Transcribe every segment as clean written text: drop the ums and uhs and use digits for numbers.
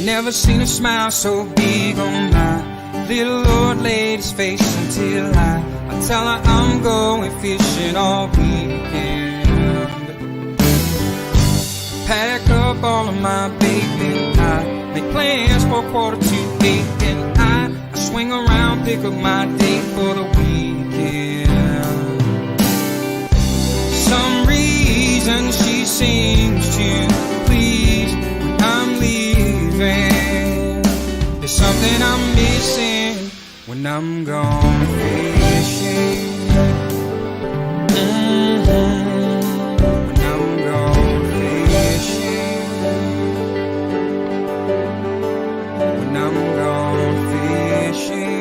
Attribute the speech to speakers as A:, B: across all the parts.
A: Never seen a smile so big on my little old lady's face until I tell her I'm going fishing all weekend. Pack up all of my bacon, I make plans for 7:45, and I swing around, pick up my date for the weekend. Some reason she seems to please when I'm leaving. There's something I'm missing when I'm gone fishing. When I'm gone fishing. When I'm gone fishing.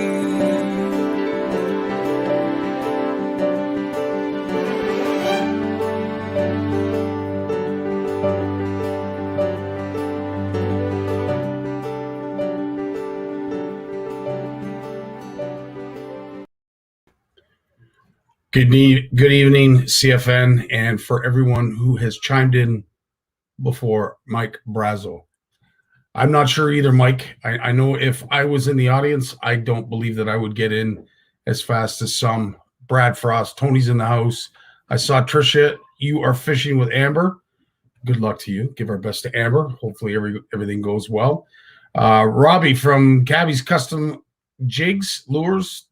B: Good evening, CFN, and for everyone who has chimed in before, Mike Brazo. I'm not sure either, Mike. I know if I was in the audience, I don't believe that I would get in as fast as some. Brad Frost, Tony's in the house. I saw Tricia. You are fishing with Amber. Good luck to you. Give our best to Amber. Hopefully everything goes well. Robbie from Cabby's Custom Jigs Lures.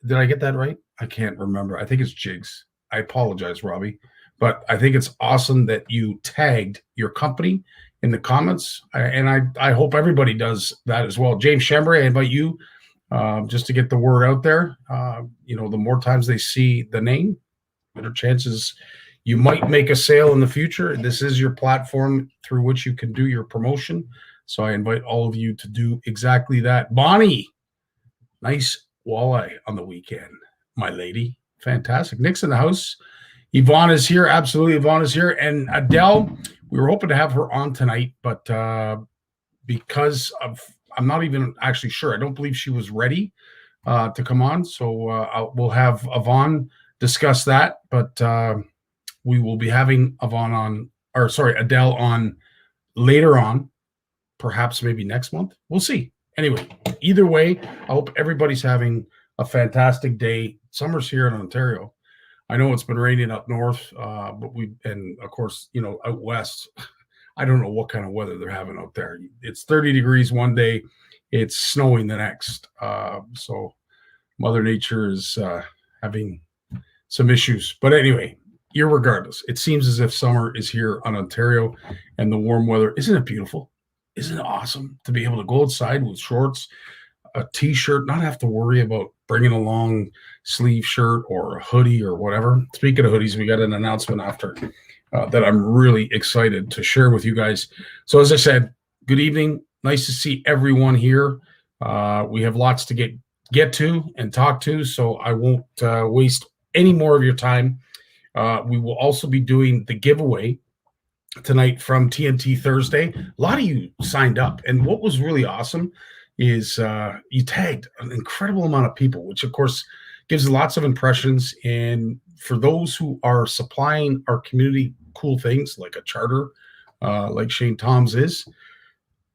B: Did I get that right? I can't remember. I think it's Jigs. I apologize, Robbie. But I think it's awesome that you tagged your company in the comments. And I hope everybody does that as well. James Chambray, I invite you just to get the word out there. The more times they see the name, better chances you might make a sale in the future. This is your platform through which you can do your promotion. So I invite all of you to do exactly that. Bonnie, nice walleye on the weekend. My lady, fantastic. Nick's in the house. Yvonne is here. Absolutely, Yvonne is here. And Adele, we were hoping to have her on tonight, but because of, I'm not even actually sure. I don't believe she was ready to come on. So we'll have Yvonne discuss that. But we will be having Adele on later on, perhaps maybe next month. We'll see. Anyway, either way, I hope everybody's having a fantastic day. Summer's here in Ontario. I know it's been raining up north, and of course, out west, I don't know what kind of weather they're having out there. It's 30 degrees one day, it's snowing the next. So Mother Nature is having some issues. But anyway, irregardless, it seems as if summer is here on Ontario and the warm weather. Isn't it beautiful? Isn't it awesome to be able to go outside with shorts, a t-shirt, not have to worry about bringing a long sleeve shirt or a hoodie or whatever. Speaking of hoodies, we got an announcement after that I'm really excited to share with you guys. So as I said, good evening. Nice to see everyone here. We have lots to get to and talk to, so I won't waste any more of your time. We will also be doing the giveaway tonight from TNT Thursday. A lot of you signed up, and what was really awesome is you tagged an incredible amount of people, which of course gives lots of impressions. And for those who are supplying our community cool things like a charter, like Shane Toms is,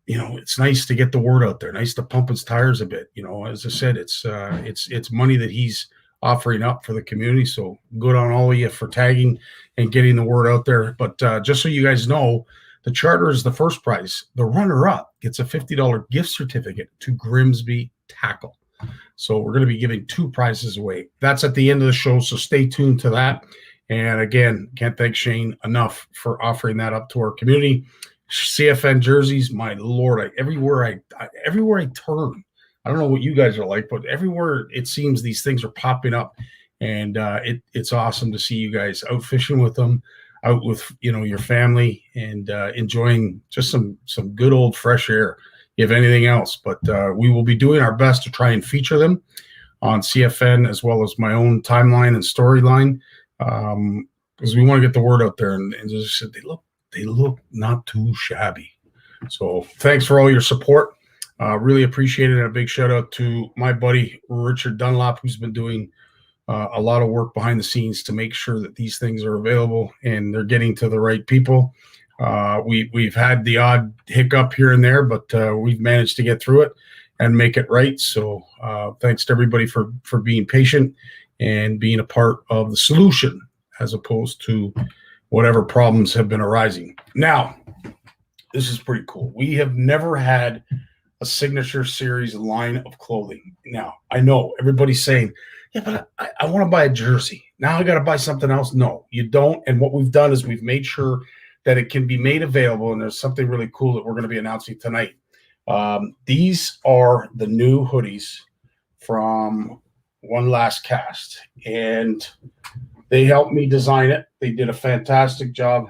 B: it's nice to get the word out there, nice to pump his tires a bit. As I said, it's money that he's offering up for the community. So good on all of you for tagging and getting the word out there. But just so you guys know, the charter is the first prize. The runner-up gets a $50 gift certificate to Grimsby Tackle. So we're going to be giving 2 prizes away. That's at the end of the show, so stay tuned to that. And again, can't thank Shane enough for offering that up to our community. CFN jerseys, my Lord, everywhere I turn, I don't know what you guys are like, but everywhere it seems these things are popping up. And it's awesome to see you guys out fishing with them, out with your family, and enjoying just some good old fresh air, if anything else. But we will be doing our best to try and feature them on CFN as well as my own timeline and storyline, because we want to get the word out there. And just said they look not too shabby. So thanks for all your support. Really appreciate it. And a big shout out to my buddy Richard Dunlop, who's been doing a lot of work behind the scenes to make sure that these things are available and they're getting to the right people. We've had the odd hiccup here and there, but we've managed to get through it and make it right. So thanks to everybody for being patient and being a part of the solution as opposed to whatever problems have been arising. Now, this is pretty cool. We have never had a signature series line of clothing. Now, I know everybody's saying, yeah, but I want to buy a jersey. Now I got to buy something else. No, you don't. And what we've done is we've made sure that it can be made available. And there's something really cool that we're going to be announcing tonight. These are the new hoodies from One Last Cast. And they helped me design it. They did a fantastic job.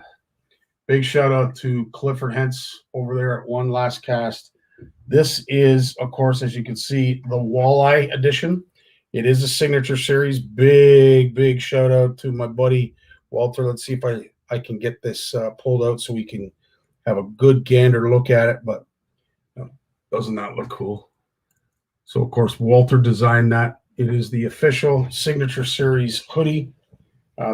B: Big shout out to Clifford Hentz over there at One Last Cast. This is, of course, as you can see, the Walleye edition. It is a signature series. Big shout out to my buddy Walter. Let's see if I can get this pulled out so we can have a good gander look at it. But doesn't that look cool? So, of course, Walter designed that. It is the official signature series hoodie.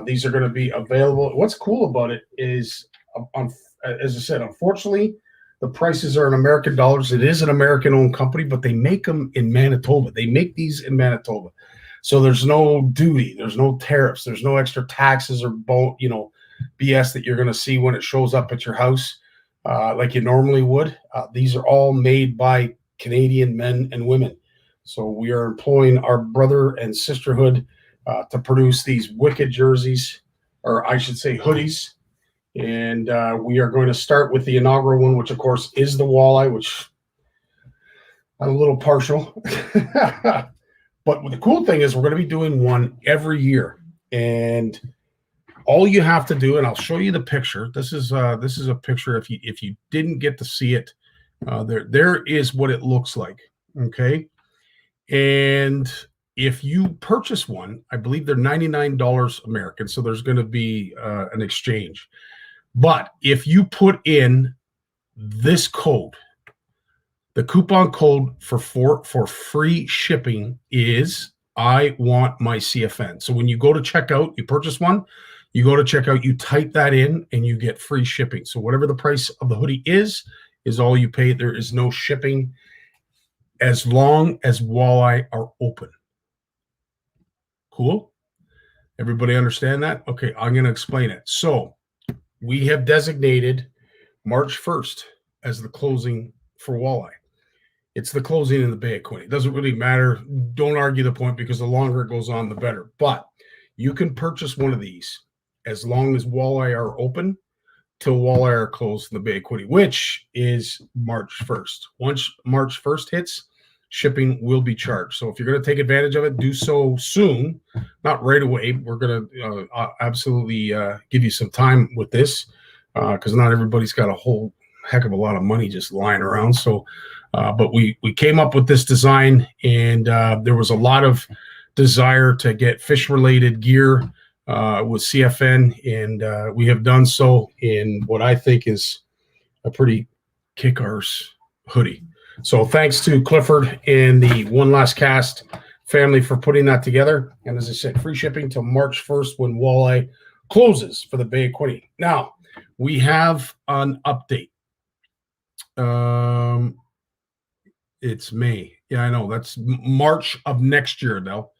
B: These are going to be available. What's cool about it is, as I said, unfortunately, the prices are in American dollars. It is an American-owned company, but they make them in Manitoba. They make these in Manitoba. So there's no duty. There's no tariffs. There's no extra taxes or BS that you're going to see when it shows up at your house like you normally would. These are all made by Canadian men and women. So we are employing our brother and sisterhood to produce these wicked jerseys, or I should say hoodies. And we are going to start with the inaugural one, which, of course, is the Walleye, which I'm a little partial. But the cool thing is we're going to be doing one every year. And all you have to do, and I'll show you the picture. This is a picture. If you didn't get to see it, there is what it looks like. Okay. And if you purchase one, I believe they're $99 American. So there's going to be an exchange. But if you put in this code, the coupon code for free shipping is I want my CFN. So when you go to checkout, you purchase one, you go to checkout, you type that in and you get free shipping. So whatever the price of the hoodie is all you pay. There is no shipping as long as Walleye are open. Cool? Everybody understand that? Okay, I'm going to explain it. So we have designated March 1st as the closing for Walleye. It's the closing in the Bay of Quinte. It doesn't really matter. Don't argue the point because the longer it goes on, the better. But you can purchase one of these as long as Walleye are open till Walleye are closed in the Bay of Quinte, which is March 1st. Once March 1st hits, shipping will be charged. So if you're going to take advantage of it, do so soon, not right away. We're going to absolutely give you some time with this because not everybody's got a whole heck of a lot of money just lying around. So, but we came up with this design, and there was a lot of desire to get fish-related gear with CFN, and we have done so in what I think is a pretty kick-arse hoodie. So thanks to Clifford and the One Last Cast family for putting that together. And as I said, free shipping till March 1st when Walleye closes for the Bay of Quinte. Now, we have an update. It's May. Yeah, I know. That's March of next year, though.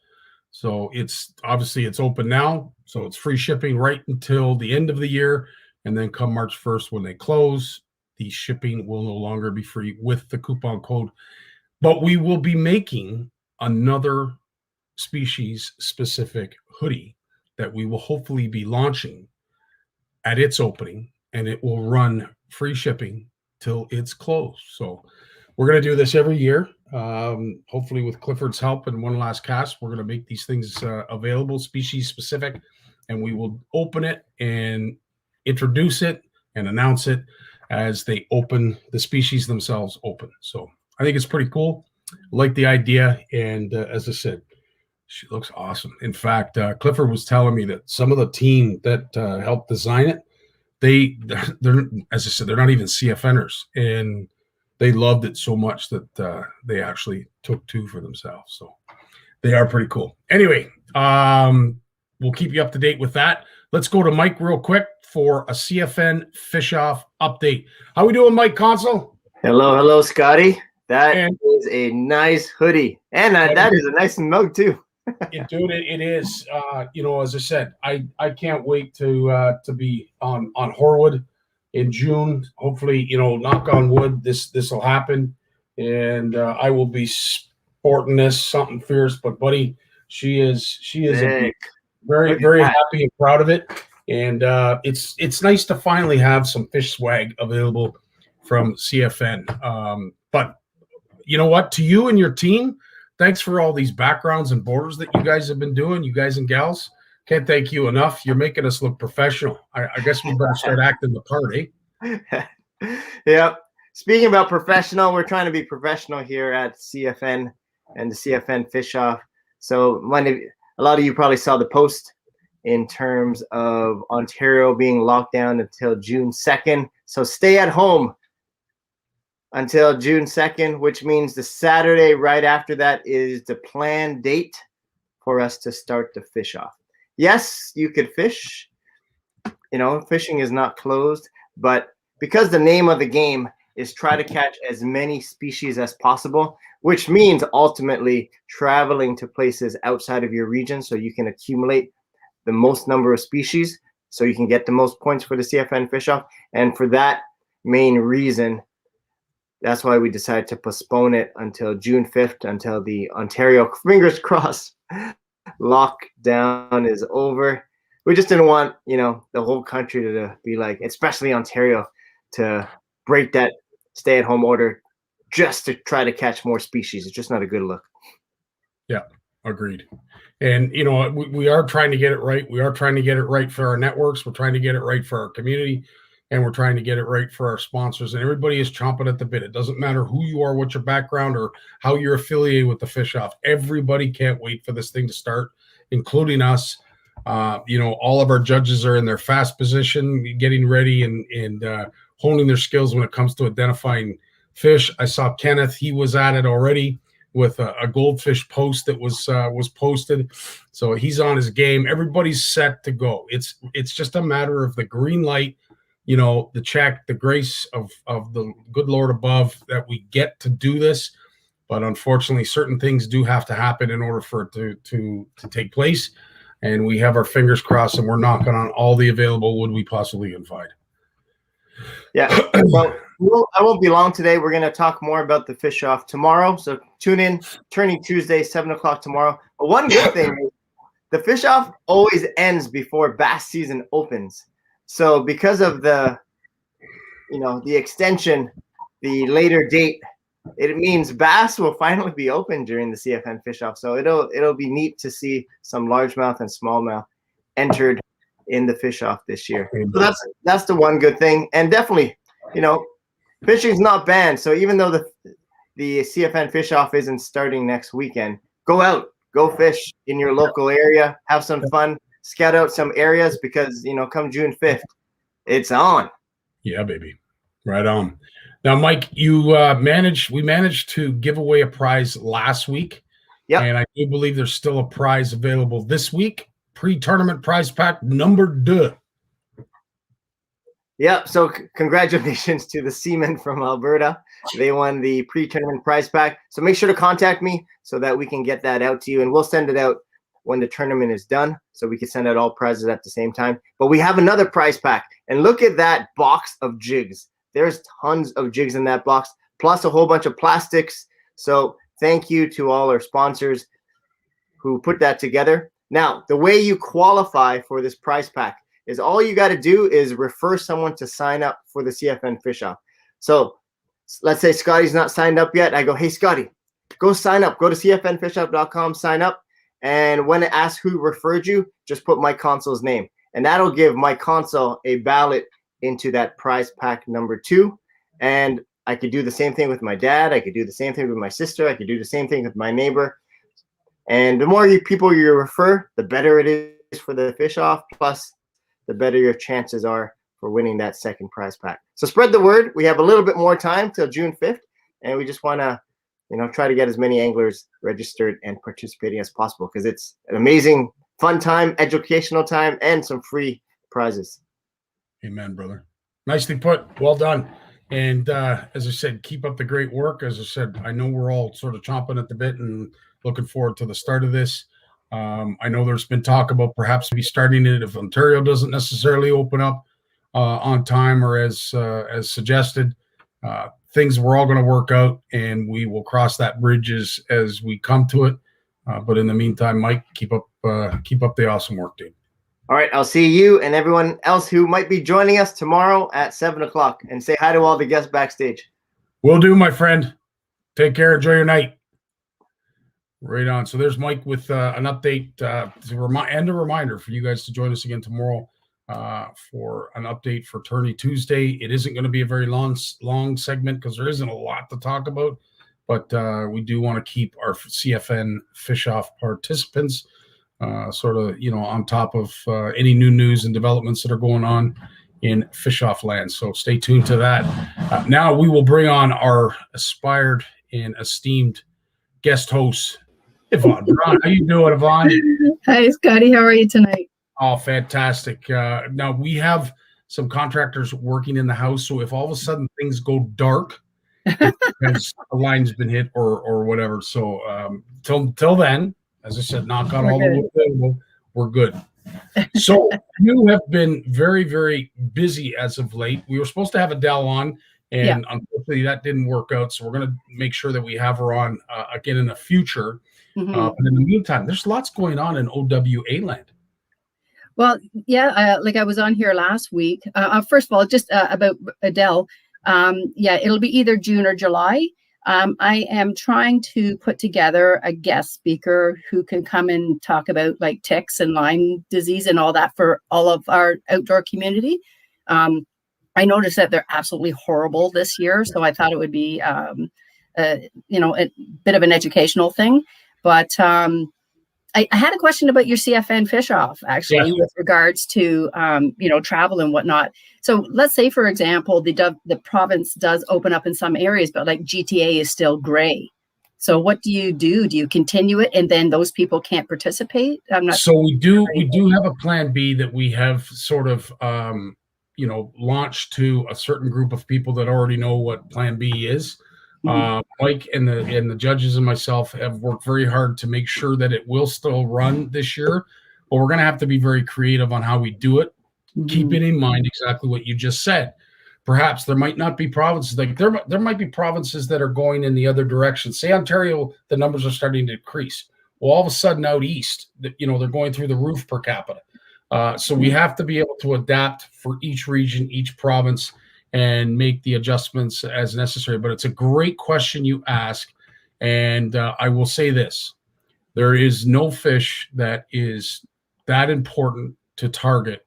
B: So it's obviously it's open now. So it's free shipping right until the end of the year. And then come March 1st when they close, the shipping will no longer be free with the coupon code. But we will be making another species-specific hoodie that we will hopefully be launching at its opening, and it will run free shipping till it's closed. So we're going to do this every year. Hopefully with Clifford's help and One Last Cast, we're going to make these things available, species-specific, and we will open it and introduce it and announce it as they open, the species themselves open. So I think it's pretty cool. I like the idea. And as I said, she looks awesome. In fact, Clifford was telling me that some of the team that helped design it, they're, as I said, they're not even CFNers. And they loved it so much that they actually took two for themselves. So they are pretty cool. Anyway, we'll keep you up to date with that. let's go to Mike real quick for a CFN Fish Off update. How we doing, Mike Consul?
C: Hello, Scotty. That
B: And-
C: is a nice hoodie, and that is a nice mug too.
B: Dude, it is. As I said, I can't wait to be on Horwood in June. Hopefully, knock on wood, this will happen, and I will be sporting this something fierce. But buddy, she is very very happy and proud of it, and it's nice to finally have some fish swag available from CFN. But you know what? To you and your team, thanks for all these backgrounds and borders that you guys have been doing, you guys and gals. Can't thank you enough. You're making us look professional. I guess we better start acting the part, eh?
C: Yeah. Speaking about professional, we're trying to be professional here at CFN and the CFN Fish Off. So a lot of you probably saw the post in terms of Ontario being locked down until June 2nd. So stay at home until June 2nd, which means the Saturday right after that is the planned date for us to start the fish off. Yes, you could fish. Fishing is not closed, but because the name of the game is try to catch as many species as possible, which means ultimately traveling to places outside of your region so you can accumulate the most number of species so you can get the most points for the CFN Fish Off. And for that main reason, that's why we decided to postpone it until June 5th, until the Ontario, fingers crossed, lockdown is over. We just didn't want, the whole country to be like, especially Ontario, to break that stay-at-home order just to try to catch more species. It's just not a good look.
B: Yeah, agreed. And, we are trying to get it right. We are trying to get it right for our networks. We're trying to get it right for our community. And we're trying to get it right for our sponsors. And everybody is chomping at the bit. It doesn't matter who you are, what your background, or how you're affiliated with the Fish Off. Everybody can't wait for this thing to start, including us. All of our judges are in their fast position, getting ready and honing their skills when it comes to identifying fish. I saw Kenneth. He was at it already with a goldfish post that was posted. So he's on his game. Everybody's set to go. It's just a matter of the green light, the check, the grace of the good Lord above that we get to do this. But unfortunately, certain things do have to happen in order for it to take place. And we have our fingers crossed, and we're knocking on all the available wood we possibly can find.
C: Yeah. Well, I won't be long today. We're going to talk more about the Fish Off tomorrow. So tune in, Turning Tuesday, 7 o'clock tomorrow. But one good thing is the Fish Off always ends before bass season opens. So because of the extension, the later date, it means bass will finally be open during the CFN Fish Off. So it'll be neat to see some largemouth and smallmouth entered in the Fish Off this year. So that's the one good thing. And definitely, fishing is not banned. So even though the CFN Fish Off isn't starting next weekend, go out, go fish in your local area, have some fun, scout out some areas because, come June 5th, it's on.
B: Yeah, baby. Right on. Now, Mike, we managed to give away a prize last week.
C: Yeah.
B: And I do believe there's still a prize available this week. Pre-tournament prize pack number 2.
C: Yeah, so congratulations to the Seamen from Alberta. They won the pre-tournament prize pack. So make sure to contact me so that we can get that out to you. And we'll send it out when the tournament is done so we can send out all prizes at the same time. But we have another prize pack. And look at that box of jigs. There's tons of jigs in that box, plus a whole bunch of plastics. So thank you to all our sponsors who put that together. Now, the way you qualify for this prize pack is all you got to do is refer someone to sign up for the CFN Fish Off. So let's say Scotty's not signed up yet. I go, hey, Scotty, go sign up. Go to cfnfishoff.com, sign up. And when it asks who referred you, just put Mike Consul's name. And that'll give Mike Consul a ballot into that prize pack number 2. And I could do the same thing with my dad. I could do the same thing with my sister. I could do the same thing with my neighbor. And the more people you refer, the better it is for the Fish Off. Plus, the better your chances are for winning that second prize pack. So spread the word. We have a little bit more time till June 5th. And we just want to, try to get as many anglers registered and participating as possible because it's an amazing fun time, educational time, and some free prizes.
B: Amen, brother. Nicely put. Well done. And as I said, keep up the great work. As I said, I know we're all sort of chomping at the bit and looking forward to the start of this. I know there's been talk about perhaps maybe starting it if Ontario doesn't necessarily open up on time or as suggested. Things we're all going to work out, and we will cross that bridge as we come to it. But in the meantime, Mike, keep up the awesome work, dude.
C: All right, I'll see you and everyone else who might be joining us tomorrow at 7:00, and say hi to all the guests backstage.
B: Will do, my friend. Take care. Enjoy your night. Right on. So there's Mike with an update and a reminder for you guys to join us again tomorrow for an update for Tourney Tuesday. It isn't going to be a very long segment because there isn't a lot to talk about, but we do want to keep our CFN Fish Off participants sort of, on top of any new news and developments that are going on in Fish Off land. So stay tuned to that. Now we will bring on our aspired and esteemed guest host, Yvonne Brown. How you doing, Yvonne?
D: Hi, Scotty. How are you tonight?
B: Oh, fantastic. Now we have some contractors working in the house. So if all of a sudden things go dark, it's because a line's been hit or whatever. So till then, as I said, knock on all the wood, we're good. So you have been very, very busy as of late. We were supposed to have Adele on, and unfortunately that didn't work out. So we're going to make sure that we have her on again in the future.
D: Mm-hmm.
B: But in the meantime, there's lots going on in OWA land.
D: Well, yeah, like I was on here last week. First of all, just about Adele. It'll be either June or July. I am trying to put together a guest speaker who can come and talk about like ticks and Lyme disease and all that for all of our outdoor community. I noticed that they're absolutely horrible this year, so I thought it would be, a bit of an educational thing. But I had a question about your CFN Fish Off, actually, with regards to, travel and whatnot. So let's say, for example, the province does open up in some areas, but like GTA is still gray. So what do you do? Do you continue it and then those people can't participate?
B: So we do have a plan B that we have sort of, launched to a certain group of people that already know what plan B is. Mike and the judges and myself have worked very hard to make sure that it will still run this year, but we're going to have to be very creative on how we do it. Keep it in mind exactly what you just said. Perhaps there might not be provinces like there might be provinces that are going in the other direction. Say Ontario, the numbers are starting to decrease. Well, all of a sudden out east, they're going through the roof per capita. So we have to be able to adapt for each region, each province, and make the adjustments as necessary. But it's a great question you ask. And I will say this, there is no fish that is that important to target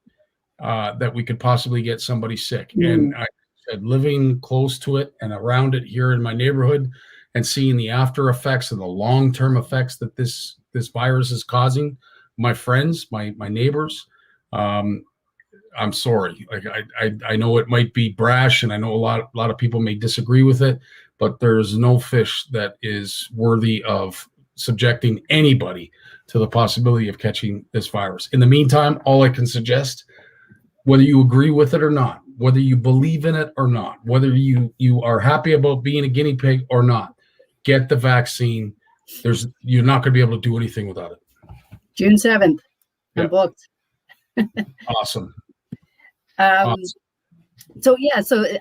B: that we could possibly get somebody sick. And I said, living close to it and around it here in my neighborhood and seeing the after effects and the long-term effects that this virus is causing, my friends, my neighbors, I'm sorry. Like I know it might be brash, and I know a lot of people may disagree with it, but there's no fish that is worthy of subjecting anybody to the possibility of catching this virus. In the meantime, all I can suggest, whether you agree with it or not, whether you believe in it or not, whether you are happy about being a guinea pig or not, get the vaccine. You're not going to be able to do anything without it.
D: June 7th. I'm booked.
B: Awesome.
D: So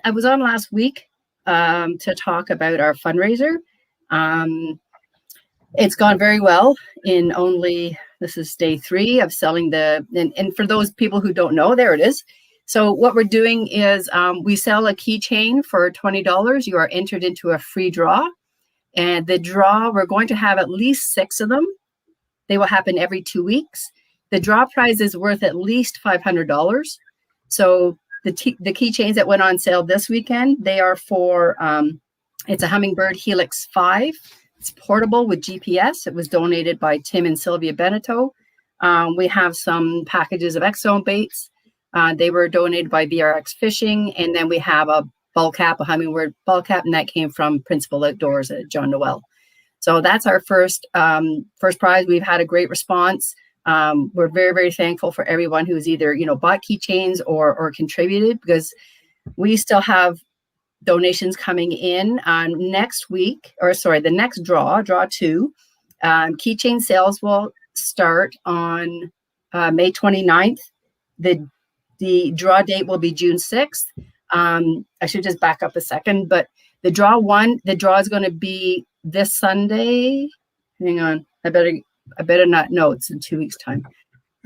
D: I was on last week to talk about our fundraiser. It's gone very well this is day 3 of selling and for those people who don't know, there it is. So what we're doing is we sell a keychain for $20. You are entered into a free draw, and the draw, we're going to have at least 6 of them. They will happen every 2 weeks. The draw prize is worth at least $500. So the keychains that went on sale this weekend, they are for, it's a Hummingbird Helix 5. It's portable with GPS. It was donated by Tim and Sylvia Beneteau. We have some packages of Exxon baits. They were donated by BRX Fishing. And then we have a ball cap, a Hummingbird ball cap, and that came from Principal Outdoors at John Noel. So that's our first prize. We've had a great response. We're very, very thankful for everyone who's either, bought keychains or contributed, because we still have donations coming in next week, the next draw 2. Keychain sales will start on May 29th. The draw date will be June 6th. I should just back up a second, but the draw is going to be this Sunday. Hang on. I better not know. It's in 2 weeks' time.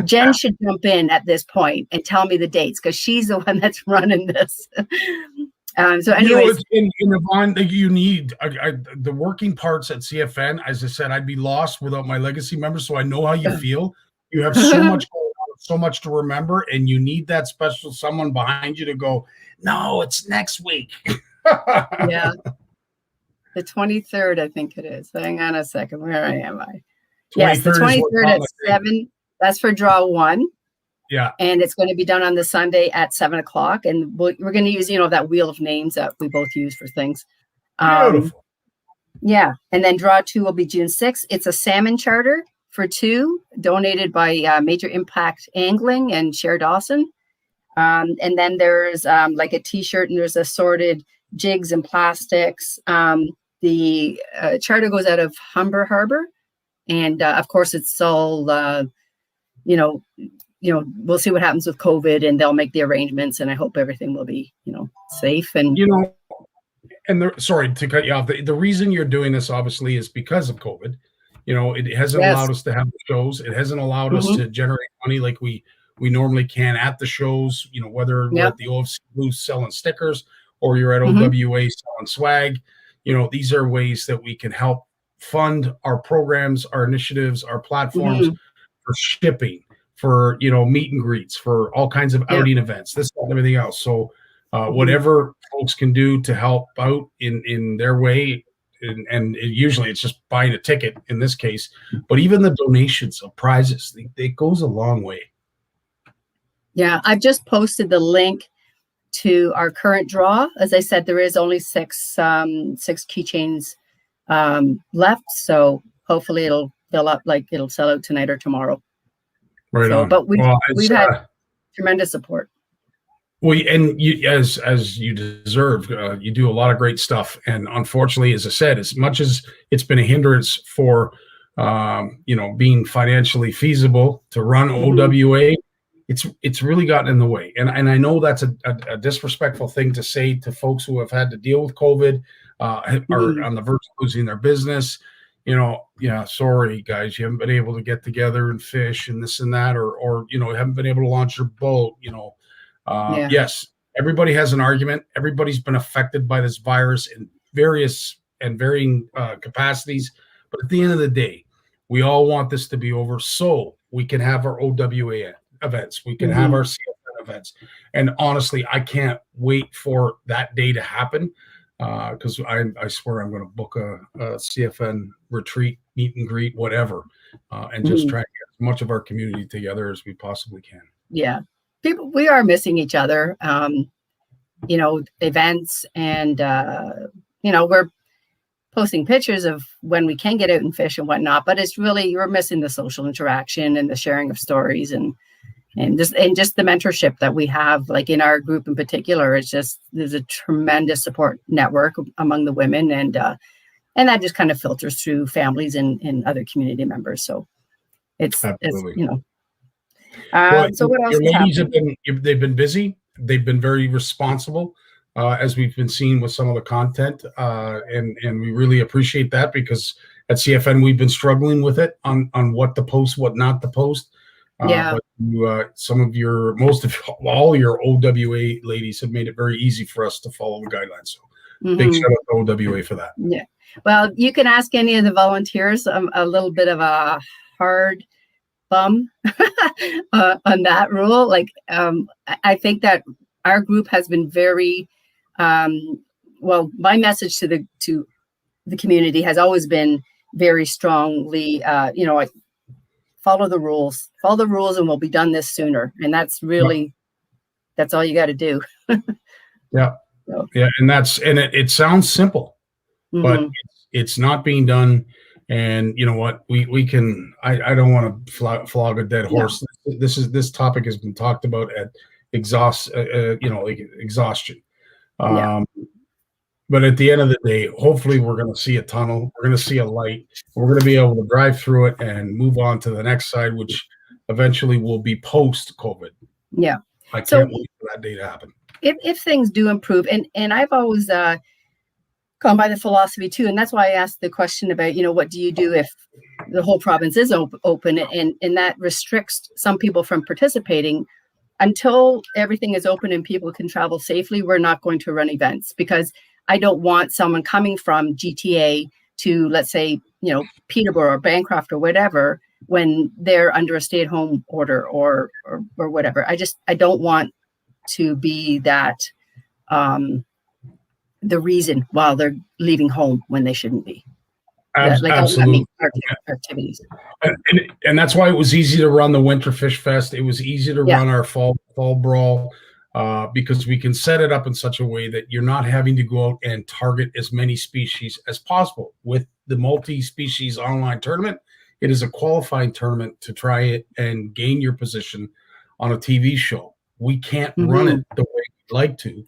D: Jen should jump in at this point and tell me the dates, because she's the one that's running this. So anyways,
B: in Yvonne, you need the working parts at CFN. As I said, I'd be lost without my legacy members, so I know how you feel. You have so much going on, so much to remember, and you need that special someone behind you to go, no, it's next week.
D: Yeah. The 23rd, I think it is. Hang on a second. Where am I? Yes, the 23rd at 7. That's for draw 1.
B: Yeah.
D: And it's going to be done on the Sunday at 7 o'clock. And we're going to use, that wheel of names that we both use for things.
B: Beautiful.
D: Yeah. And then draw 2 will be June 6th. It's a salmon charter for 2, donated by Major Impact Angling and Cher Dawson. And then there's like a t-shirt, and there's assorted jigs and plastics. The charter goes out of Humber Harbor. And of course, it's all, we'll see what happens with COVID, and they'll make the arrangements. And I hope everything will be, safe. And,
B: sorry to cut you off. The reason you're doing this, obviously, is because of COVID. It hasn't allowed us to have the shows. It hasn't allowed us to generate money like we normally can at the shows, whether we're at the OFC booth selling stickers or you're at OWA selling swag. These are ways that we can help fund our programs, our initiatives, our platforms for shipping, for, meet and greets, for all kinds of outing events, this and everything else. So whatever folks can do to help out in their way, and usually it's just buying a ticket in this case, but even the donations of prizes, it goes a long way.
D: Yeah, I've just posted the link to our current draw. As I said, there is only 6 keychains left, so hopefully it'll fill up, it'll sell out tonight or tomorrow.
B: Right on.
D: But we've had tremendous support.
B: Well, and you, as you deserve, you do a lot of great stuff. And unfortunately, as I said, as much as it's been a hindrance for being financially feasible to run OWA, it's really gotten in the way. And I know that's a disrespectful thing to say to folks who have had to deal with COVID, are on the verge of losing their business. Sorry guys, you haven't been able to get together and fish and this and that, or haven't been able to launch your boat. Yes, everybody has an argument. Everybody's been affected by this virus in various and varying capacities. But at the end of the day, we all want this to be over so we can have our OWA events. We can have our CFN events. And honestly, I can't wait for that day to happen, because I swear I'm going to book a CFN retreat, meet and greet, whatever, and just try to get as much of our community together as we possibly can. Yeah.
D: We are missing each other, events, and, we're posting pictures of when we can get out and fish and whatnot, but it's really, we're missing the social interaction and the sharing of stories and just the mentorship that we have, like in our group in particular. It's just, there's a tremendous support network among the women, and that just kind of filters through families and other community members. So it's so what else?
B: Your ladies they've been busy. They've been very responsible, as we've been seeing with some of the content, and we really appreciate that, because at CFN we've been struggling with it on what to post, what not to post. But most of all your OWA ladies have made it very easy for us to follow the guidelines. So big shout out to OWA for that.
D: Yeah. Well, you can ask any of the volunteers. A little bit of a hard bum on that rule. I think that our group has been very my message to the community has always been very strongly follow the rules and we'll be done this sooner. And that's really that's all you got to do.
B: Yeah. So. Yeah, and it sounds simple, but it's not being done And you know what? We can. I don't want to flog a dead horse. No. This topic has been talked about at exhaustion. But at the end of the day, hopefully we're going to see a tunnel. We're going to see a light. We're going to be able to drive through it and move on to the next side, which eventually will be post-COVID.
D: Yeah.
B: I can't wait for that day to happen.
D: If things do improve, and I've always gone by the philosophy too, and that's why I asked the question about, what do you do if the whole province is open, and that restricts some people from participating. Until everything is open and people can travel safely, we're not going to run events, because I don't want someone coming from GTA to, let's say, Peterborough or Bancroft or whatever, when they're under a stay-at-home order or whatever. I don't want to be that the reason while they're leaving home when they shouldn't be.
B: Absolutely.
D: Activities.
B: And that's why it was easy to run the Winter Fish Fest. It was easy to run our fall brawl, because we can set it up in such a way that you're not having to go out and target as many species as possible. With the multi-species online tournament, it is a qualifying tournament to try it and gain your position on a TV show. We can't run it the way we'd like to.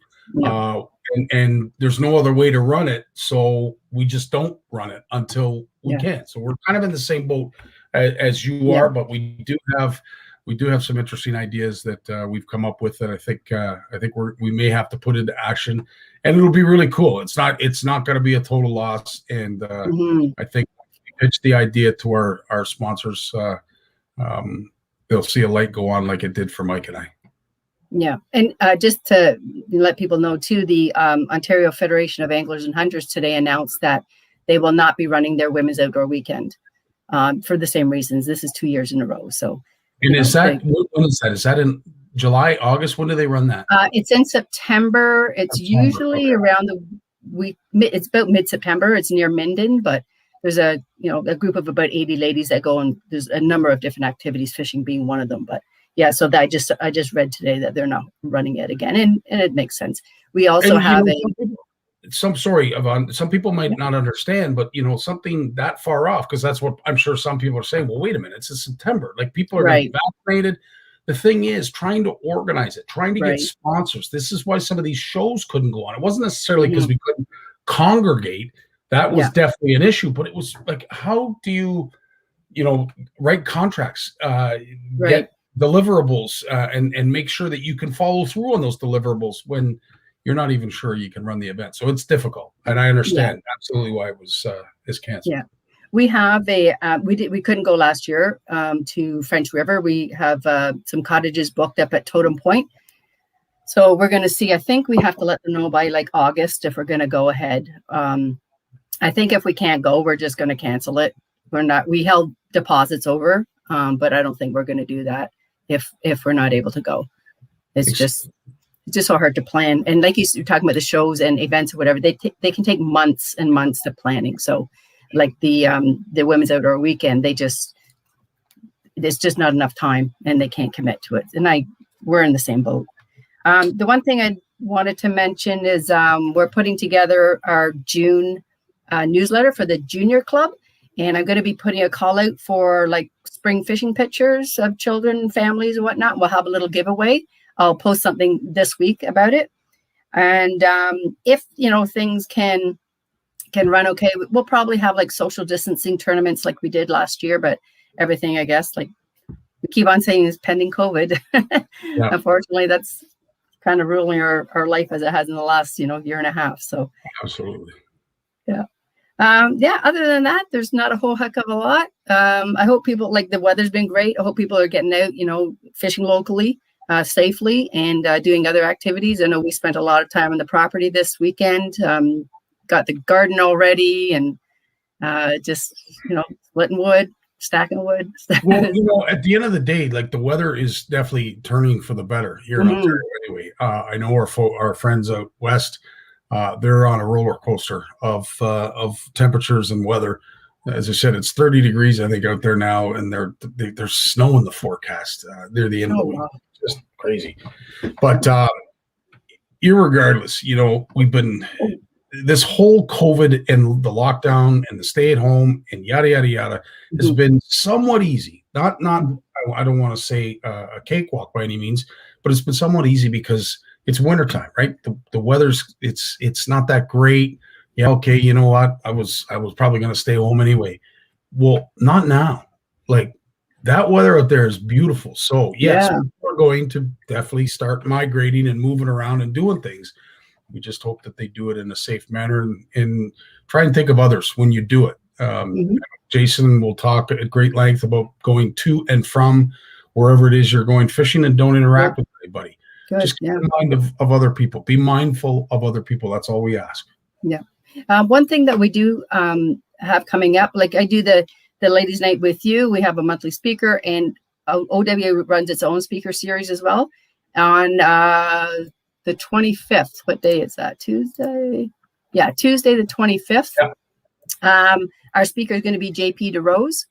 B: And there's no other way to run it, so we just don't run it until we can. So we're kind of in the same boat as you are, but we do have some interesting ideas that we've come up with that I think we may have to put into action, and it'll be really cool. It's not going to be a total loss, and I think we pitch the idea to our sponsors. They'll see a light go on like it did for Mike and I.
D: Yeah, and just to let people know too, the Ontario Federation of Anglers and Hunters today announced that they will not be running their Women's Outdoor Weekend for the same reasons. This is 2 years in a row. So,
B: and when is that? Is that in July, August? When do they run that?
D: It's in September. It's usually around the week. It's about mid-September. It's near Minden, but there's a group of about 80 ladies that go, and there's a number of different activities, fishing being one of them, but. Yeah, so I just read today that they're not running it again, and it makes sense. We also have
B: Yvonne, some people might not understand, but something that far off, because that's what I'm sure some people are saying. Well, wait a minute, it's in September. Like, people are getting vaccinated. The thing is, trying to organize it, trying to get sponsors. This is why some of these shows couldn't go on. It wasn't necessarily because we couldn't congregate. That was definitely an issue, but it was like, how do you write contracts, get deliverables, and make sure that you can follow through on those deliverables when you're not even sure you can run the event. So it's difficult, and I understand absolutely why it was is canceled. Yeah,
D: we have we couldn't go last year to French River. We have some cottages booked up at Totem Point, so we're going to see. I think we have to let them know by like August if we're going to go ahead. I think if we can't go, we're just going to cancel it. We held deposits over, but I don't think we're going to do that if we're not able to go. It's just so hard to plan. And like you're talking about the shows and events or whatever, they can take months and months of planning. So like the Women's Outdoor Weekend, there's just not enough time, and they can't commit to it. And we're in the same boat. The one thing I wanted to mention is we're putting together our June newsletter for the Junior Club. And I'm going to be putting a call out for like spring fishing pictures of children, families, and whatnot. We'll have a little giveaway. I'll post something this week about it. And if things can run okay, we'll probably have like social distancing tournaments like we did last year. But everything, I guess, like we keep on saying, is pending COVID. Unfortunately, that's kind of ruling our life as it has in the last year and a half. So
B: absolutely,
D: yeah. Other than that, there's not a whole heck of a lot. I hope people, like, the weather's been great. I hope people are getting out, fishing locally, safely, and doing other activities. I know we spent a lot of time on the property this weekend, got the garden all ready, and just, splitting wood, stacking wood.
B: Well, at the end of the day, like, the weather is definitely turning for the better here in Ontario anyway. I know our friends out west, they're on a roller coaster of temperatures and weather. As I said, it's 30 degrees, I think, out there now, and there's snow in the forecast near the end of the week. Just crazy. But irregardless, we've been this whole COVID and the lockdown and the stay at home and yada, yada, yada has been somewhat easy. Not, I don't want to say a cakewalk by any means, but it's been somewhat easy because it's wintertime, right? The weather's, it's not that great. Yeah. Okay. You know what? I was probably going to stay home anyway. Well, not now. Like, that weather out there is beautiful. So yes, we're going to definitely start migrating and moving around and doing things. We just hope that they do it in a safe manner and try and think of others when you do it. Jason will talk at great length about going to and from wherever it is you're going fishing, and don't interact with anybody.
D: Good,
B: just keep in mind of other people. Be mindful of other people. That's all we ask.
D: Yeah. One thing that we do have coming up, like I do the ladies' night with you. We have a monthly speaker, and OWA runs its own speaker series as well on the 25th. What day is that? Tuesday? Yeah, Tuesday the 25th. Yeah. Our speaker is going to be JP DeRose.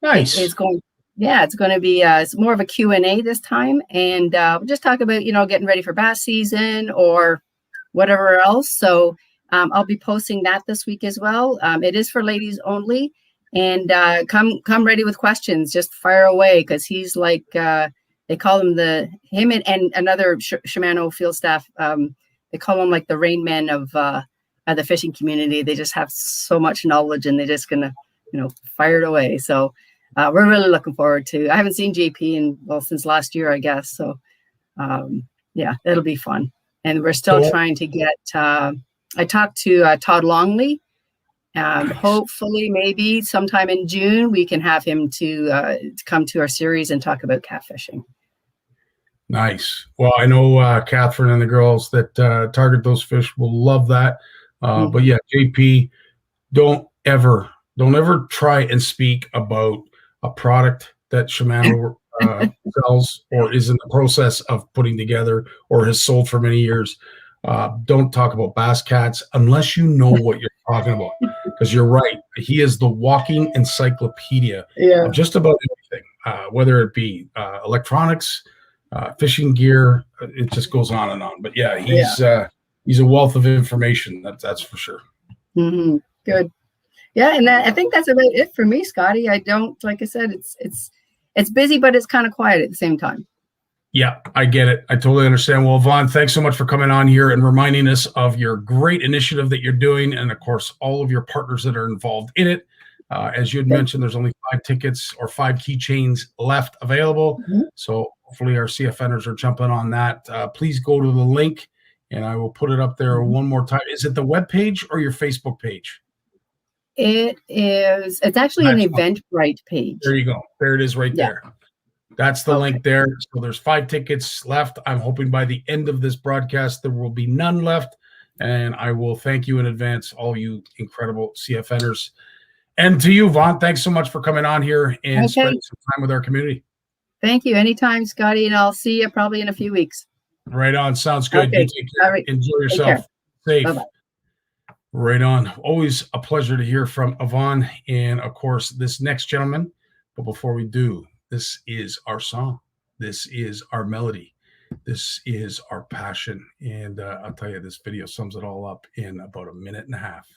B: Nice.
D: It's going to be it's more of a Q&A this time, and we'll just talk about, getting ready for bass season or whatever else. So I'll be posting that this week as well. It is for ladies only. And come ready with questions. Just fire away, because he's like, they call him him and another Shimano field staff. They call him like the Rain Man of the fishing community. They just have so much knowledge, and they're just gonna, fire it away. So we're really looking forward to. I haven't seen JP since last year, I guess. So yeah, it'll be fun. And we're still trying to get. I talked to Todd Longley. Hopefully, maybe sometime in June, we can have him to come to our series and talk about catfishing.
B: Nice. Well, I know Catherine and the girls that target those fish will love that. But yeah, JP, don't ever try and speak about a product that Shimano sells or is in the process of putting together or has sold for many years. Don't talk about bass cats unless you know what you're talking about, because you're right. He is the walking encyclopedia of just about everything, whether it be electronics, fishing gear. It just goes on and on. But yeah, he's a wealth of information. That's for sure.
D: Mm-hmm. Good. Yeah, and I think that's about it for me, Scotty. I don't, like I said, it's busy, but it's kind of quiet at the same time.
B: Yeah, I get it. I totally understand. Well, Yvonne, thanks so much for coming on here and reminding us of your great initiative that you're doing, and of course, all of your partners that are involved in it. As you had mentioned, there's only 5 tickets or 5 keychains left available. So hopefully our CFNers are jumping on that. Please go to the link, and I will put it up there one more time. Is it the web page or your Facebook page?
D: It is. It's actually an Eventbrite page.
B: There you go. There it is right there. That's the link there. So there's 5 tickets left. I'm hoping by the end of this broadcast, there will be none left. And I will thank you in advance, all you incredible CFNers. And to you, Yvonne, thanks so much for coming on here and spending some time with our community.
D: Thank you. Anytime, Scotty. And I'll see you probably in a few weeks.
B: Right on. Sounds good.
D: Okay.
B: You take care. Right. Enjoy yourself. Safe.
D: Bye-bye.
B: Right on. Always a pleasure to hear from Yvonne and, of course, this next gentleman. But before we do, this is our song. This is our melody. This is our passion. And I'll tell you, this video sums it all up in about a minute and a half.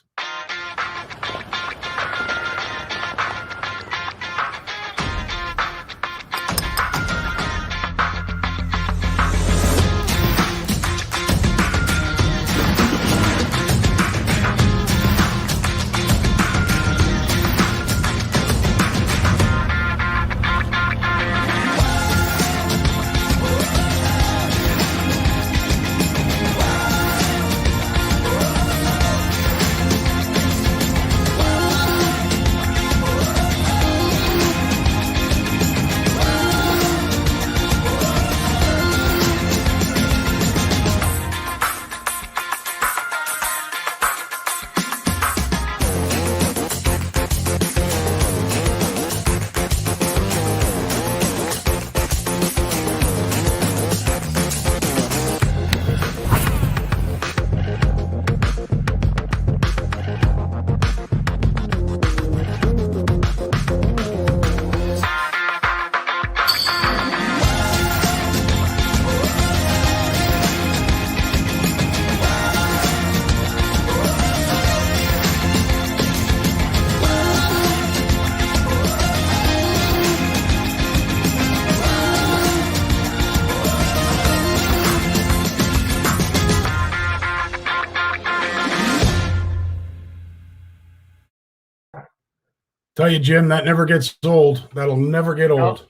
B: Tell you, Jim, that never gets old. That'll never get old.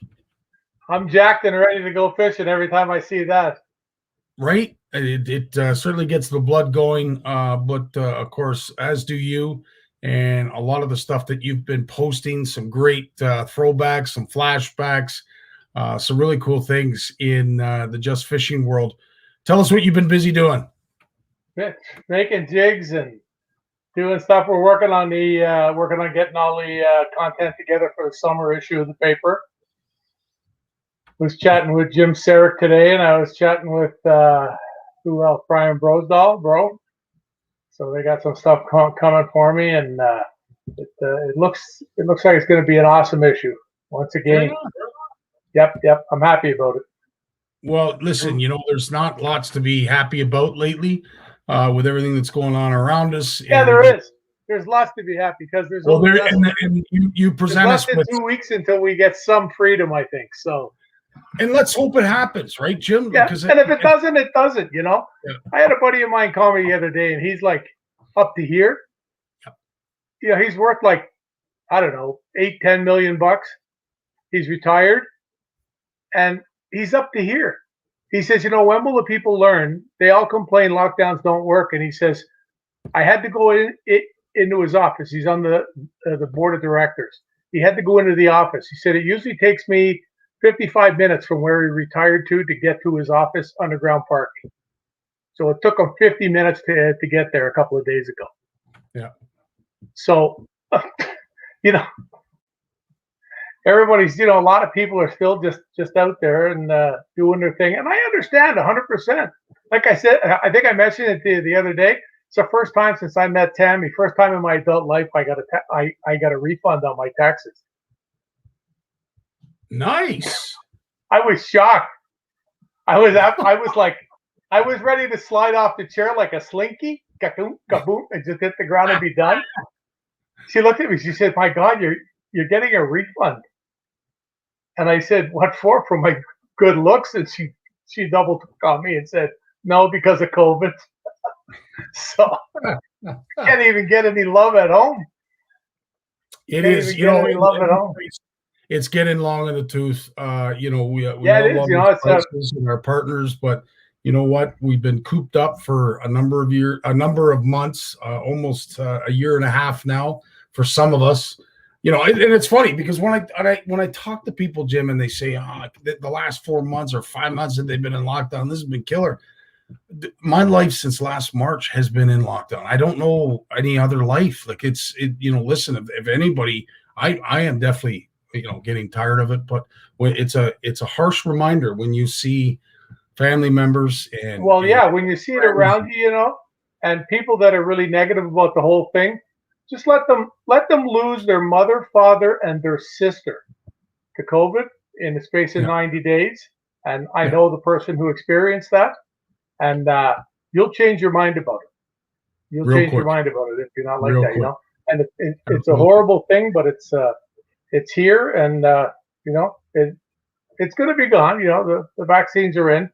E: I'm jacked and ready to go fishing every time I see that.
B: Right? It certainly gets the blood going. But of course, as do you. And a lot of the stuff that you've been posting, some great throwbacks, some flashbacks, some really cool things in the Just Fishing world. Tell us what you've been busy doing.
E: Making jigs and doing stuff. We're working on getting all the content together for the summer issue of the paper. Was chatting with Jim Sarek today, and I was chatting with who else? Brian Brosdahl, bro. So they got some stuff coming for me, and it looks like it's going to be an awesome issue once again. Yep. I'm happy about it.
B: Well, listen, there's not lots to be happy about lately with everything that's going on around us.
E: Yeah, there is. There's lots to be happy because there's
B: and you present us
E: less
B: with
E: than 2 weeks until we get some freedom, I think. So.
B: And let's hope it happens, right, Jim?
E: Yeah. And if it doesn't, it doesn't. Yeah. I had a buddy of mine call me the other day, and he's like up to here. Yeah. He's worth like, I don't know, $8-10 million bucks. He's retired, and he's up to here. He says, when will the people learn? They all complain lockdowns don't work, and he says, I had to go into his office. He's on the board of directors. He had to go into the office. He said it usually takes me 55 minutes from where he retired to get to his office, underground parking. So it took him 50 minutes to get there a couple of days ago.
B: Yeah.
E: So, everybody's, a lot of people are still just out there and doing their thing. And I understand 100%. Like I said, I think I mentioned it the other day. It's the first time since I met Tammy, first time in my adult life I got a refund on my taxes.
B: Nice.
E: I was shocked. I was ready to slide off the chair like a slinky, kaboom, kaboom, and just hit the ground and be done. She looked at me. She said, "My God, you're getting a refund." And I said, "What for?" For my good looks. And she double took on me and said, "No, because of COVID." So I can't even get any love at home.
B: It is,
E: love at home.
B: It's getting long in the tooth. We all
E: it is.
B: love prices and our partners, but you know what? We've been cooped up for a number of months, almost a year and a half now for some of us. And it's funny because when I talk to people, Jim, and they say the last 4 months or 5 months that they've been in lockdown, this has been killer. My life since last March has been in lockdown. I don't know any other life. Like listen, if anybody, I am definitely getting tired of it, but it's a harsh reminder when you see family members and
E: when you see it around you, and people that are really negative about the whole thing, just let them lose their mother, father, and their sister to COVID in the space of 90 days. And I know the person who experienced that, and you'll change your mind about it. You'll change your mind about it if you're not like that, And it's a horrible thing, but it's here, and it's going to be gone. The vaccines are in.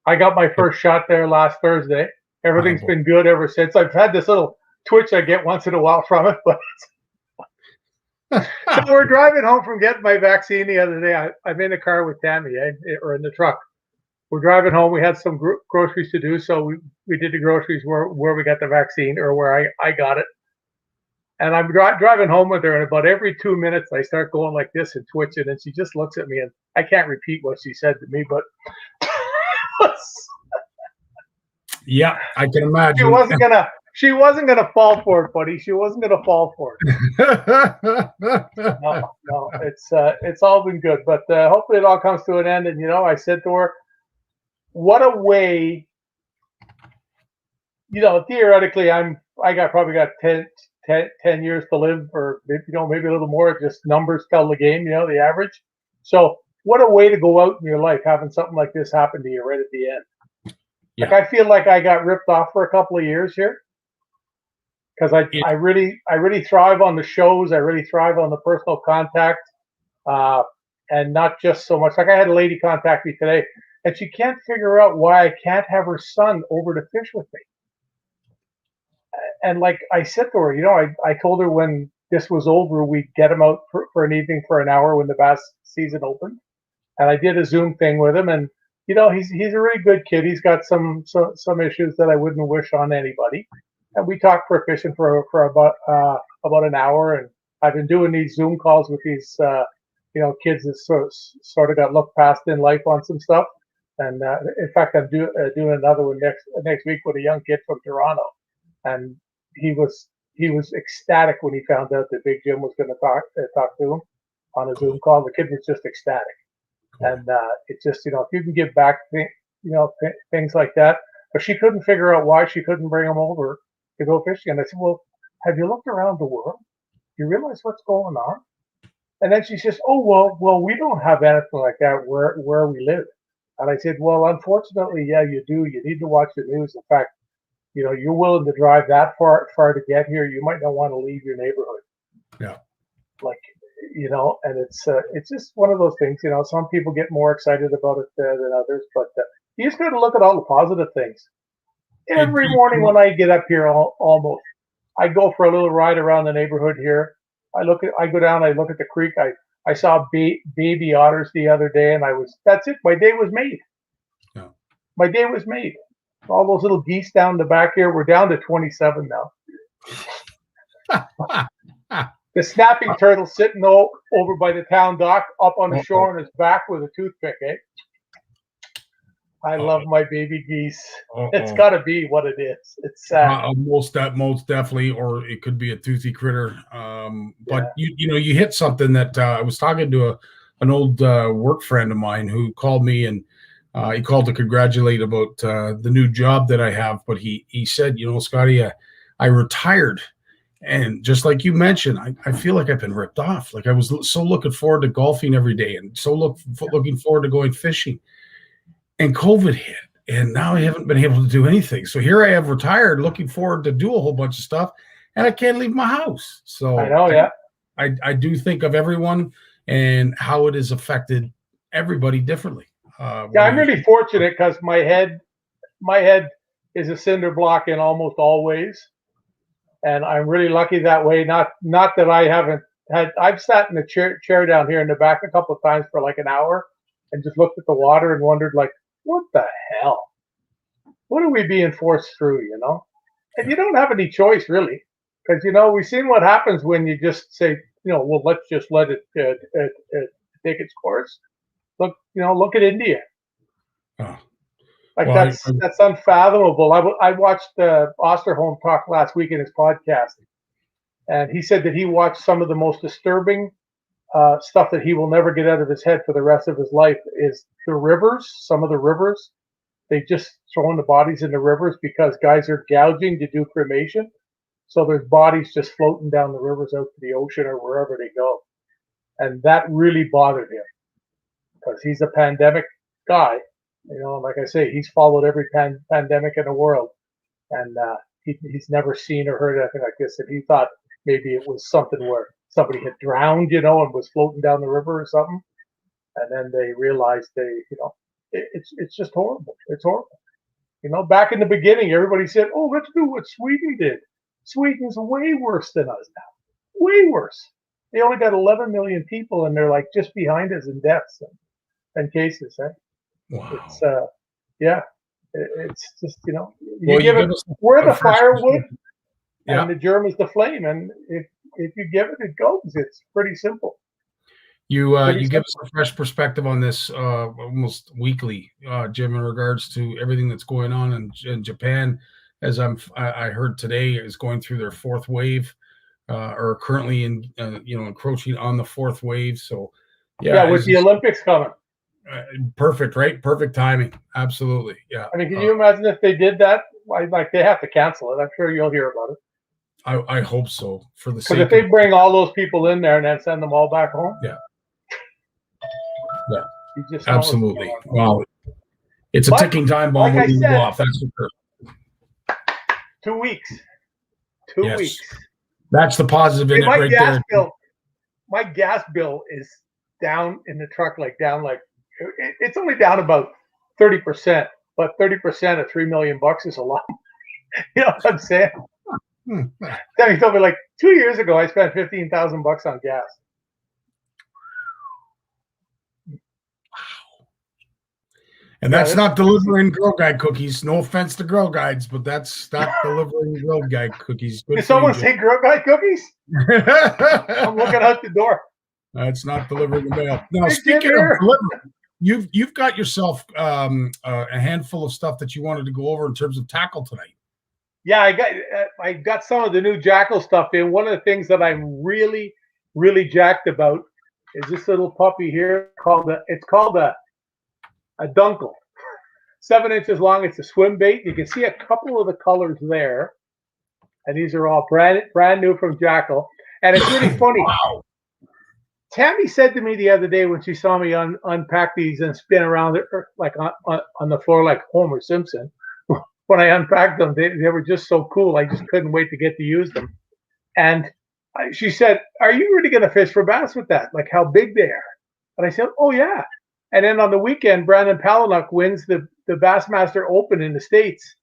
E: I got my first shot there last Thursday. Everything's been good ever since. I've had this little twitch I get once in a while from it, but so we're driving home from getting my vaccine the other day. I'm in the car with Tammy, or in the truck. We're driving home. We had some groceries to do, so we did the groceries where we got the vaccine, or where I got it. And I'm driving home with her, and about every 2 minutes, I start going like this and twitching, and she just looks at me, and I can't repeat what she said to me, but
B: yeah, I can imagine.
E: She wasn't gonna fall for it, buddy. She wasn't gonna fall for it. No, it's all been good, but hopefully it all comes to an end. And I said to her, "What a way." Theoretically, probably got 10 years to live, or maybe a little more. Just numbers tell the game, the average. So what a way to go out in your life, having something like this happen to you right at the end. Yeah. Like I feel like I got ripped off for a couple of years here, because I really thrive on the shows. I really thrive on the personal contact, and not just so much. Like I had a lady contact me today, and she can't figure out why I can't have her son over to fish with me. And like I said to her, I told her when this was over, we'd get him out for an evening for an hour when the bass season opened. And I did a Zoom thing with him, and he's a really good kid. He's got some issues that I wouldn't wish on anybody. And we talked for fishing for about an hour, and I've been doing these Zoom calls with these kids that sort of got looked past in life on some stuff. And in fact, I'm doing another one next week with a young kid from Toronto, and he was ecstatic when he found out that Big Jim was going to talk to him on a Zoom call. The kid was just ecstatic, and it's just if you can give back things like that. But she couldn't figure out why she couldn't bring him over to go fishing. And I said, well, have you looked around the world? You realize what's going on? And then she says, oh, well, we don't have anything like that where we live. And I said, well, unfortunately, yeah, you do. You need to watch the news. In fact, you're willing to drive that far to get here. You might not want to leave your neighborhood.
B: Yeah.
E: And it's just one of those things, some people get more excited about it than others, but you just got to look at all the positive things. Every morning when I get up here, almost, I go for a little ride around the neighborhood here. I go down, I look at the creek. I saw baby otters the other day, and that's it. My day was made.
B: Yeah.
E: My day was made. All those little geese down the back here, we're down to 27 now. The snapping turtle sitting over by the town dock, up on the shore on his back with a toothpick, eh? I love my baby geese. It's got to be what it is. It's sad.
B: Most definitely, or it could be a toothy critter. But you hit something that I was talking to an old work friend of mine who called me, and he called to congratulate about the new job that I have. But he said, Scotty, I retired. And just like you mentioned, I feel like I've been ripped off. Like I was so looking forward to golfing every day and so looking forward to going fishing. And COVID hit, and now I haven't been able to do anything. So here I have retired, looking forward to do a whole bunch of stuff, and I can't leave my house. So
E: I know, yeah.
B: I do think of everyone and how it has affected everybody differently.
E: I'm really fortunate because my head is a cinder block in almost all ways. And I'm really lucky that way. Not that I haven't had. I've sat in a chair down here in the back a couple of times for like an hour and just looked at the water and wondered, like, what the hell? What are we being forced through? And you don't have any choice really, because we've seen what happens when you just say, well, let's just let it take its course. Look at India.
B: Oh.
E: That's unfathomable. I watched Osterholm talk last week in his podcast, and he said that he watched some of the most disturbing stuff that he will never get out of his head for the rest of his life is the rivers. Some of the rivers, they just throwing the bodies in the rivers because guys are gouging to do cremation. So there's bodies just floating down the rivers out to the ocean or wherever they go, and that really bothered him because he's a pandemic guy. Like I say, he's followed every pandemic in the world, and he's never seen or heard anything like this. And he thought maybe it was something where somebody had drowned, and was floating down the river or something. And then they realized it's just horrible. It's horrible. Back in the beginning, everybody said, "Oh, let's do what Sweden did." Sweden's way worse than us now. Way worse. They only got 11 million people, and they're like just behind us in deaths and cases. Eh?
B: Wow.
E: It's it's just you give it. We're the firewood, and the germ is the flame, and if you give it, it goes. It's pretty simple.
B: You give us a fresh perspective on this almost weekly, Jim, in regards to everything that's going on in Japan. As I heard today, is going through their fourth wave, or currently encroaching on the fourth wave. So
E: with the Olympics coming.
B: Perfect, right? Perfect timing. Absolutely. Yeah.
E: I mean, can you imagine if they did that? Like they have to cancel it. I'm sure you'll hear about it.
B: I hope so. For the sake
E: because if they bring all those people in there and then send them all back home,
B: yeah,
E: you just
B: absolutely. Wow, it's a ticking time bomb when you go off. That's for sure.
E: 2 weeks. 2 weeks.
B: That's the positive in it right there.
E: My gas bill is down in the truck, it's only down about 30%, but 30% of $3 million is a lot. You know what I'm saying? time he told me, like 2 years ago, I spent $15,000 on gas.
B: And that's not delivering Girl Guide cookies. No offense to Girl Guides, but that's not delivering Girl Guide cookies. Good
E: Did someone say Girl Guide cookies? I'm looking out the door.
B: That's not delivering the mail. Now,
E: Hey,
B: speaking
E: Jim,
B: of delivering, you've got yourself a handful of stuff that you wanted to go over in terms of tackle tonight.
E: Yeah, I got some of the new Jackal stuff in. One of the things that I'm really, really jacked about is this little puppy here called a Dunkel. 7 inches long. It's a swim bait. You can see a couple of the colors there, and these are all brand new from Jackal. And it's really funny.
B: Wow.
E: Tammy said to me the other day when she saw me unpack these and spin around like on the floor like Homer Simpson. When I unpacked them, they were just so cool. I just couldn't wait to get to use them. And she said, "Are you really going to fish for bass with that? Like how big they are?" And I said, "Oh yeah." And then on the weekend, Brandon Palahniuk wins the Bassmaster Open in the States,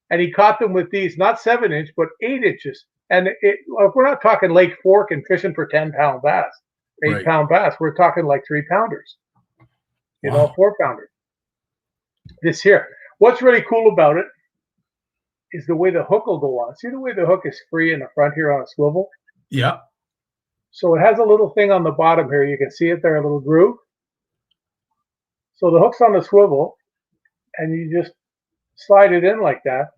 E: and he caught them with these, not 7-inch, but 8 inches. And we're not talking Lake Fork and fishing for 10-pound bass, 8-pound bass. We're talking like 3-pounders, you know, 4-pounders. This here. What's really cool about it is the way the hook will go on. See the way the hook is free in the front here on a swivel?
B: Yeah.
E: So it has a little thing on the bottom here. You can see it there, a little groove. So the hook's on the swivel, and you just slide it in like that.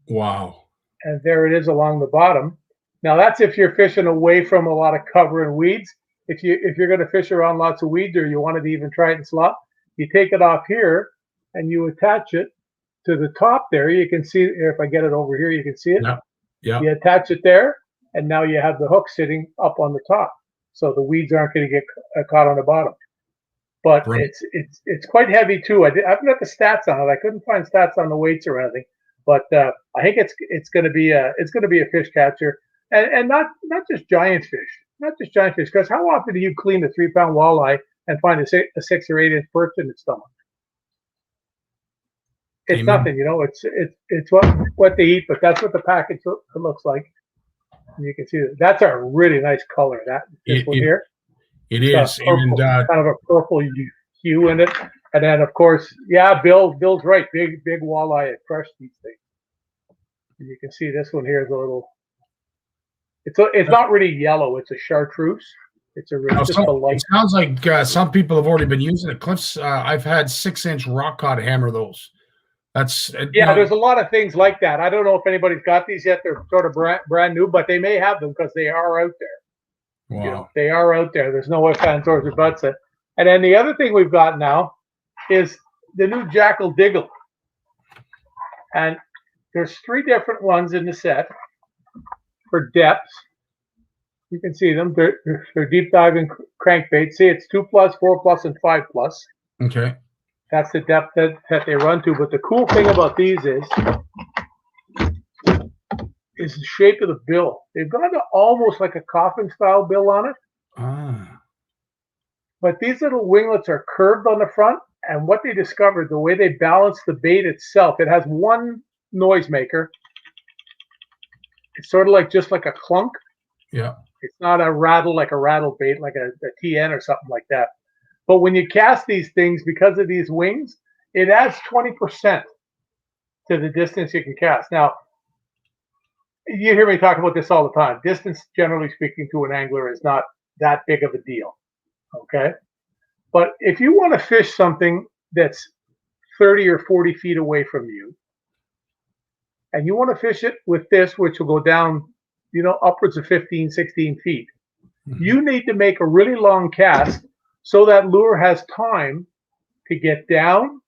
B: Wow.
E: And there it is along the bottom. Now that's if you're fishing away from a lot of cover and weeds. If you're going to fish around lots of weeds, or you wanted to even try it in slop, you take it off here and you attach it to the top there. You can see, if I get it over here, you can see it.
B: Yeah. Yeah.
E: You attach it there, and now you have the hook sitting up on the top, so the weeds aren't going to get caught on the bottom. But it's quite heavy too. I've got the stats on it. I couldn't find stats on the weights or anything, but I think it's going to be a fish catcher, and not just giant fish, Because how often do you clean a 3-pound walleye and find a 6 or 8 inch perch in its stomach? It's nothing, you know. It's what they eat, but that's what the package looks like. And you can see that's a really nice color. This one here.
B: It is,
E: purple, kind of a purple hue in it, and then of course, yeah, Bill's right. Big walleye at Fresh these things. And you can see this one here is a little. It's not really yellow. It's a chartreuse. It's a light.
B: It sounds like some people have already been using it. Cliff's. I've had 6-inch rock cod hammer those.
E: There's a lot of things like that. I don't know if anybody's got these yet. They're sort of brand new, but they may have them because they are out there.
B: Wow.
E: You know, they are out there. There's no ifs, ands, or buts. And then the other thing we've got now is the new Jackal Diggle. And there's 3 different ones in the set for depths. You can see them. They're deep diving crankbaits. See, it's 2+, 4+, and 5+.
B: Okay.
E: That's the depth that they run to. But the cool thing about these is the shape of the bill. They've got almost like a coffin style bill on it.
B: Ah.
E: But these little winglets are curved on the front, and what they discovered, the way they balance the bait itself, it has one noisemaker. It's sort of like just like a clunk.
B: Yeah.
E: It's not a rattle like a rattle bait, like a TN or something like that. But when you cast these things, because of these wings, it adds 20% to the distance you can cast. Now, you hear me talk about this all the time. Distance, generally speaking, to an angler is not that big of a deal, okay? But if you want to fish something that's 30 or 40 feet away from you, and you want to fish it with this, which will go down, you know, upwards of 15, 16 feet, you need to make a really long cast so that lure has time to get down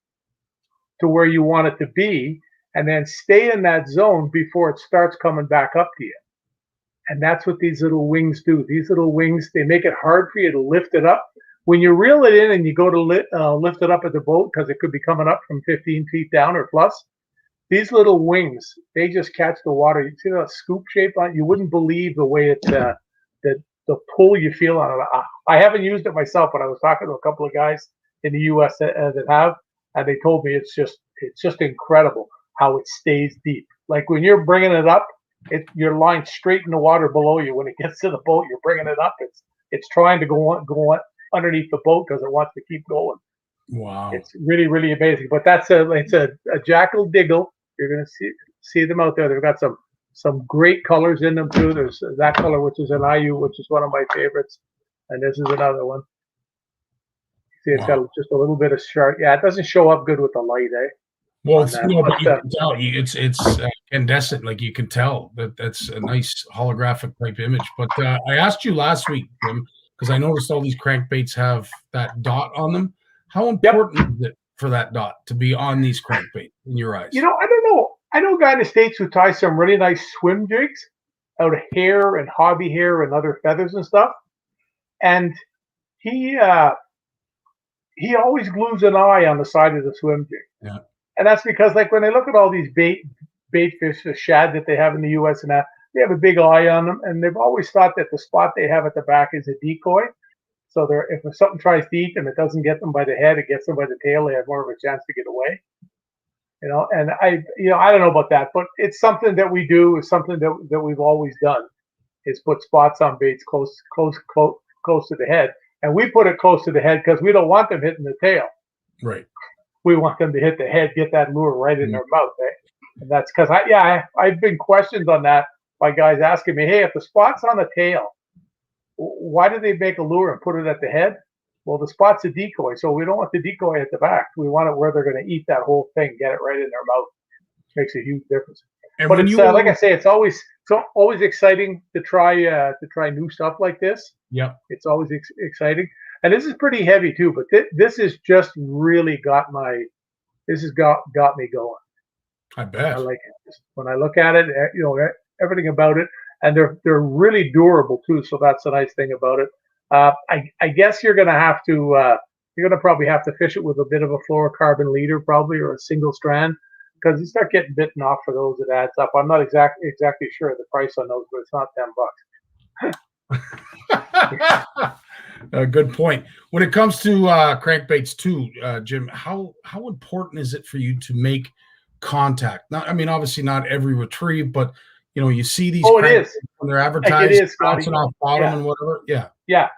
E: to where you want it to be, and then stay in that zone before it starts coming back up to you. And that's what these little wings do. These little wings, they make it hard for you to lift it up. When you reel it in and you go to lift it up at the boat, because it could be coming up from 15 feet down or plus, these little wings, they just catch the water. You see that scoop shape on it? You wouldn't believe the way the pull you feel on it. I haven't used it myself, but I was talking to a couple of guys in the U.S. that have, and they told me it's just incredible how it stays deep. Like when you're bringing it up, you're lying straight in the water below you. When it gets to the boat, you're bringing it up. It's trying to go on underneath the boat because it wants to keep going.
B: Wow.
E: It's really, really amazing. But it's a jackal diggle. You're going to see them out there. They've got some great colors in them too. There's that color, which is an IU, which is one of my favorites, and this is another one. See, it's got just a little bit of sharp. Yeah, it doesn't show up good with the light, eh?
B: Well, but you can tell it's incandescent. Like you can tell that's a nice holographic type image. But I asked you last week, Jim, because I noticed all these crankbaits have that dot on them. How important is it for that dot to be on these crankbaits in your eyes?
E: I don't know. I know a guy in the States who ties some really nice swim jigs out of hair and hobby hair and other feathers and stuff. And he always glues an eye on the side of the swim jig.
B: Yeah.
E: And that's because, like, when they look at all these bait fish, the shad that they have in the U.S. and that, they have a big eye on them, and they've always thought that the spot they have at the back is a decoy. So if something tries to eat them, it doesn't get them by the head, it gets them by the tail. They have more of a chance to get away. And I don't know about that, but it's something that we do. It's something that we've always done, is put spots on baits close to the head, and we put it close to the head because we don't want them hitting the tail.
B: Right.
E: We want them to hit the head, get that lure right in their mouth, eh? And that's because I've been questioned on that by guys asking me, hey, if the spot's on the tail, why do they make a lure and put it at the head? Well, the spot's a decoy, so we don't want the decoy at the back. We want it where they're going to eat that whole thing, get it right in their mouth. Makes a huge difference.
B: And
E: but it's like I say, it's always exciting to try new stuff like this.
B: Yep.
E: It's always exciting. And this is pretty heavy too, but this has just really got me going.
B: I bet.
E: I like it. When I look at it, everything about it, and they're really durable too. So that's the nice thing about it. I guess you're gonna probably have to fish it with a bit of a fluorocarbon leader, probably, or a single strand, because you start getting bitten off for those. It adds up. I'm not exactly sure of the price on those, but it's not $10.
B: Good point. When it comes to crankbaits too, Jim, how important is it for you to make contact? Obviously not every retrieve, but you see these.
E: Oh, it is
B: when they're advertised,
E: it is,
B: bouncing off bottom and whatever. Yeah.
E: Yeah.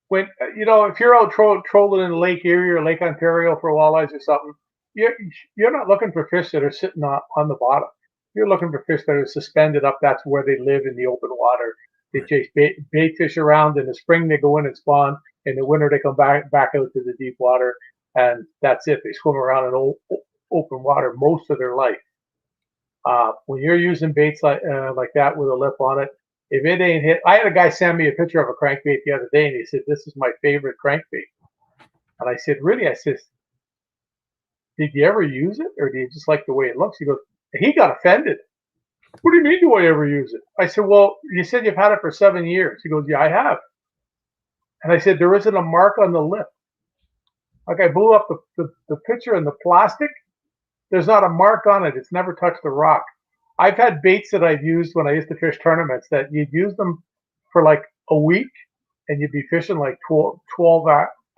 E: When if you're out trolling in Lake Erie or Lake Ontario for walleyes or something, you're not looking for fish that are sitting on the bottom. You're looking for fish that are suspended up. That's where they live, in the open water. They chase bait fish around. In the spring, they go in and spawn. In the winter, they come back out to the deep water, and that's it. They swim around in open water most of their life. When you're using baits like that with a lip on it, if it ain't hit, I had a guy send me a picture of a crankbait the other day, and he said, "This is my favorite crankbait." And I said, "Really?" I said, "Did you ever use it, or do you just like the way it looks?" He goes, he got offended. "What do you mean, do I ever use it?" I said, "Well, you said you've had it for 7 years." He goes, "Yeah, I have." And I said, "There isn't a mark on the lip." Like, I blew up the picture and the plastic. There's not a mark on it. It's never touched the rock. I've had baits that I've used when I used to fish tournaments that you'd use them for like a week, and you'd be fishing like 12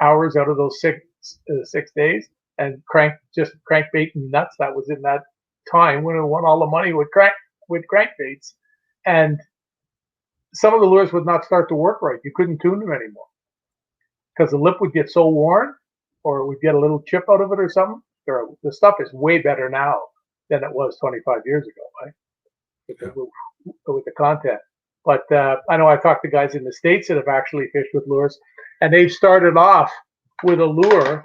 E: hours out of those 6 days, and crankbait and nuts. That was in that time when I won all the money with crankbaits, and some of the lures would not start to work right. You couldn't tune them anymore because the lip would get so worn, or it would get a little chip out of it or something. The stuff is way better now than it was 25 years ago, right? With the content. But I know I talked to guys in the States that have actually fished with lures, and they've started off with a lure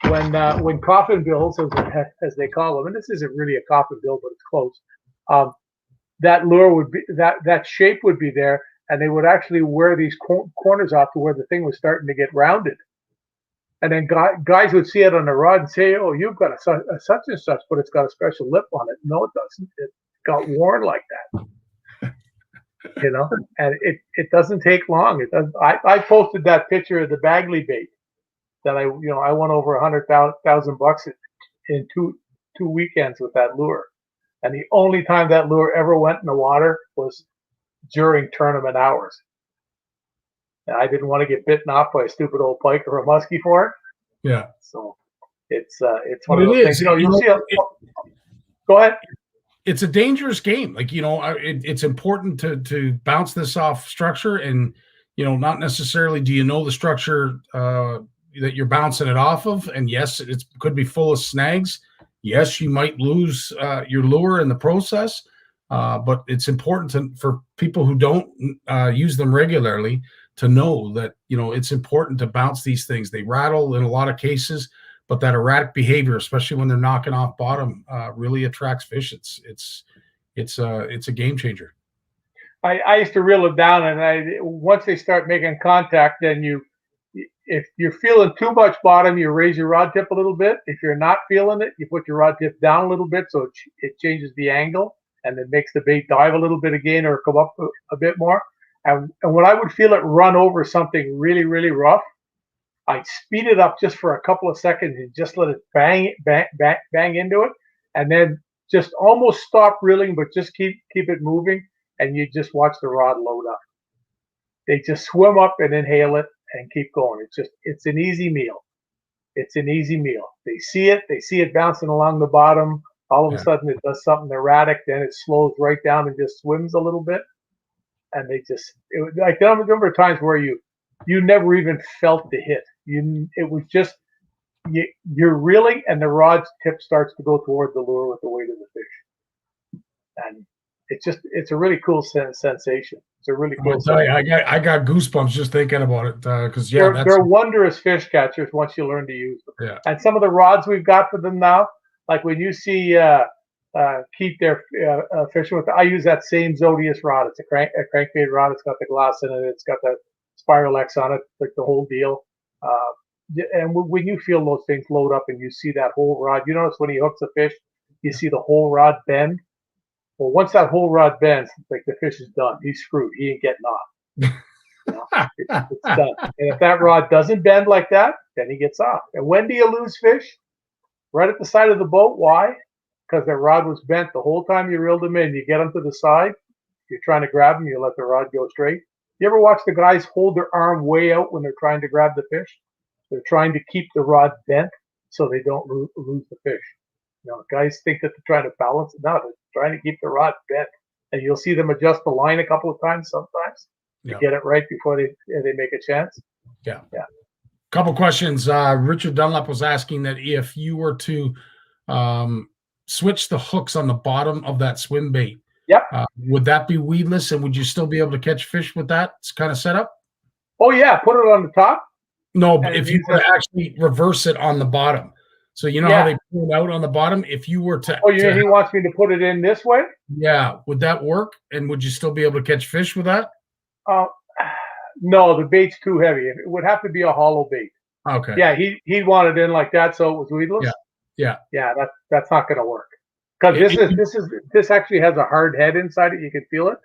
E: when coffin bills, as they call them, and this isn't really a coffin bill, but it's close. That lure would be that shape would be there, and they would actually wear these corners off to where the thing was starting to get rounded. And then guys would see it on the rod and say, "Oh, you've got a such and such, but it's got a special lip on it." No, it doesn't. It got worn like that. And it doesn't take long. It does. I posted that picture of the Bagley bait that I won over $100,000 in two weekends with that lure. And the only time that lure ever went in the water was during tournament hours. And I didn't want to get bitten off by a stupid old pike or a muskie for it.
B: Yeah.
E: So it's one of those things. You see. Go ahead.
B: it's a dangerous game. Like, it's important to bounce this off structure, and not necessarily do you know the structure that you're bouncing it off of. And yes, it could be full of snags. Yes, you might lose your lure in the process, but it's important for people who don't use them regularly to know that it's important to bounce these things. They rattle in a lot of cases, but that erratic behavior, especially when they're knocking off bottom, really attracts fish. It's a game changer.
E: I used to reel it down, and once they start making contact, then if you're feeling too much bottom, you raise your rod tip a little bit. If you're not feeling it, you put your rod tip down a little bit, so it changes the angle, and it makes the bait dive a little bit again or come up a bit more. And when I would feel it run over something really, really rough, I'd speed it up just for a couple of seconds and just let it bang into it, and then just almost stop reeling, but just keep it moving, and you just watch the rod load up. They just swim up and inhale it and keep going. It's an easy meal. It's an easy meal. They see it bouncing along the bottom. All of a sudden it does something erratic, then it slows right down and just swims a little bit. And like the number of times where you never even felt the hit. It was just you're reeling, and the rod's tip starts to go toward the lure with the weight of the fish, and it's a really cool sensation. It's a really cool.
B: I got goosebumps just thinking about it, because
E: they're wondrous fish catchers once you learn to use them.
B: Yeah.
E: And some of the rods we've got for them now, like when you see Keith there fishing with, I use that same Zodius rod. It's a crankbait rod. It's got the glass in it. It's got the Spiral X on it, like the whole deal. And when you feel those things load up and you see that whole rod, you notice when he hooks a fish, you see the whole rod bend. Well, once that whole rod bends, like the fish is done. He's screwed. He ain't getting off. It's done. And if that rod doesn't bend like that, then he gets off. And when do you lose fish? Right at the side of the boat. Why? Because the rod was bent the whole time you reeled him in. You get him to the side. You're trying to grab him. You let the rod go straight. You ever watch the guys hold their arm way out when they're trying to grab the fish? They're trying to keep the rod bent so they don't lose the fish. Guys think that they're trying to balance it. No, they're trying to keep the rod bent. And you'll see them adjust the line a couple of times sometimes to get it right before they make a chance.
B: Yeah. Couple questions. Richard Dunlap was asking that if you were to switch the hooks on the bottom of that swim bait, would that be weedless, and would you still be able to catch fish with that kind of setup?
E: Oh yeah, put it on the top.
B: No, but if you were to actually reverse it on the bottom, so how they pull it out on the bottom. If you were to,
E: he wants me to put it in this way.
B: Yeah, would that work? And would you still be able to catch fish with that?
E: No, the bait's too heavy. It would have to be a hollow bait.
B: Okay.
E: Yeah, he wanted it in like that, so it was weedless.
B: Yeah.
E: That's not going to work, because this actually has a hard head inside it. You can feel it.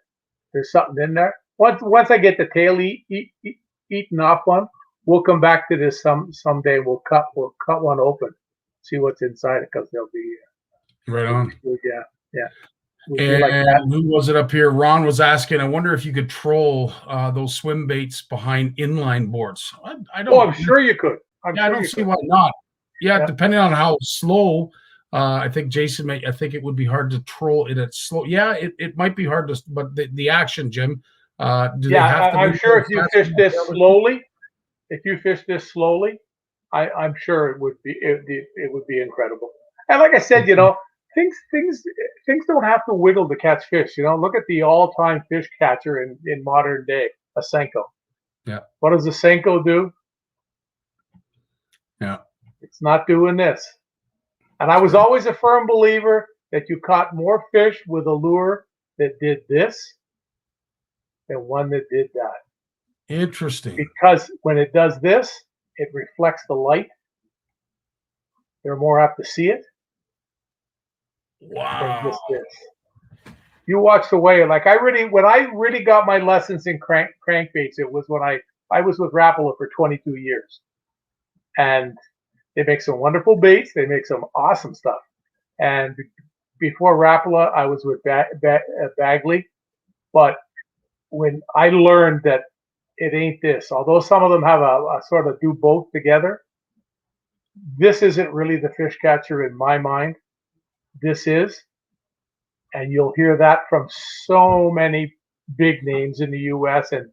E: There's something in there. Once I get the tail eaten off one, we'll come back to this someday. We'll cut one open, see what's inside it, because they'll be
B: right on.
E: Yeah.
B: And like who was it up here? Ron was asking, I wonder if you could troll those swim baits behind inline boards. I don't.
E: Oh, I'm sure you could.
B: I don't see why not. Yeah, depending on how slow. I think Jason I think it would be hard to troll it at slow. Yeah, it might be hard to, but the action, Jim.
E: I'm sure if you fish this slowly, I'm sure it would be incredible. And like I said, things don't have to wiggle to catch fish. Look at the all-time fish catcher in modern day, a Senko.
B: Yeah.
E: What does a Senko do?
B: Yeah.
E: It's not doing this. And I was always a firm believer that you caught more fish with a lure that did this than one that did that.
B: Interesting.
E: Because when it does this, it reflects the light. They're more apt to see it.
B: Wow.
E: You watch the way, like when I really got my lessons in crankbaits, it was when I was with Rapala for 22 years. And they make some wonderful baits. They make some awesome stuff. And before Rapala, I was with Bagley. But when I learned that it ain't this, although some of them have a sort of do both together, this isn't really the fish catcher in my mind. This is. And you'll hear that from so many big names in the U.S. and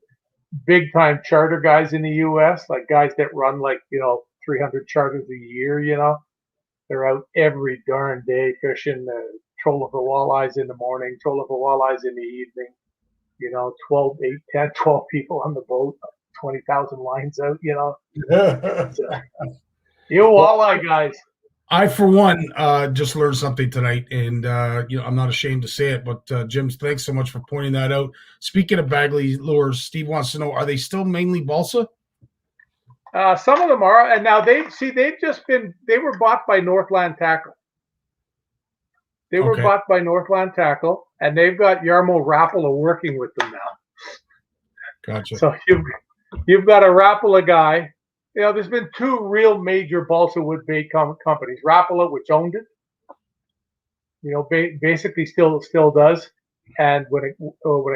E: big time charter guys in the U.S., like guys that run 300 charters a year, they're out every darn day fishing, trolling for walleyes in the morning, trolling for walleyes in the evening, 12, 8, 10, 12 people on the boat, 20,000 lines out, It's, you walleye guys.
B: I, for one, just learned something tonight, and I'm not ashamed to say it. But Jim, thanks so much for pointing that out. Speaking of Bagley lures, Steve wants to know: are they still mainly balsa?
E: Some of them are, and now they were bought by Northland Tackle. They were bought by Northland Tackle, and they've got Jarmo Rapala working with them now.
B: Gotcha.
E: So you've got a Rapala guy. There's been two real major balsa wood bait companies. Rapala, which owned it, basically still does. And when it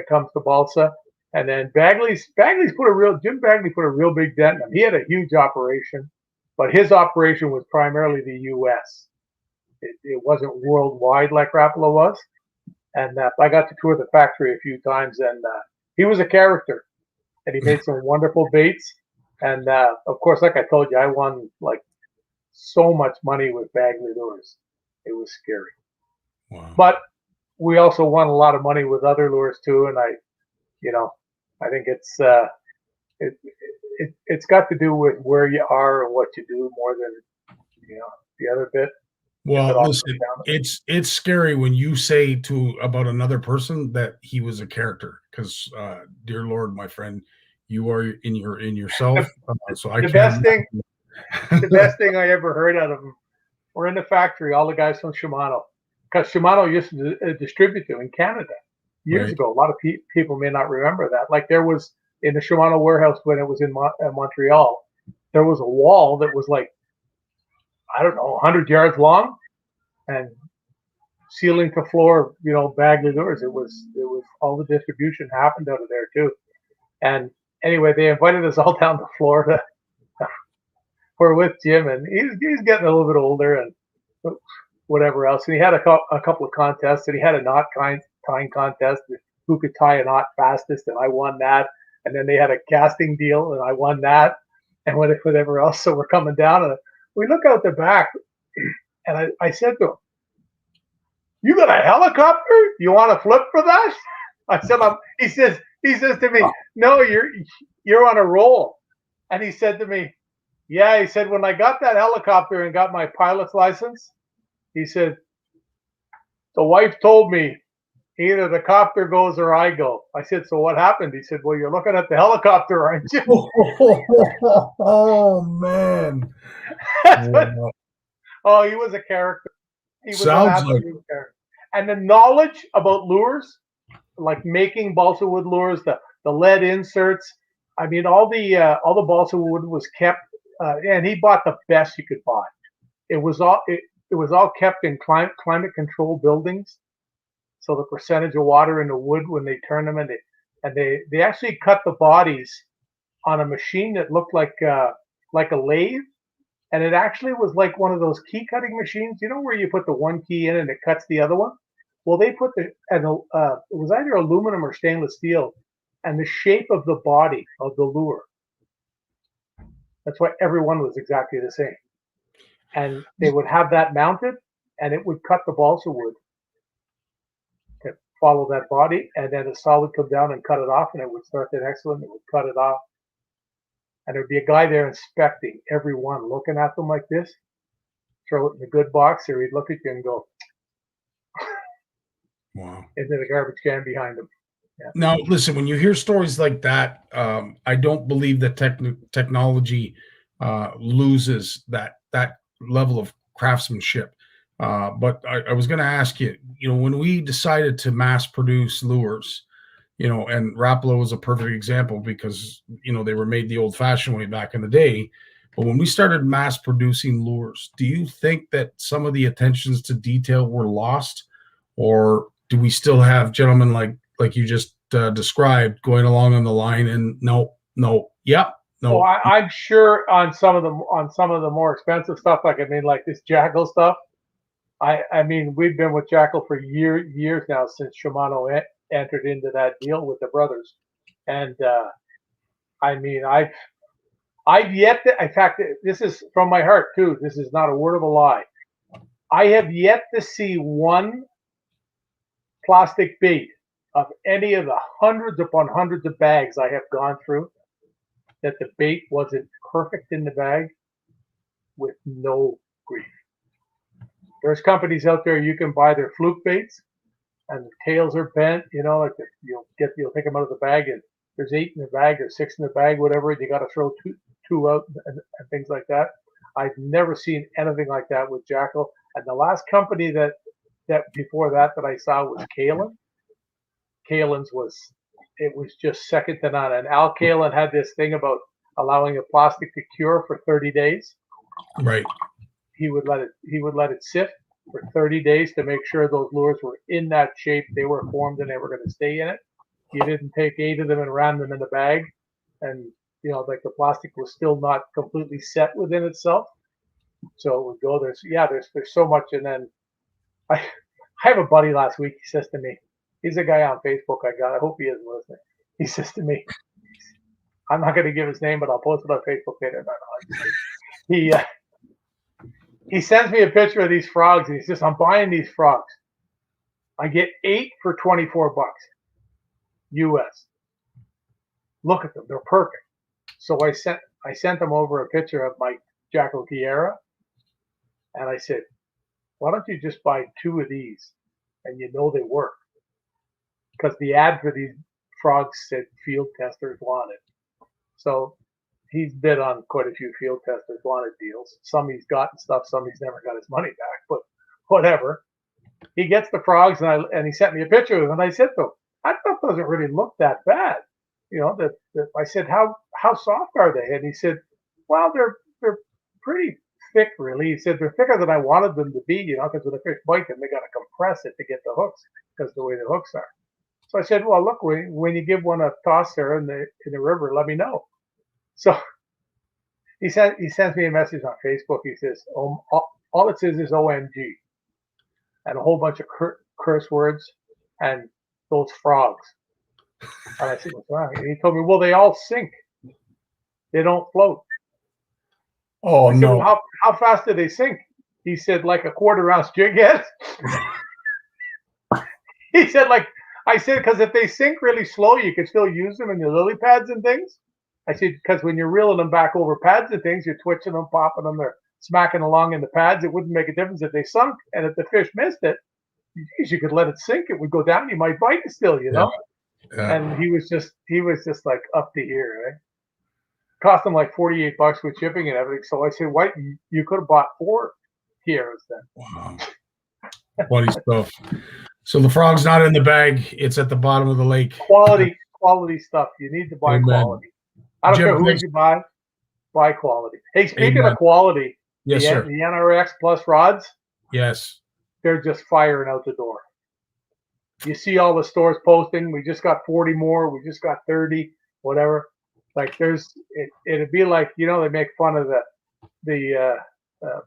E: comes to balsa, and then Jim Bagley put a real big dent in him. He had a huge operation, but his operation was primarily the U.S. It wasn't worldwide like Rapala was. And I got to tour the factory a few times, and he was a character, and he made some wonderful baits. And of course, like I told you, I won so much money with Bagley lures. It was scary.
B: Wow.
E: But we also won a lot of money with other lures too. And I think it's got to do with where you are and what you do more than the other bit.
B: Well, listen, it's scary when you say about another person that he was a character, because dear Lord, my friend, you are in yourself. So
E: the best thing I ever heard out of him. We're in the factory, all the guys from Shimano, because Shimano used to distribute them in Canada years ago. A lot of people may not remember that. Like there was in the Shimano warehouse when it was in Montreal, there was a wall that was 100 yards long, and ceiling to floor, Bagley lures. It was all the distribution happened out of there too. And anyway, they invited us all down to Florida. We're with Jim, and he's getting a little bit older and whatever else. And he had a couple of contests, and he had a knot tying contest, who could tie a knot fastest, and I won that. And then they had a casting deal, and I won that, and whatever else. So we're coming down, and we look out the back, and I said to him, "You got a helicopter? You want to flip for that?" I said, He says to me, "No, you're on a roll." And he said to me, "Yeah," he said, "when I got that helicopter and got my pilot's license," he said, "the wife told me either the copter goes or I go." I said, "So what happened?" He said, "Well, you're looking at the helicopter, aren't you?"
B: Oh man.
E: Oh, he was a character. He was
B: Sounds
E: an absolute character. And the knowledge about lures, like making balsa wood lures, the lead inserts. I mean, all the balsa wood was kept, and he bought the best you could buy. It was all kept in climate control buildings. So the percentage of water in the wood when they turn them, and they actually cut the bodies on a machine that looked like a lathe, and it actually was like one of those key cutting machines, where you put the one key in and it cuts the other one. Well, they put it was either aluminum or stainless steel, and the shape of the body of the lure. That's why everyone was exactly the same, and they would have that mounted, and it would cut the balsa wood to follow that body, and then the saw would come down and cut it off, and it would start the next one. It would cut it off, and there'd be a guy there inspecting every one, looking at them like this, throw it in the good box, or he'd look at you and go,
B: wow,
E: into the garbage can behind him. Yeah.
B: Now, listen, when you hear stories like that, I don't believe that technology loses that level of craftsmanship. But I was going to ask you, when we decided to mass produce lures, and Rapala was a perfect example because, they were made the old fashioned way back in the day. But when we started mass producing lures, do you think that some of the attentions to detail were lost, or do we still have gentlemen like you just described going along on the line and no.
E: Well, I'm sure on some of the more expensive stuff, like this Jackal stuff, I mean, we've been with Jackal for years now, since Shimano entered into that deal with the brothers. And I mean, I've yet to, in fact, this is from my heart too. This is not a word of a lie. I have yet to see one plastic bait of any of the hundreds upon hundreds of bags I have gone through that the bait wasn't perfect in the bag with no grief. There's companies out there you can buy their fluke baits and the tails are bent, you know, like you'll take them out of the bag and there's 8 in the bag or 6 in the bag, whatever, and you got to throw two out and things like that. I've never seen anything like that with Jackal. And the last company that before that I saw was Kalin. Kalin's was just second to none. And Al Kalin had this thing about allowing a plastic to cure for 30 days.
B: Right.
E: He would let it sit for 30 days to make sure those lures were in that shape they were formed and they were going to stay in it. You didn't take 8 of them and ram them in the bag, and you know, like the plastic was still not completely set within itself. So it would go. There's so much. And then I have a buddy last week. He says to me, he's a guy on Facebook I hope he isn't listening. He says to me, I'm not going to give his name, but I'll post it on Facebook later. He sends me a picture of these frogs, and he says, I'm buying these frogs. I get 8 for $24 US. Look at them. They're perfect. So I sent him over a picture of my Jackal Guerra, and I said, why don't you just buy 2 of these and you know they work? Because the ad for these frogs said field testers wanted. So he's bid on quite a few field testers wanted deals. Some he's gotten stuff, some he's never got his money back, but whatever. He gets the frogs, and he sent me a picture of them, and I said to him, I thought those doesn't really look that bad. You know, that I said, how soft are they? And he said, well, they're pretty thick, really. He said, they're thicker than I wanted them to be, you know, because when the fish bite them, they got to compress it to get the hooks, because of the way the hooks are. So I said, well, look, when you give one a toss there in the river, let me know. So he sends me a message on Facebook. He says, all it says is OMG, and a whole bunch of curse words and those frogs. And I said, what's wrong? And he told me, well, they all sink. They don't float.
B: Oh,
E: I said,
B: no.
E: well, how fast do they sink? He said, like a quarter-ounce jig head. He said, I said, because if they sink really slow, you can still use them in your lily pads and things. I said, because when you're reeling them back over pads and things, you're twitching them, popping them, they're smacking along in the pads. It wouldn't make a difference if they sunk, and if the fish missed it, you could let it sink. It would go down. You might bite it still, you know. Yeah. And he was just like up to here, right? Cost him like $48 with shipping and everything. So I said, "Why you could have bought 4 tiaras then?"
B: Wow, funny stuff. So the frog's not in the bag; it's at the bottom of the lake.
E: Quality stuff. You need to buy quality. I don't care who you buy quality. Hey, speaking of quality,
B: yes, sir.
E: The NRX Plus rods.
B: Yes,
E: they're just firing out the door. You see all the stores posting, we just got 40 more, we just got 30, whatever. Like it'd be like, you know, they make fun of the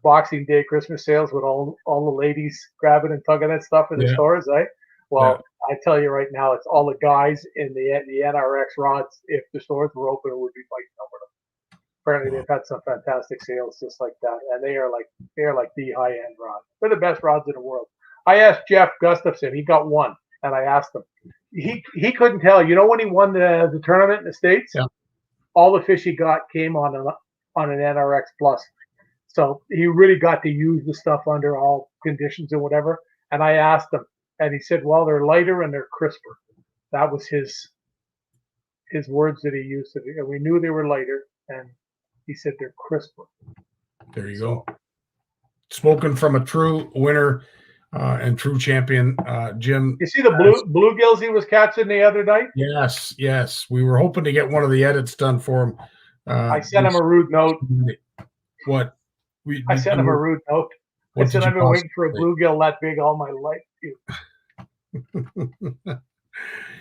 E: Boxing Day Christmas sales with all the ladies grabbing and tugging that stuff in the stores, right? Well, I tell you right now, it's all the guys in the NRX rods. If the stores were open, it would be fighting over them. Apparently, they've had some fantastic sales just like that, and they are like the high end rods. They're the best rods in the world. I asked Jeff Gustafson, he got one, and I asked him. He couldn't tell. You know when he won the tournament in the States? Yeah. All the fish he got came on an NRX Plus. So he really got to use the stuff under all conditions and whatever. And I asked him, and he said, well, they're lighter and they're crisper. That was his words that he used. And we knew they were lighter, and he said they're crisper.
B: There you go. Spoken from a true winner and true champion, Jim.
E: You see the bluegills he was catching the other night?
B: Yes. We were hoping to get one of the edits done for him.
E: I sent him a rude note.
B: What?
E: I sent him a rude note. I said, I've been waiting for a bluegill that big all my life.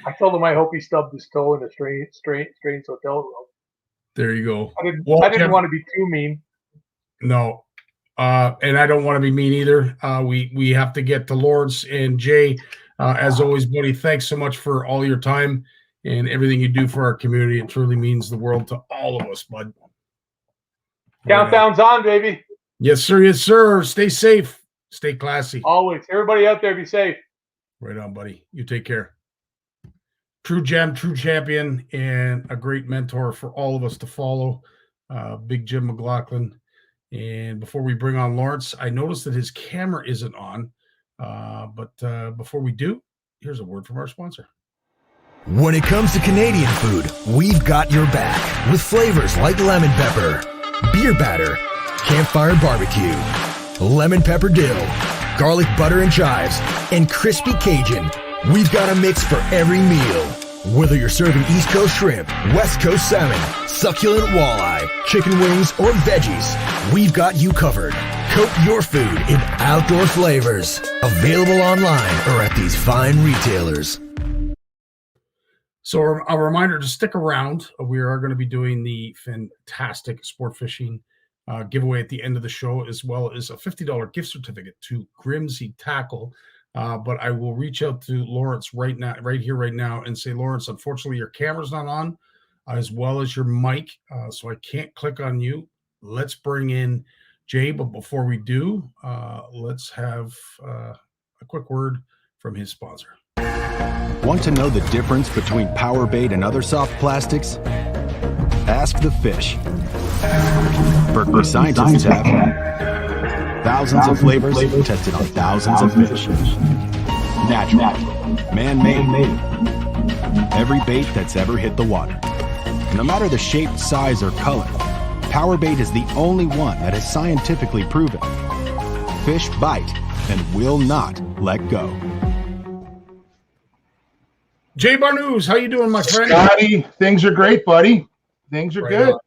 E: I told him I hope he stubbed his toe in a strange hotel room.
B: There you go.
E: I didn't want to be too mean.
B: No. And I don't want to be mean either. We have to get to Lawrence and Jay. As always, buddy, thanks so much for all your time and everything you do for our community. It truly means the world to all of us, bud.
E: Countdown's on, baby.
B: Yes, sir. Yes, sir. Stay safe. Stay classy.
E: Always. Everybody out there, be safe.
B: Right on, buddy. You take care. True gem, true champion, and a great mentor for all of us to follow. Big Jim McLaughlin. And before we bring on Lawrence, I noticed that his camera isn't on. But before we do, here's a word from our sponsor.
F: When it comes to Canadian food, we've got your back with flavors like lemon pepper, beer batter, campfire barbecue, lemon pepper dill, garlic butter and chives, and crispy Cajun. We've got a mix for every meal. Whether you're serving East Coast shrimp, West Coast salmon, succulent walleye, chicken wings, or veggies, we've got you covered. Coat your food in outdoor flavors. Available online or at these fine retailers.
B: So a reminder to stick around. We are going to be doing the fantastic sport fishing giveaway at the end of the show, as well as a $50 gift certificate to Grimsey Tackle. But I will reach out to Lawrence right now, and say, Lawrence, unfortunately, your camera's not on, as well as your mic, so I can't click on you. Let's bring in Jay, but before we do, let's have a quick word from his sponsor.
G: Want to know the difference between power bait and other soft plastics? Ask the fish. Berkeley scientists have thousands of flavors tested on thousands of fish. Natural, man-made, every bait that's ever hit the water. No matter the shape, size, or color, power bait is the only one that is scientifically proven. Fish bite and will not let go.
B: Jay Barnucz, how you doing, my friend?
H: Scotty, things are great, buddy. Things are good. On.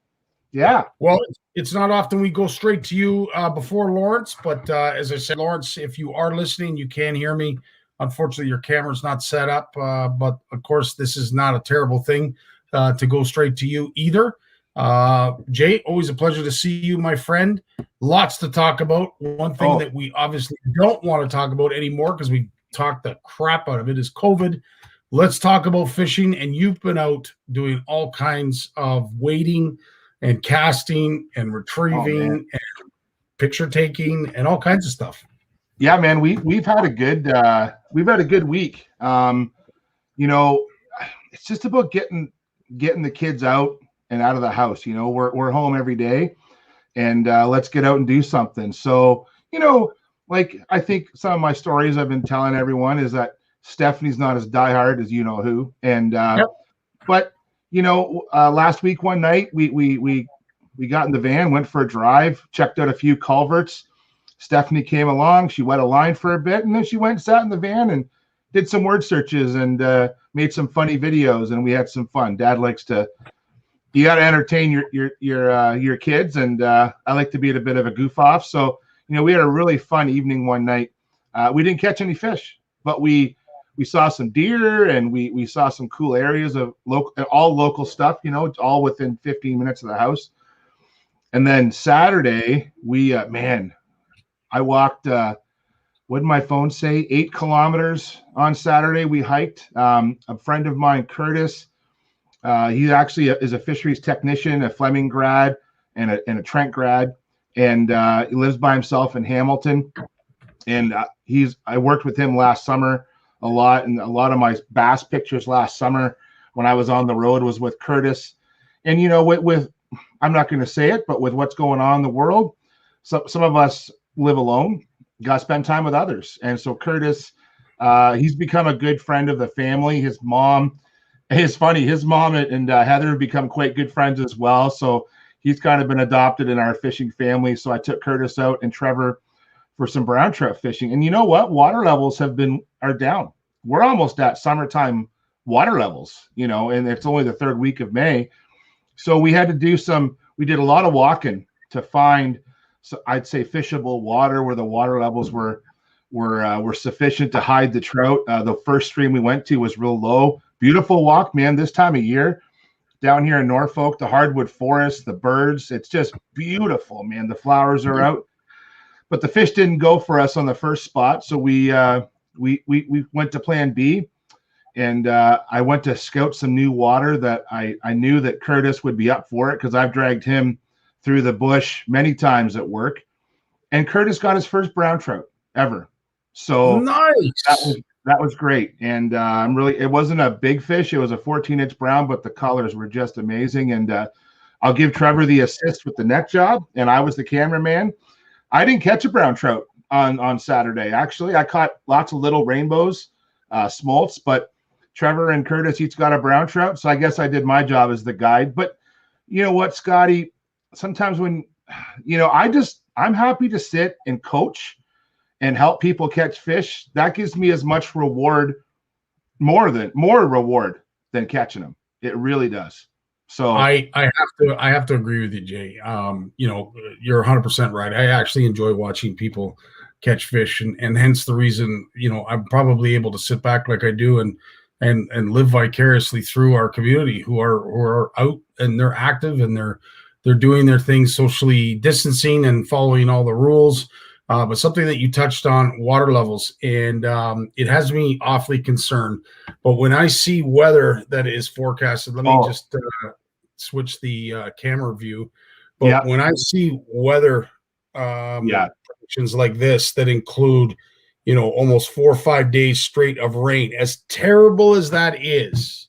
H: Yeah.
B: Well, it's not often we go straight to you before Lawrence, but as I said, Lawrence, if you are listening, you can hear me. Unfortunately, your camera's not set up, but of course, this is not a terrible thing to go straight to you either. Jay, always a pleasure to see you, my friend. Lots to talk about. One thing that we obviously don't want to talk about anymore because we talked the crap out of it is COVID. Let's talk about fishing, and you've been out doing all kinds of wading and casting and retrieving and picture taking and all kinds of stuff.
H: Yeah, man, we've had a good week. You know, it's just about getting the kids out and out of the house. You know, we're home every day, and let's get out and do something. So, you know, like I think some of my stories I've been telling everyone is that Stephanie's not as diehard as you know who, and but you know, last week one night we got in the van, went for a drive, checked out a few culverts. Stephanie came along, she wet a line for a bit, and then she went and sat in the van and did some word searches and made some funny videos, and we had some fun. Dad likes to, you got to entertain your kids, and I like to be a bit of a goof off. So you know, we had a really fun evening one night. We didn't catch any fish, but we saw some deer, and we saw some cool areas of local stuff, you know, all within 15 minutes of the house. And then Saturday, I walked, what did my phone say? 8 kilometers on Saturday. We hiked. A friend of mine, Curtis, he actually is a fisheries technician, a Fleming grad and a Trent grad. And he lives by himself in Hamilton. And I worked with him last summer a lot, and a lot of my bass pictures last summer when I was on the road was with Curtis. And you know, with I'm not going to say it, but with what's going on in the world, some of us live alone, got to spend time with others. And so Curtis, he's become a good friend of the family. His mom and Heather have become quite good friends as well. So he's kind of been adopted in our fishing family. So I took Curtis out and Trevor for some brown trout fishing. And you know what? Water levels are down. We're almost at summertime water levels, you know, and it's only the 3rd week of May. So we had to we did a lot of walking to find, so I'd say, fishable water where the water levels were sufficient to hide the trout. The first stream we went to was real low. Beautiful walk, man, this time of year. Down here in Norfolk, the hardwood forest, the birds, it's just beautiful, man. The flowers are out. but the fish didn't go for us on the first spot. So we went to plan B, and I went to scout some new water that I knew that Curtis would be up for it, because I've dragged him through the bush many times at work. And Curtis got his first brown trout ever. So
B: nice.
H: That was great. And it wasn't a big fish. It was a 14-inch brown, but the colors were just amazing. And I'll give Trevor the assist with the net job, and I was the cameraman. I didn't catch a brown trout on Saturday. Actually, I caught lots of little rainbows, smolts, but Trevor and Curtis each got a brown trout. So I guess I did my job as the guide. But you know what, Scotty, sometimes when, I'm happy to sit and coach and help people catch fish. That gives me as much reward, more reward than catching them. It really does. So
B: I have to agree with you, Jay. You're 100% right. I actually enjoy watching people catch fish, and hence the reason, I'm probably able to sit back like I do and live vicariously through our community who are out and they're active and they're doing their things, socially distancing and following all the rules. But something that you touched on, water levels, and it has me awfully concerned. But when I see weather that is forecasted, let me just switch the camera view. But when I see weather predictions like this that include, almost 4 or 5 days straight of rain, as terrible as that is,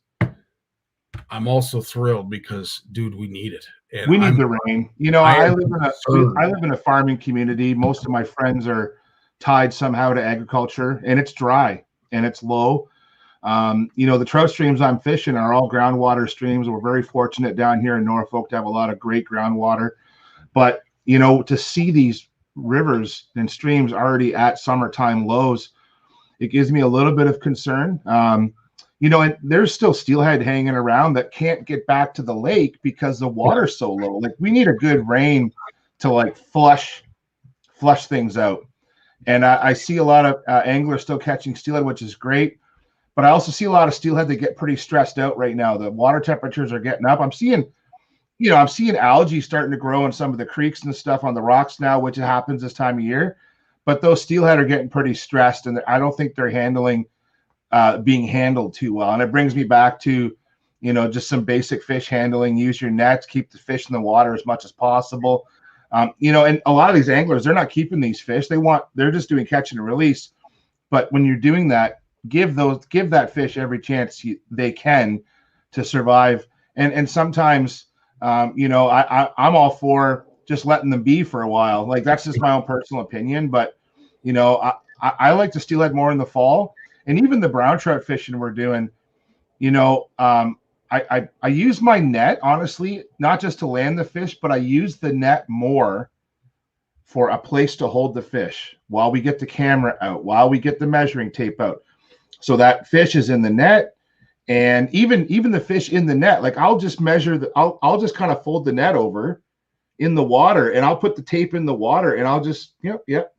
B: I'm also thrilled because, dude, we need it. And
H: we need the rain. I live in a farming community. Most of my friends are tied somehow to agriculture, and it's dry and it's low. The trout streams I'm fishing are all groundwater streams. We're very fortunate down here in Norfolk to have a lot of great groundwater. But, to see these rivers and streams already at summertime lows, it gives me a little bit of concern. And there's still steelhead hanging around that can't get back to the lake because the water's so low. Like, we need a good rain to flush things out. And I see a lot of anglers still catching steelhead, which is great. But I also see a lot of steelhead that get pretty stressed out right now. The water temperatures are getting up. I'm seeing algae starting to grow in some of the creeks and stuff on the rocks now, which happens this time of year. But those steelhead are getting pretty stressed, and I don't think they're being handled too well. And it brings me back to, just some basic fish handling. Use your nets, keep the fish in the water as much as possible. And a lot of these anglers, they're not keeping these fish. They're just doing catch and release. But when you're doing that, give that fish every chance they can to survive. And sometimes, I'm all for just letting them be for a while. Like, that's just my own personal opinion. But, I like to steelhead more in the fall. And even the brown trout fishing we're doing, I use my net, honestly, not just to land the fish, but I use the net more for a place to hold the fish while we get the camera out, while we get the measuring tape out. So that fish is in the net. And even the fish in the net, like, I'll just measure I'll just kind of fold the net over in the water, and I'll put the tape in the water, and I'll just,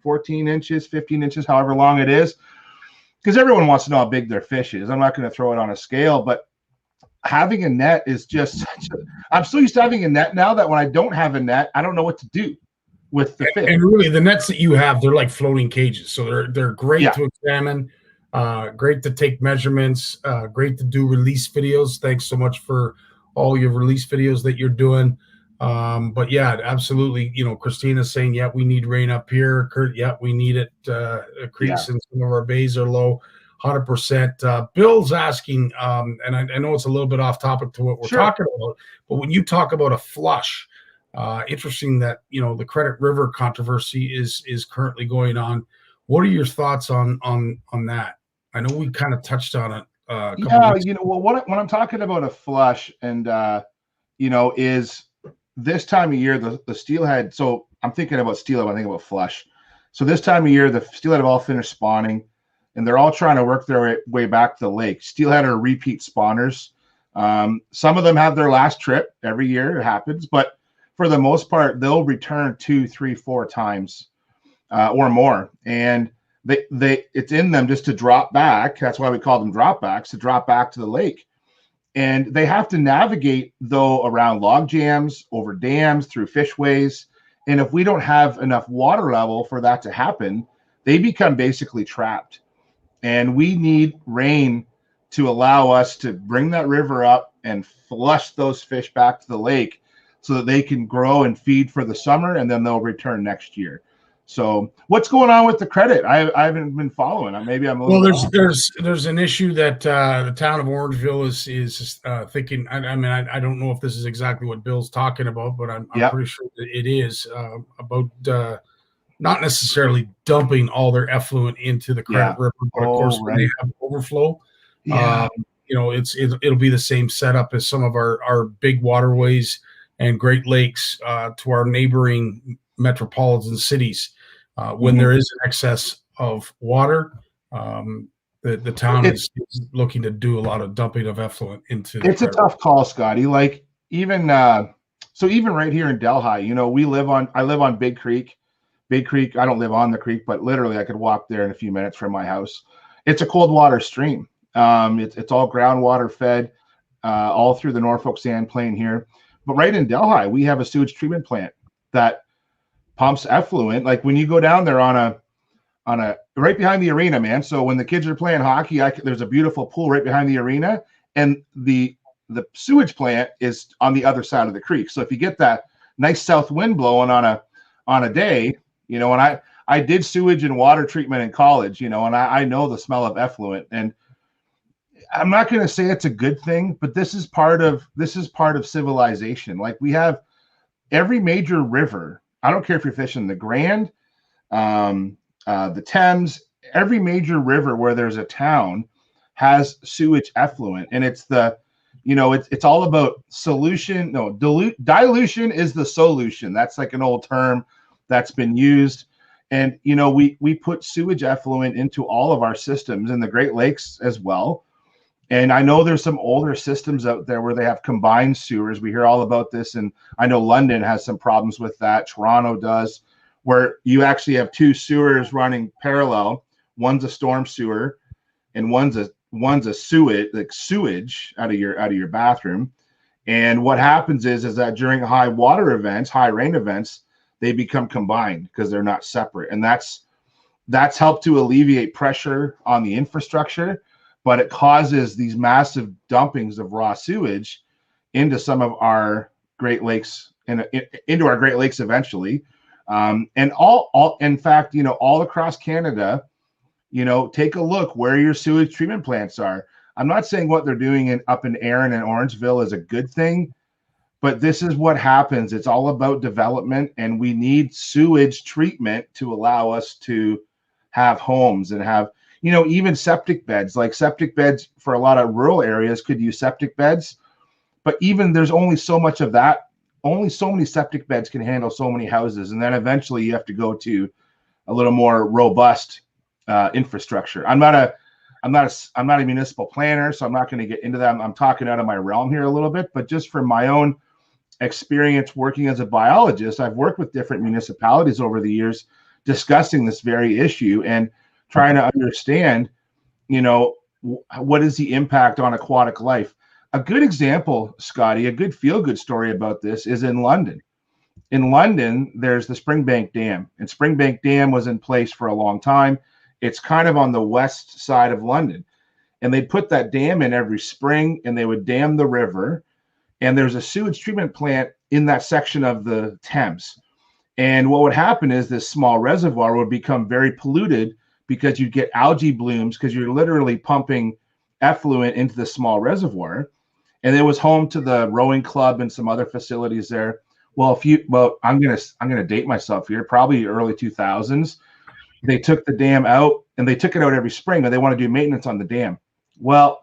H: 14 inches, 15 inches, however long it is. Because everyone wants to know how big their fish is. I'm not going to throw it on a scale, but having a net is just I'm so used to having a net now that when I don't have a net, I don't know what to do with the fish.
B: And really, the nets that you have, they're like floating cages. So they're great to examine, great to take measurements, great to do release videos. Thanks so much for all your release videos that you're doing. But yeah, absolutely. Christina's saying, we need rain up here. Kurt, we need it. Creeks and some of our bays are low, 100%. Bill's asking, and I know it's a little bit off topic to what we're talking about, but when you talk about a flush, interesting that, the Credit River controversy is currently going on. What are your thoughts on that? I know we kind of touched on it.
H: When I'm talking about a flush and, is this time of year, the steelhead. So I'm thinking about steelhead when I think about flush. So this time of year, the steelhead have all finished spawning, and they're all trying to work their way back to the lake. Steelhead are repeat spawners. Some of them have their last trip every year. It happens, but for the most part, they'll return 2, 3, 4 times or more. And it's in them just to drop back. That's why we call them dropbacks, to drop back to the lake. And they have to navigate, though, around log jams, over dams, through fishways. And if we don't have enough water level for that to happen, they become basically trapped. And we need rain to allow us to bring that river up and flush those fish back to the lake so that they can grow and feed for the summer, and then they'll return next year. So what's going on with the credit? I haven't been following. Maybe I'm a little
B: there's an issue that the town of Orangeville is thinking. I don't know if this is exactly what Bill's talking about, but I'm pretty sure that it is about not necessarily dumping all their effluent into the Credit River, but of course when they have overflow, it'll be the same setup as some of our big waterways and Great Lakes to our neighboring metropolitan cities. When there is an excess of water, the town is looking to do a lot of dumping of effluent into.
H: It's a tough call, Scotty. Like even right here in Delhi, I live on Big Creek. Big Creek. I don't live on the creek, but literally I could walk there in a few minutes from my house. It's a cold water stream. It's all groundwater fed all through the Norfolk Sand Plain here. But right in Delhi, we have a sewage treatment plant that pumps effluent. Like when you go down there on a right behind the arena, man. So when the kids are playing hockey, there's a beautiful pool right behind the arena, and the sewage plant is on the other side of the creek. So if you get that nice south wind blowing on a day, and I did sewage and water treatment in college, and I know the smell of effluent. And I'm not going to say it's a good thing, but this is part of civilization. Like we have every major river. I don't care if you're fishing the Grand, the Thames, every major river where there's a town has sewage effluent. And it's it's all about solution. No, dilution is the solution. That's like an old term that's been used. And, we put sewage effluent into all of our systems in the Great Lakes as well. And I know there's some older systems out there where they have combined sewers. We hear all about this. And I know London has some problems with that. Toronto does, where you actually have two sewers running parallel. One's a storm sewer and one's a sewage out of your bathroom. And what happens is that during high rain events, they become combined because they're not separate. And that's helped to alleviate pressure on the infrastructure. But it causes these massive dumpings of raw sewage into some of our Great Lakes and into our Great Lakes eventually. And in fact, all across Canada, take a look where your sewage treatment plants are. I'm not saying what they're doing up in Erin and Orangeville is a good thing, but this is what happens. It's all about development, and we need sewage treatment to allow us to have homes and have, even septic beds. Like septic beds for a lot of rural areas could use septic beds, but even there's only so much of that. Only so many septic beds can handle so many houses, and then eventually you have to go to a little more robust infrastructure. I'm not a municipal planner, so I'm not going to get into that. I'm talking out of my realm here a little bit, but just from my own experience working as a biologist, I've worked with different municipalities over the years discussing this very issue and trying to understand, what is the impact on aquatic life. A good example, Scotty, a good feel-good story about this is in London. In London, there's the Springbank Dam, and Springbank Dam was in place for a long time. It's kind of on the west side of London, and they put that dam in every spring, and they would dam the river, and there's a sewage treatment plant in that section of the Thames. And what would happen is this small reservoir would become very polluted because you'd get algae blooms because you're literally pumping effluent into the small reservoir. And it was home to the rowing club and some other facilities there. Well, I'm gonna date myself here, probably early 2000s. They took the dam out, and they took it out every spring, and they want to do maintenance on the dam. Well,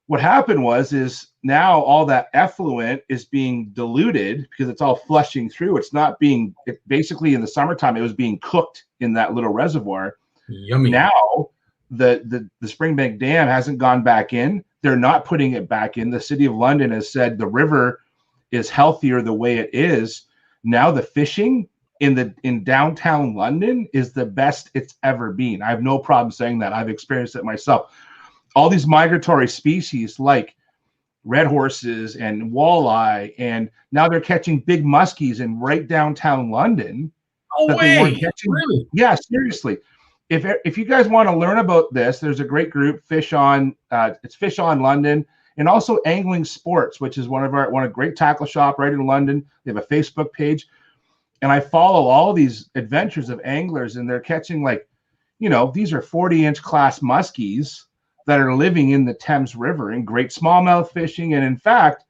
H: what happened is now all that effluent is being diluted because it's all flushing through. It's not being, basically in the summertime, it was being cooked in that little reservoir.
B: Yummy.
H: Now the Springbank Dam hasn't gone back in. They're not putting it back in. The City of London has said the river is healthier the way it is. Now the fishing in downtown London is the best it's ever been. I have no problem saying that. I've experienced it myself. All these migratory species like red horses and walleye, and now they're catching big muskies in right downtown London.
B: No
H: They weren't
B: way.
H: catching.
B: Really?
H: Yeah, seriously. If you guys want to learn about this, there's a great group, Fish On. It's Fish On London, and also Angling Sports, which is one a great tackle shop right in London. They have a Facebook page, and I follow all these adventures of anglers, and they're catching these are 40-inch class muskies that are living in the Thames River in great smallmouth fishing, and in fact,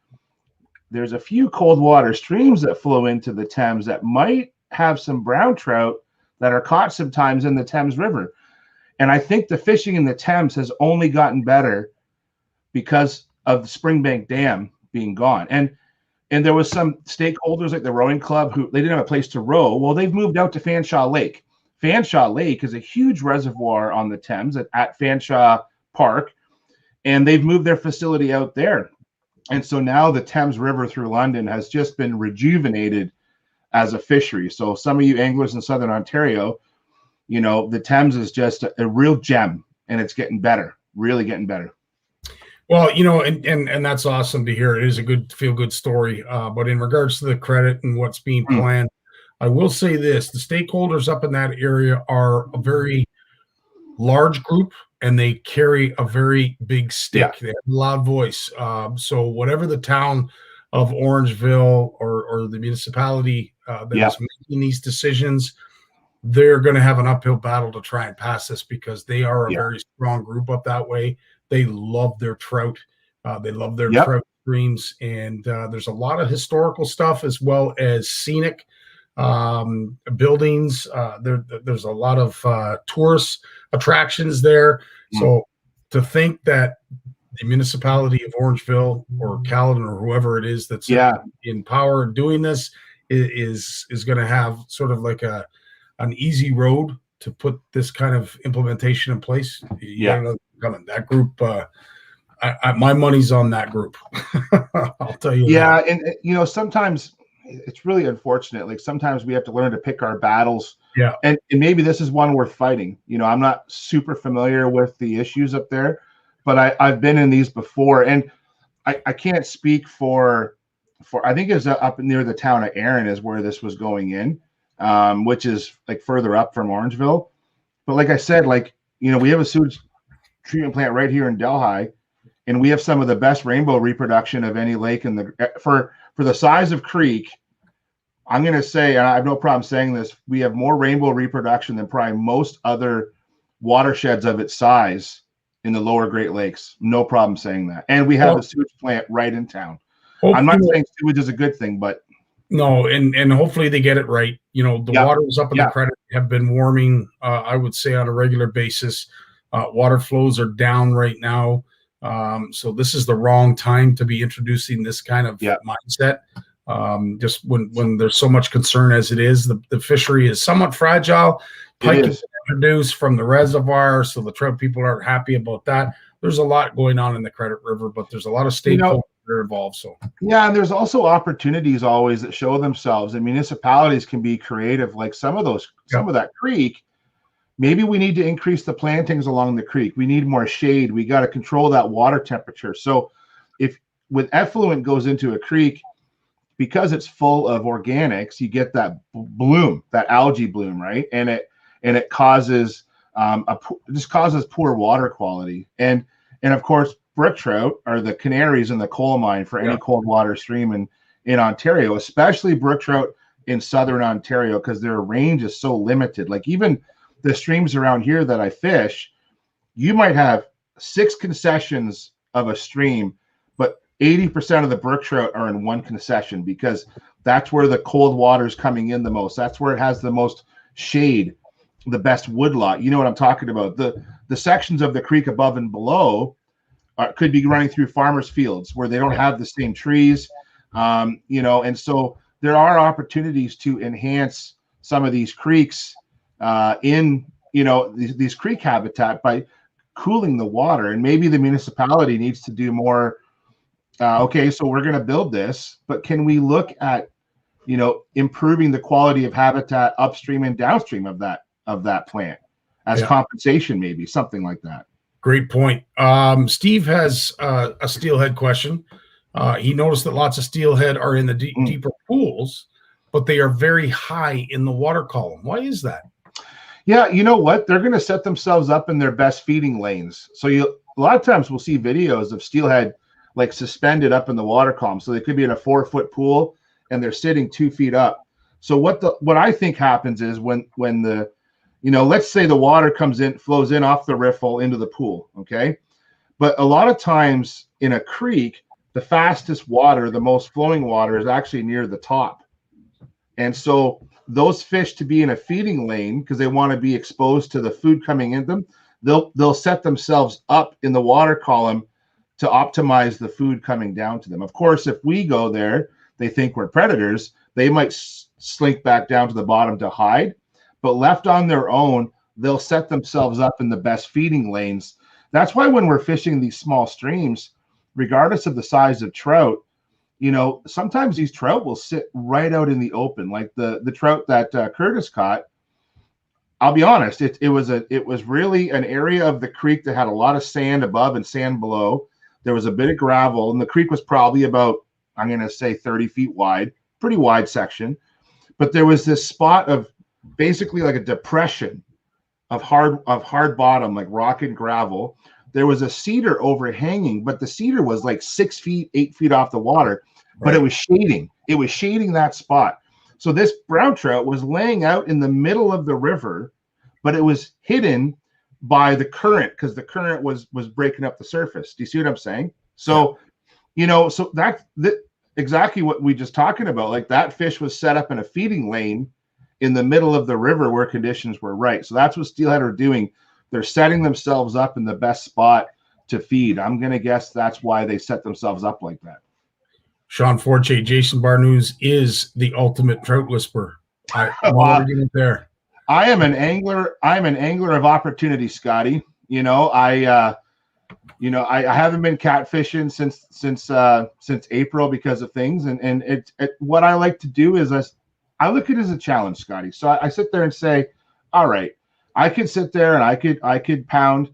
H: there's a few cold water streams that flow into the Thames that might have some brown trout that are caught sometimes in the Thames River. And I think the fishing in the Thames has only gotten better because of the Springbank Dam being gone. And there was some stakeholders like the rowing club who they didn't have a place to row. Well, they've moved out to Fanshawe Lake. Fanshawe Lake is a huge reservoir on the Thames at Fanshawe Park, and they've moved their facility out there. And so now the Thames River through London has just been rejuvenated as a fishery. So some of you anglers in Southern Ontario, the Thames is just a real gem, and it's getting better, really getting better.
B: Well, and that's awesome to hear. It is a good feel-good story. But in regards to the credit and what's being planned, I will say this: the stakeholders up in that area are a very large group, and they carry a very big stick. Yeah. They have a loud voice. So whatever the town of Orangeville or the municipality that is making these decisions, they're going to have an uphill battle to try and pass this, because they are a very strong group up that way. They love their trout. They love their trout streams. And there's a lot of historical stuff as well as scenic buildings. There's a lot of tourist attractions there. So to think that the municipality of Orangeville or Caledon or whoever it is that's in power doing this is going to have sort of like an easy road to put this kind of implementation in place. That group, my money's on that group. I'll tell you.
H: Yeah, and sometimes it's really unfortunate. Like sometimes we have to learn to pick our battles. Yeah, and maybe this is one worth fighting. I'm not super familiar with the issues up there, but I've been in these before, and I can't speak for I think it's up near the town of Erin is where this was going in, which is like further up from Orangeville. But like I said, we have a sewage treatment plant right here in Delhi, and we have some of the best rainbow reproduction of any lake in the for the size of creek. I'm going to say, and I have no problem saying this, we have more rainbow reproduction than probably most other watersheds of its size in the lower Great Lakes. No problem saying that. And we have a sewage plant right in town. I'm not saying sewage is a good thing, but
B: no, and hopefully they get it right. The waters up in the credit have been warming, I would say, on a regular basis. Water flows are down right now. So this is the wrong time to be introducing this kind of mindset. Just when there's so much concern as it is, the fishery is somewhat fragile. Pike is introduced from the reservoir, so the trout people aren't happy about that. There's a lot going on in the Credit River, but there's a lot of stakeholders that are involved. So
H: and there's also opportunities always that show themselves, and municipalities can be creative. Like some of that creek, maybe we need to increase the plantings along the creek. We need more shade. We got to control that water temperature. So if when effluent goes into a creek, because it's full of organics, you get that bloom, that algae bloom, right? And it causes causes poor water quality. And of course, brook trout are the canaries in the coal mine for any cold water stream in Ontario, especially brook trout in southern Ontario, because their range is so limited. Like even the streams around here that I fish, you might have 6 concessions of a stream, but 80% of the brook trout are in one concession, because that's where the cold water is coming in the most. That's where it has the most shade, the best woodlot. You know what I'm talking about. The sections of the creek above and below could be running through farmers' fields where they don't have the same trees, and so there are opportunities to enhance some of these creeks in these creek habitat by cooling the water. And maybe the municipality needs to do more. Okay, so we're going to build this, but can we look at improving the quality of habitat upstream and downstream of that plant as compensation, maybe something like that.
B: Great point. Steve has a steelhead question. He noticed that lots of steelhead are in the deeper pools, but they are very high in the water column. Why is that?
H: Yeah, you know what? They're going to set themselves up in their best feeding lanes. So a lot of times we'll see videos of steelhead like suspended up in the water column. So they could be in a 4-foot pool and they're sitting 2 feet up. So what I think happens is when the, let's say the water flows in off the riffle into the pool, okay? But a lot of times in a creek, the fastest water, the most flowing water is actually near the top. And so those fish to be in a feeding lane, because they want to be exposed to the food coming in them, they'll set themselves up in the water column to optimize the food coming down to them. Of course, if we go there, they think we're predators. They might slink back down to the bottom to hide, but left on their own, they'll set themselves up in the best feeding lanes. That's why when we're fishing these small streams, regardless of the size of trout, sometimes these trout will sit right out in the open, like the trout that Curtis caught. I'll be honest, it was really an area of the creek that had a lot of sand above and sand below. There was a bit of gravel, and the creek was probably about, I'm going to say 30 feet wide, pretty wide section. But there was this spot of basically like a depression of hard bottom, like rock and gravel. There was a cedar overhanging, but the cedar was like 6 feet, 8 feet off the water, but it was shading. It was shading that spot. So this brown trout was laying out in the middle of the river, but it was hidden by the current because the current was breaking up the surface. Do you see what I'm saying? So, so that's exactly what we just talking about. Like that fish was set up in a feeding lane in the middle of the river where conditions were right. So that's what steelhead are doing. They're setting themselves up in the best spot to feed. I'm going to guess that's why they set themselves up like that.
B: Sean Forche, Jason Barnucz is the ultimate trout whisperer. I'm arguing there.
H: I am an angler. I'm an angler of opportunity, Scotty. I haven't been catfishing since April because of things. And what I like to do is I look at it as a challenge, Scotty. So I sit there and say, all right, I could sit there and I could pound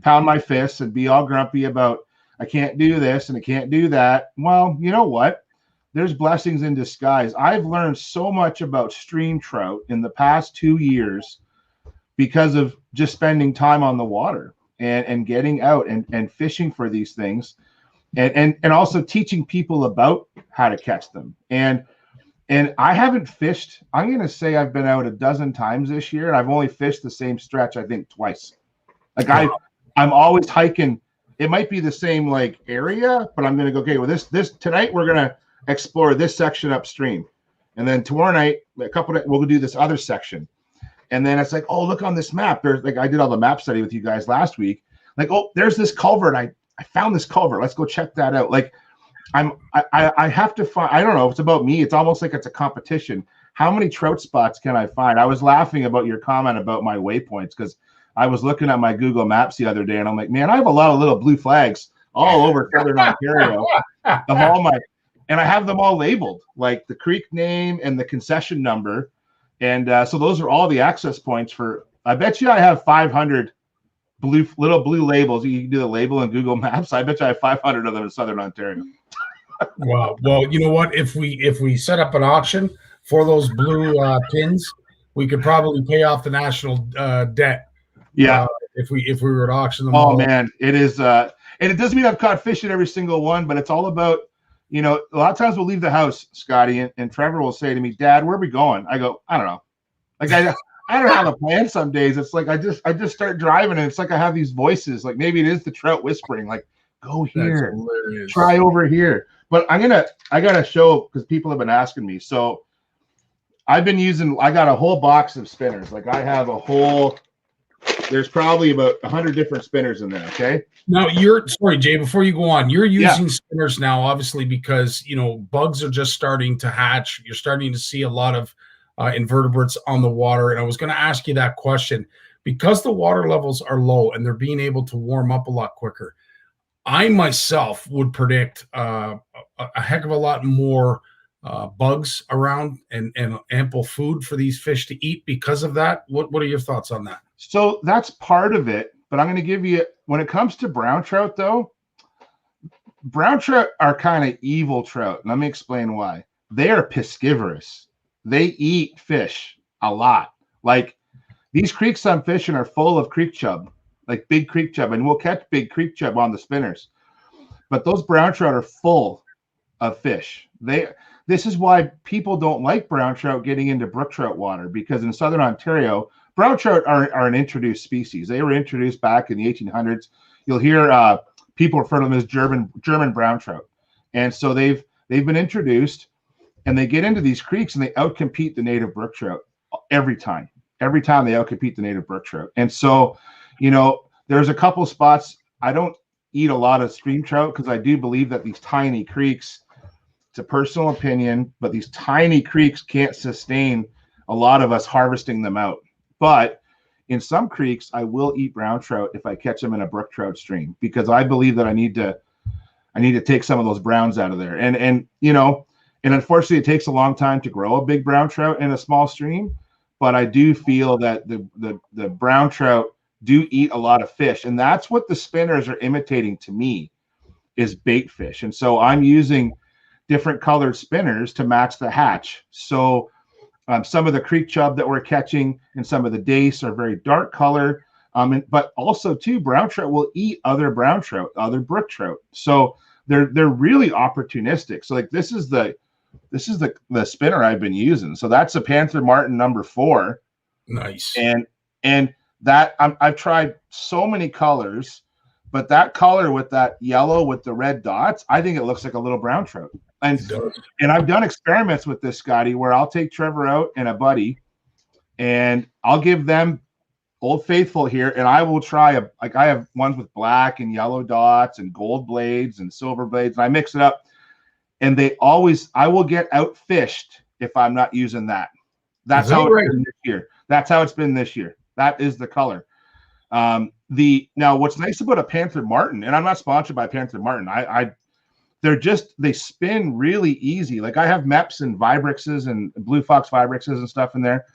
H: my fists and be all grumpy about I can't do this and I can't do that. Well, you know what? There's blessings in disguise. I've learned so much about stream trout in the past 2 years because of just spending time on the water and getting out and fishing for these things and also teaching people about how to catch them. And I haven't fished. I'm going to say I've been out a dozen times this year, and I've only fished the same stretch, I think, twice. Like I'm always hiking. It might be the same like area, but I'm going to go, okay, well, this tonight we're going to explore this section upstream. And then tomorrow night, we'll do this other section. And then it's like, oh, look on this map. There's like, I did all the map study with you guys last week. Like, oh, there's this culvert. I found this culvert. Let's go check that out. Like, I have to find, I don't know, it's about me. It's almost like it's a competition. How many trout spots can I find? I was laughing about your comment about my waypoints because I was looking at my Google Maps the other day and I'm like, man, I have a lot of little blue flags all over Southern Ontario and I have them all labeled, like the creek name and the concession number. And so those are all the access points for, I bet you I have 500 little blue labels. You can do the label in Google Maps. I bet you I have 500 of them in Southern Ontario.
B: Wow. Well, you know what? If we set up an auction for those blue pins, we could probably pay off the national debt.
H: Yeah.
B: If we were to auction them.
H: Oh man, it is. And it doesn't mean I've caught fish in every single one, but it's all about, a lot of times we'll leave the house, Scotty, and Trevor will say to me, Dad, where are we going? I go, I don't know. Like I don't have a plan some days. It's like I just start driving and it's like I have these voices. Like maybe it is the trout whispering, like, go here, try over here. But I gotta show because people have been asking me. So I got a whole box of spinners. Like I have there's probably about 100 different spinners in there. Okay.
B: Now sorry, Jay, before you go on, you're using spinners now, obviously, because, bugs are just starting to hatch. You're starting to see a lot of invertebrates on the water. And I was going to ask you that question because the water levels are low and they're being able to warm up a lot quicker. I myself would predict a heck of a lot more bugs around and ample food for these fish to eat because of that. What are your thoughts on that?
H: So that's part of it, but I'm going to give you, when it comes to brown trout though, brown trout are kind of evil trout. Let me explain why. They are piscivorous. They eat fish a lot. Like these creeks I'm fishing are full of creek chub, like big creek chub, and we'll catch big creek chub on the spinners. But those brown trout are full of fish. This is why people don't like brown trout getting into brook trout water, because in southern Ontario, brown trout are an introduced species. They were introduced back in the 1800s. You'll hear people refer to them as German brown trout, and so they've been introduced, and they get into these creeks and they outcompete the native brook trout every time. Every time they outcompete the native brook trout, and so there's a couple spots. I don't eat a lot of stream trout because I do believe that these tiny creeks. It's a personal opinion, but these tiny creeks can't sustain a lot of us harvesting them out. But in some creeks, I will eat brown trout if I catch them in a brook trout stream, because I believe that I need to take some of those browns out of there. And unfortunately, it takes a long time to grow a big brown trout in a small stream. But I do feel that the brown trout do eat a lot of fish, and that's what the spinners are imitating to me is bait fish. And so I'm using different colored spinners to match the hatch. So some of the creek chub that we're catching and some of the dace are very dark color. But also too, brown trout will eat other brown trout, other brook trout. So they're really opportunistic. So like this is the spinner I've been using. So that's a Panther Martin number 4.
B: Nice.
H: And that I've tried so many colors, but that color with that yellow with the red dots, I think it looks like a little brown trout. And I've done experiments with this, Scotty, where I'll take Trevor out and a buddy, and I'll give them Old Faithful here, and I will try I have ones with black and yellow dots and gold blades and silver blades, and I mix it up, and I will get outfished if I'm not using that. That's how it's been this year. That's how it's been this year. That is the color. Now what's nice about a Panther Martin, and I'm not sponsored by Panther Martin, they spin really easy. Like I have MEPS and Vibrixes and Blue Fox Vibrixes and stuff in there,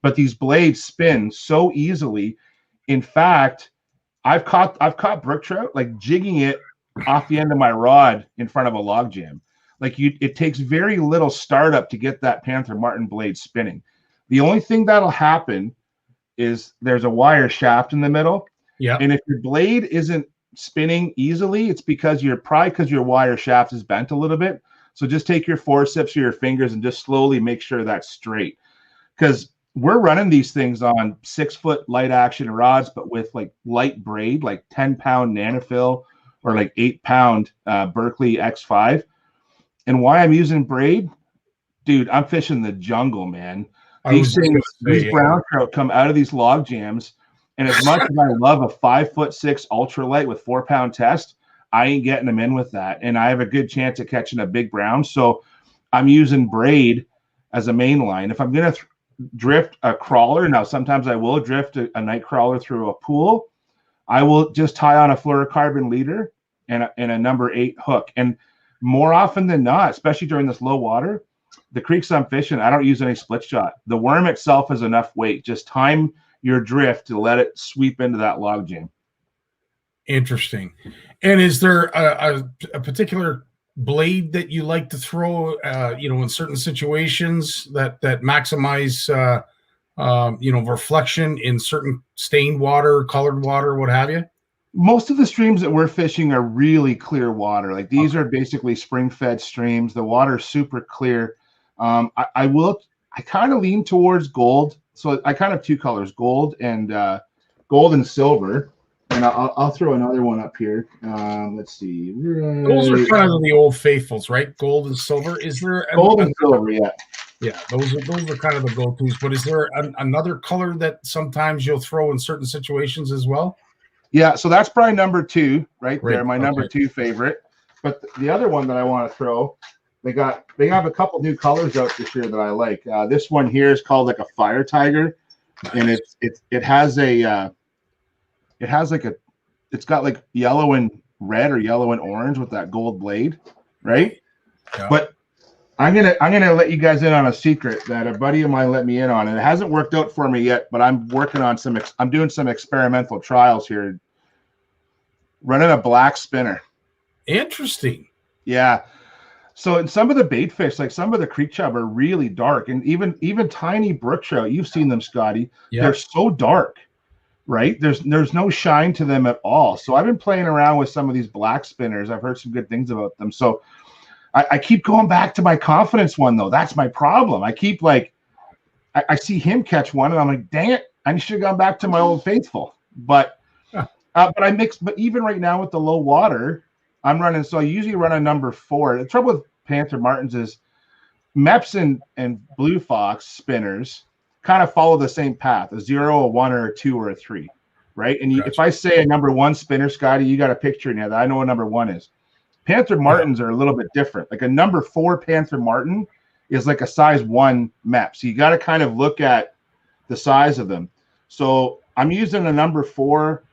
H: but these blades spin so easily. In fact, I've caught brook trout like jigging it off the end of my rod in front of a log jam. Like it takes very little startup to get that Panther Martin blade spinning. The only thing that'll happen is there's a wire shaft in the middle. Yeah. And if your blade isn't spinning easily, it's because your wire shaft is bent a little bit. So just take your forceps or your fingers and just slowly make sure that's straight. Because we're running these things on 6-foot light action rods, but with like light braid, like 10-pound Nanofil or like 8-pound Berkeley X5. And why I'm using braid, dude, I'm fishing the jungle, man. These brown trout come out of these log jams. And as much as I love a 5'6" ultralight with 4-pound test, I ain't getting them in with that. And I have a good chance of catching a big brown. So I'm using braid as a main line. If I'm going to drift a crawler, now sometimes I will drift a night crawler through a pool, I will just tie on a fluorocarbon leader and a number 8 hook. And more often than not, especially during this low water, the creeks I'm fishing, I don't use any split shot. The worm itself is enough weight. Just time your drift to let it sweep into that log jam.
B: Interesting. And is there a particular blade that you like to throw, in certain situations that maximize, reflection in certain stained water, colored water, what have you?
H: Most of the streams that we're fishing are really clear water. Like these are basically spring-fed streams. The water's super clear. I kind of lean towards gold. So I kind of 2 colors, gold and silver. And I'll throw another one up here. Let's see.
B: Those are kind of the Old Faithfuls, right? Gold and silver. Is there
H: gold and silver? Yeah.
B: Yeah, those are kind of the go-tos. But is there another color that sometimes you'll throw in certain situations as well?
H: Yeah, so that's probably number 2 right there, my number 2 favorite. But the other one that I want to throw, they have a couple new colors out this year that I like. This one here is called like a Fire Tiger, and it's got like yellow and red or yellow and orange with that gold blade, right? Yeah. But I'm gonna let you guys in on a secret that a buddy of mine let me in on, and it hasn't worked out for me yet. But I'm working on I'm doing some experimental trials here, running a black spinner.
B: Interesting.
H: Yeah. So in some of the bait fish, like some of the creek chub are really dark, and even tiny brook trout, you've seen them, Scotty.
B: Yeah.
H: They're so dark, right? There's no shine to them at all. So I've been playing around with some of these black spinners. I've heard some good things about them. So I keep going back to my confidence one though. That's my problem. I keep like I see him catch one, and I'm like, dang it, I should have gone back to my old faithful. But I mix. But even right now with the low water, I'm running. So I usually run a number 4. The trouble with Panther Martins is Meps and Blue Fox spinners kind of follow the same path: a 0, a 1, or a 2, or a 3, right? And if I say a number 1 spinner, Scotty, you got a picture in there that I know what number 1 is. Panther Martins are a little bit different. Like a number 4 Panther Martin is like a size 1 Mep. So you got to kind of look at the size of them. So I'm using a number 4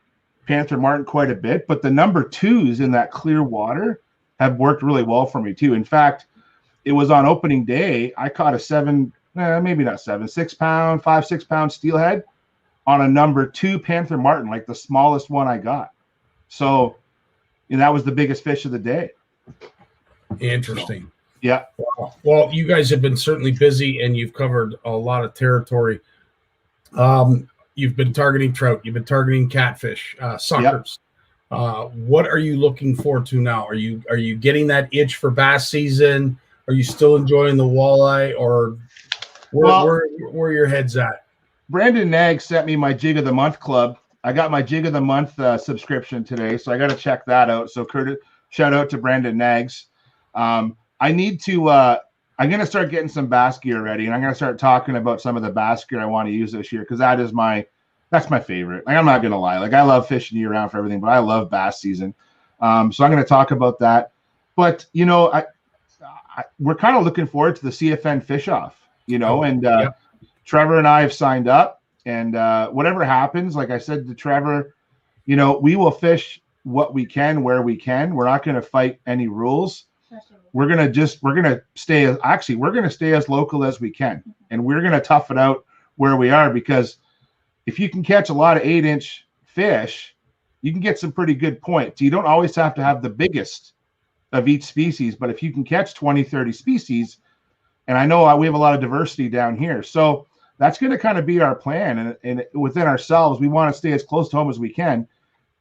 H: Panther Martin quite a bit, but the number 2s in that clear water have worked really well for me too. In fact, it was on opening day. I caught a 6 pound, 5-6 pound steelhead on a number 2 Panther Martin, like the smallest one I got. So, and that was the biggest fish of the day.
B: Interesting.
H: Yeah.
B: Well, you guys have been certainly busy, and you've covered a lot of territory. You've been targeting trout. You've been targeting catfish, suckers. Yep. What are you looking forward to now? Are you getting that itch for bass season? Are you still enjoying the walleye, or where your head's at? Brandon
H: Nag sent me my Jig of the Month club. I got my Jig of the Month subscription today, so I got to check that out. So shout out to Brandon Nags. I need to I'm going to start getting some bass gear ready, and I'm going to start talking about some of the bass gear I want to use this year, because that's my favorite. Like, I'm not going to lie. Like, I love fishing year round for everything, but I love bass season. So I'm going to talk about that. But, you know, we're kind of looking forward to the CFN fish off, you know, and Trevor and I have signed up, and whatever happens, like I said to Trevor, you know, we will fish what we can, where we can. We're not going to fight any rules. We're going to stay as local as we can. And we're going to tough it out where we are, because if you can catch a lot of 8-inch fish, you can get some pretty good points. You don't always have to have the biggest of each species, but if you can catch 20, 30 species, and I know we have a lot of diversity down here. So that's going to kind of be our plan. And within ourselves, we want to stay as close to home as we can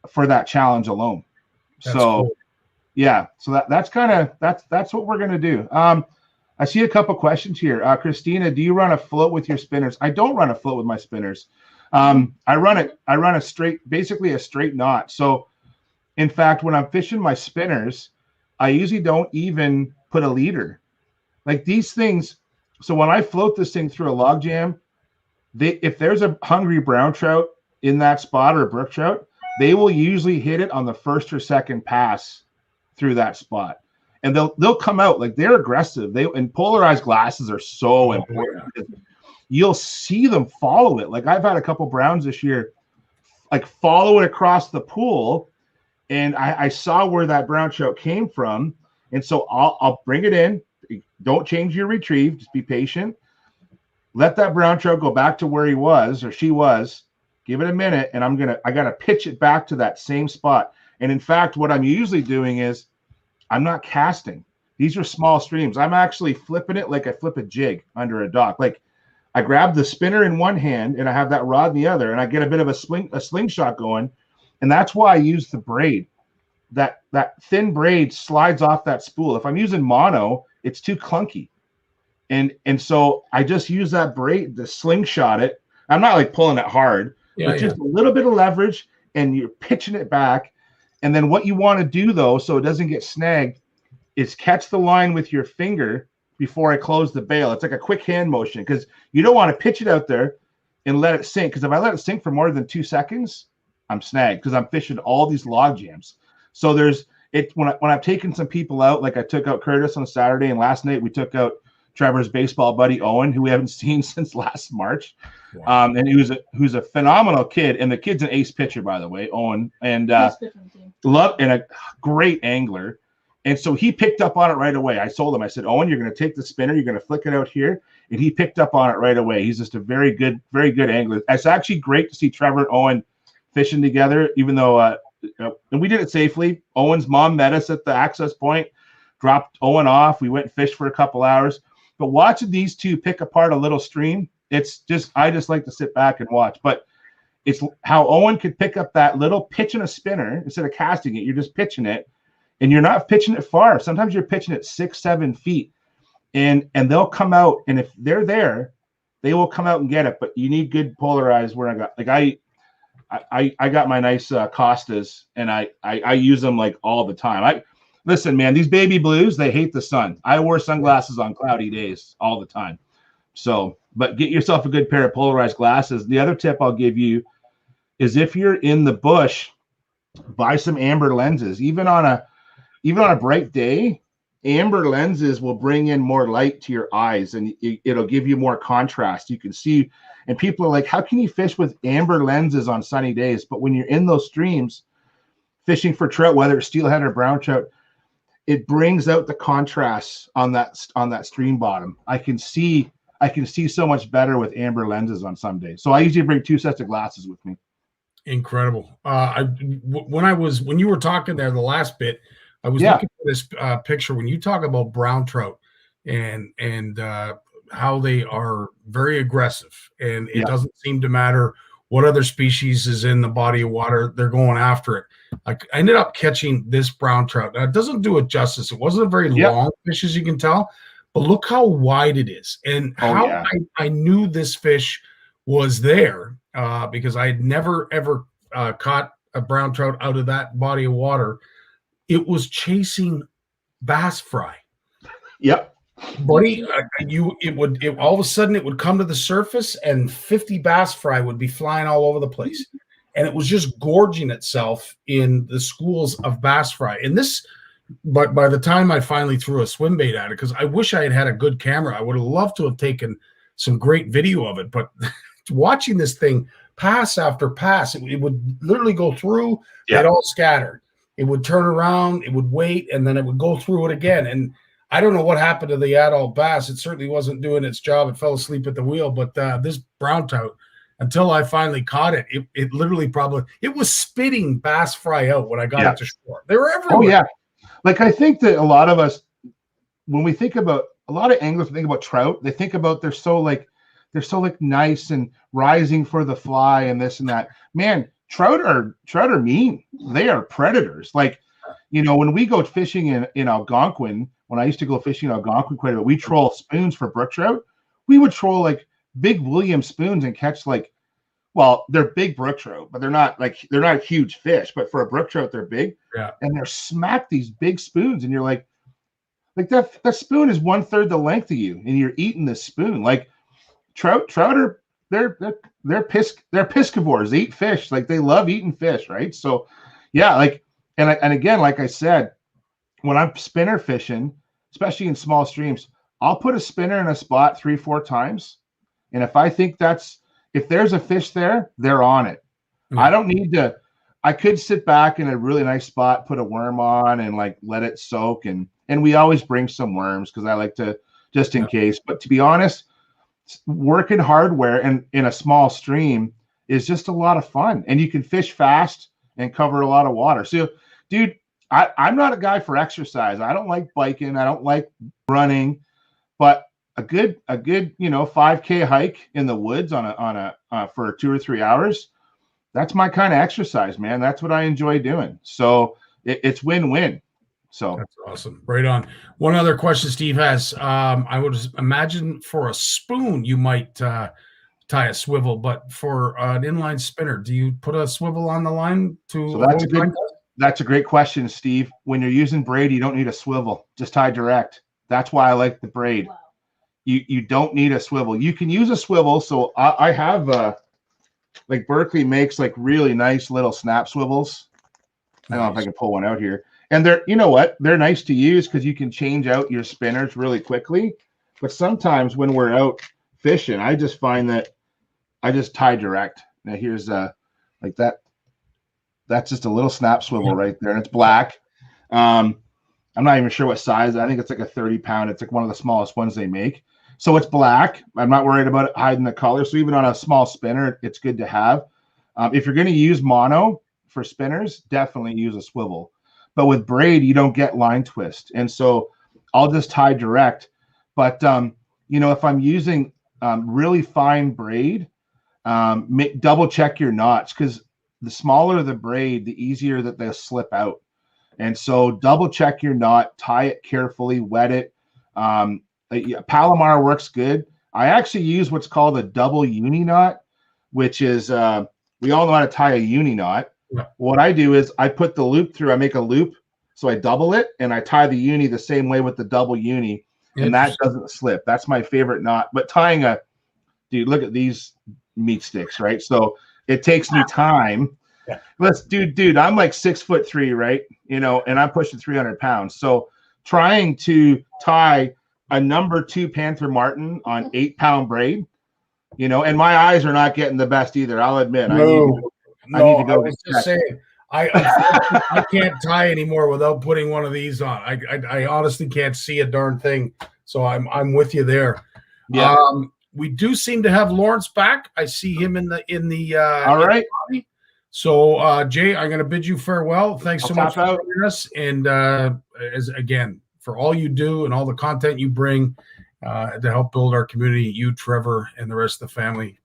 H: for that challenge alone. That's cool. Yeah, so that's what we're gonna do. I see a couple questions here. Christina, do you run a float with your spinners? I don't run a float with my spinners. I run a basically a straight knot. So, in fact, when I'm fishing my spinners, I usually don't even put a leader. Like these things. So when I float this thing through a log jam, if there's a hungry brown trout in that spot, or a brook trout, they will usually hit it on the first or second pass through that spot, and they'll come out. Like, they're aggressive. And polarized glasses are so important. You'll see them follow it. Like, I've had a couple browns this year, like, follow it across the pool, and I saw where that brown trout came from, and so I'll bring it in. Don't change your retrieve. Just be patient. Let that brown trout go back to where he was, or she was. Give it a minute, and I gotta pitch it back to that same spot. And in fact, what I'm usually doing is I'm not casting. These are small streams. I'm actually flipping it like I flip a jig under a dock. Like, I grab the spinner in one hand and I have that rod in the other, and I get a bit of a slingshot going. And that's why I use the braid. That thin braid slides off that spool. If I'm using mono, it's too clunky. And so I just use that braid to slingshot it. I'm not like pulling it hard, but just a little bit of leverage, and you're pitching it back. And then what you want to do, though, so it doesn't get snagged, is catch the line with your finger before I close the bail. It's like a quick hand motion, because you don't want to pitch it out there and let it sink. Because if I let it sink for more than 2 seconds, I'm snagged, because I'm fishing all these log jams. So when I've taken some people out, like I took out Curtis on Saturday, and last night we took out Trevor's baseball buddy Owen, who we haven't seen since last March. Wow. And who's a phenomenal kid, and the kid's an ace pitcher, by the way, Owen, and a great angler. And so he picked up on it right away. I told him, I said, Owen, you're going to take the spinner, you're going to flick it out here, and he picked up on it right away. He's just a very good angler. It's actually great to see Trevor and Owen fishing together, even though and we did it safely. Owen's mom met us at the access point, dropped Owen off. We went and fished for a couple hours. But watching these two pick apart a little stream, I just like to sit back and watch. But it's how Owen could pick up that little pitch and a spinner instead of casting it. You're just pitching it, and you're not pitching it far. Sometimes you're pitching it 6-7 feet, and they'll come out. And if they're there, they will come out and get it. But you need good polarized. Where I got my nice Costas, and I use them like all the time. Listen, man, these baby blues, they hate the sun. I wear sunglasses on cloudy days all the time. So, but get yourself a good pair of polarized glasses. The other tip I'll give you is if you're in the bush, buy some amber lenses. Even on a bright day, amber lenses will bring in more light to your eyes, and it'll give you more contrast. You can see, and people are like, how can you fish with amber lenses on sunny days? But when you're in those streams fishing for trout, whether it's steelhead or brown trout, it brings out the contrast on that stream bottom. I can see so much better with amber lenses on some days. So I usually bring 2 sets of glasses with me.
B: Incredible. When you were talking there, the last bit, I was looking at this picture when you talk about brown trout and how they are very aggressive, and it doesn't seem to matter what other species is in the body of water, they're going after it. Like I ended up catching this brown trout. Now, it doesn't do it justice. It wasn't a very long fish, as you can tell, but look how wide it is, and I knew this fish was there because I had never ever caught a brown trout out of that body of water. It was chasing bass fry.
H: Yep.
B: Buddy, all of a sudden it would come to the surface and 50 bass fry would be flying all over the place. And it was just gorging itself in the schools of bass fry. And but by the time I finally threw a swim bait at it, because I wish I had a good camera, I would have loved to have taken some great video of it. But watching this thing pass after pass, it would literally go through, it all scattered. It would turn around, it would wait, and then it would go through it again. And I don't know what happened to the adult bass. It certainly wasn't doing its job. It fell asleep at the wheel. But this brown trout, until I finally caught it, it literally it was spitting bass fry out when I got it to shore. They were everywhere.
H: Oh, yeah. Like I think that a lot of us, when we think about, a lot of anglers think about trout, they think about they're so nice and rising for the fly and this and that. Man, trout are mean. They are predators. Like, when we go fishing in Algonquin, when I used to go fishing in Algonquin quite a bit, we troll spoons for brook trout. We would troll like big William spoons and catch they're big brook trout, but they're not huge fish. But for a brook trout, they're big. Yeah. And they're smack these big spoons, and you're like that spoon is 1/3 the length of you, and you're eating this spoon. Like trout are they're piscivores. They eat fish. Like they love eating fish, right? So yeah, and again, like I said, when I'm spinner fishing, especially in small streams, I'll put a spinner in a spot 3-4 times. And if I think if there's a fish there, they're on it. Mm-hmm. I don't need to, I could sit back in a really nice spot, put a worm on and let it soak. And we always bring some worms because I like to, just in case. But to be honest, working hardware and in a small stream is just a lot of fun. And you can fish fast and cover a lot of water. So, dude, I'm not a guy for exercise. I don't like biking. I don't like running, but a good 5K hike in the woods for 2 or 3 hours. That's my kind of exercise, man. That's what I enjoy doing. So it's win-win. So
B: that's awesome. Right on. One other question Steve has. I would imagine for a spoon, you might tie a swivel, but for an inline spinner, do you put a swivel on the line
H: So that's a great question, Steve. When you're using braid, you don't need a swivel. Just tie direct. That's why I like the braid. Wow. You don't need a swivel. You can use a swivel. So I have Berkeley makes really nice little snap swivels. I don't know if I can pull one out here. And they're nice to use because you can change out your spinners really quickly. But sometimes when we're out fishing, I just find that I just tie direct. Now here's like that. That's just a little snap swivel right there, and it's black. I'm not even sure what size. I think it's like a 30-pound. It's like one of the smallest ones they make. So it's black. I'm not worried about it hiding the color. So even on a small spinner, it's good to have. If you're going to use mono for spinners, definitely use a swivel. But with braid, you don't get line twist. And so I'll just tie direct. But, if I'm using really fine braid, double check your knots, because the smaller the braid, the easier that they'll slip out. And so double check your knot, tie it carefully, wet it. Palomar works good. I actually use what's called a double uni knot, which is, we all know how to tie a uni knot.
B: Yeah.
H: What I do is I put the loop through, I make a loop, so I double it, and I tie the uni the same way with the double uni, and that doesn't slip. That's my favorite knot. But tying dude, look at these meat sticks, right? So it takes me time.
B: Yeah.
H: Dude, I'm like 6'3", right? And I'm pushing 300 pounds. So trying to tie a number 2 Panther Martin on 8-pound braid, and my eyes are not getting the best either. I'll admit.
B: I need to go. I was just saying, I can't tie anymore without putting one of these on. I honestly can't see a darn thing. So I'm with you there.
H: Yeah.
B: We do seem to have Lawrence back. I see him in the
H: all right.
B: So Jay, I'm going to bid you farewell. Thanks so much for joining us. And again, for all you do and all the content you bring to help build our community, you, Trevor, and the rest of the family,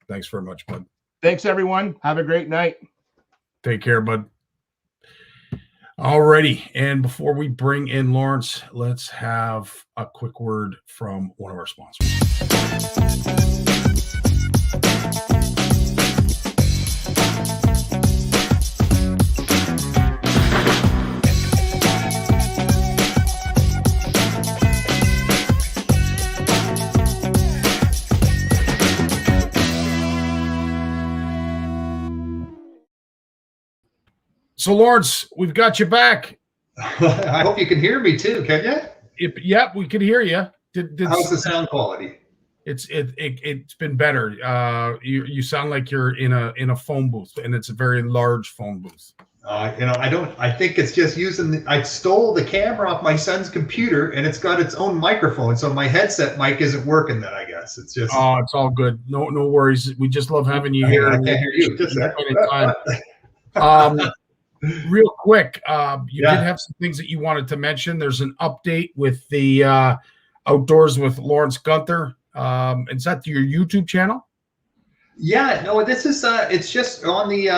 B: thanks very much, bud.
H: Thanks, everyone. Have a great night.
B: Take care, bud. Alrighty. And before we bring in Lawrence, let's have a quick word from one of our sponsors. So, Lawrence, we've got you back.
I: I hope you can hear me too, can you?
B: Yep, we can hear you.
I: How's the sound quality?
B: It's been better. You sound like you're in a phone booth, and it's a very large phone booth.
I: I think it's just using I stole the camera off my son's computer, and it's got its own microphone, so my headset mic isn't working. Then I guess it's just.
B: Oh, it's all good. No worries. We just love having you here.
I: I can't hear you. Just
B: real quick, you did have some things that you wanted to mention. There's an update with the Outdoors with Lawrence Gunther. Is that your YouTube channel?
I: Yeah, no, this is it's just on the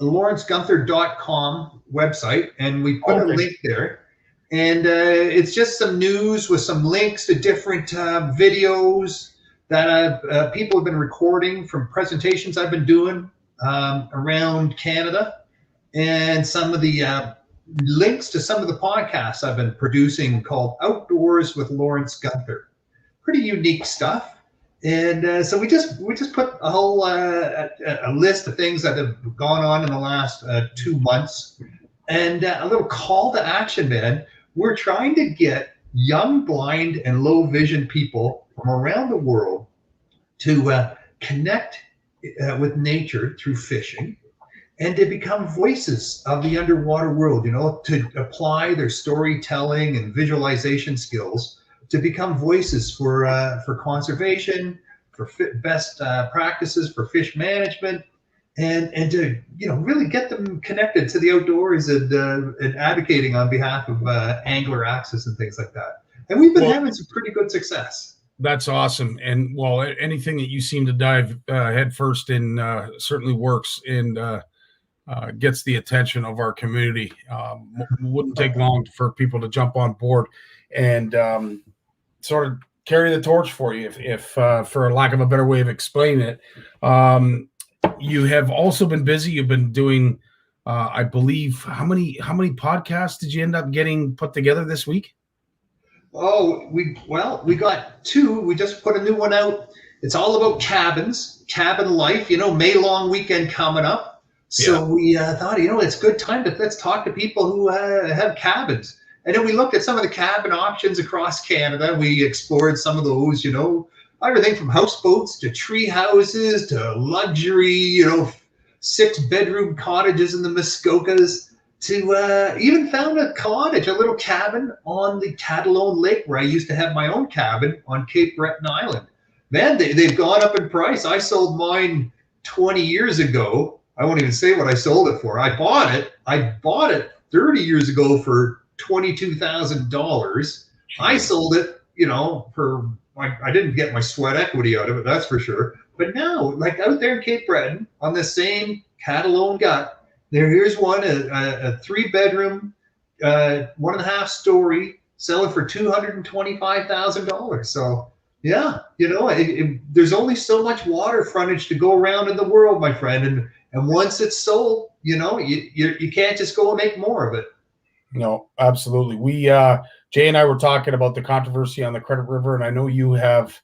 I: lawrencegunther.com website, and we put a link there, and it's just some news with some links to different videos that people have been recording from presentations I've been doing around Canada, and some of the links to some of the podcasts I've been producing called Outdoors with Lawrence Gunther. Pretty unique stuff. And so we just put a whole a list of things that have gone on in the last 2 months, and a little call to action, man. We're trying to get young, blind, and low vision people from around the world to connect with nature through fishing, and to become voices of the underwater world. To apply their storytelling and visualization skills to become voices for conservation, for best practices for fish management, and to really get them connected to the outdoors and advocating on behalf of angler access and things like that. And we've been having some pretty good success.
B: That's awesome. And anything that you seem to dive head first in certainly works and gets the attention of our community. Wouldn't take long for people to jump on board and sort of carry the torch for you, if for lack of a better way of explaining it. You have also been busy. You've been doing, I believe, how many podcasts did you end up getting put together this week?
I: Oh, we got 2. We just put a new one out. It's all about cabins, cabin life. May long weekend coming up. So we thought, it's a good time let's talk to people who have cabins. And then we looked at some of the cabin options across Canada. We explored some of those, everything from houseboats to tree houses to luxury, 6-bedroom cottages in the Muskokas, to even found a cottage, a little cabin on the Catalone Lake where I used to have my own cabin on Cape Breton Island. Man, they've gone up in price. I sold mine 20 years ago. I won't even say what I sold it for. I bought it 30 years ago for $22,000. I sold it, I didn't get my sweat equity out of it, that's for sure. But now, like out there in Cape Breton, on the same Catalone gut, here's one, a 3-bedroom, 1.5 story, selling for $225,000. So yeah, there's only so much water frontage to go around in the world, my friend, and once it's sold, you can't just go and make more of it.
B: No, absolutely. We Jay and I were talking about the controversy on the Credit River, and I know you have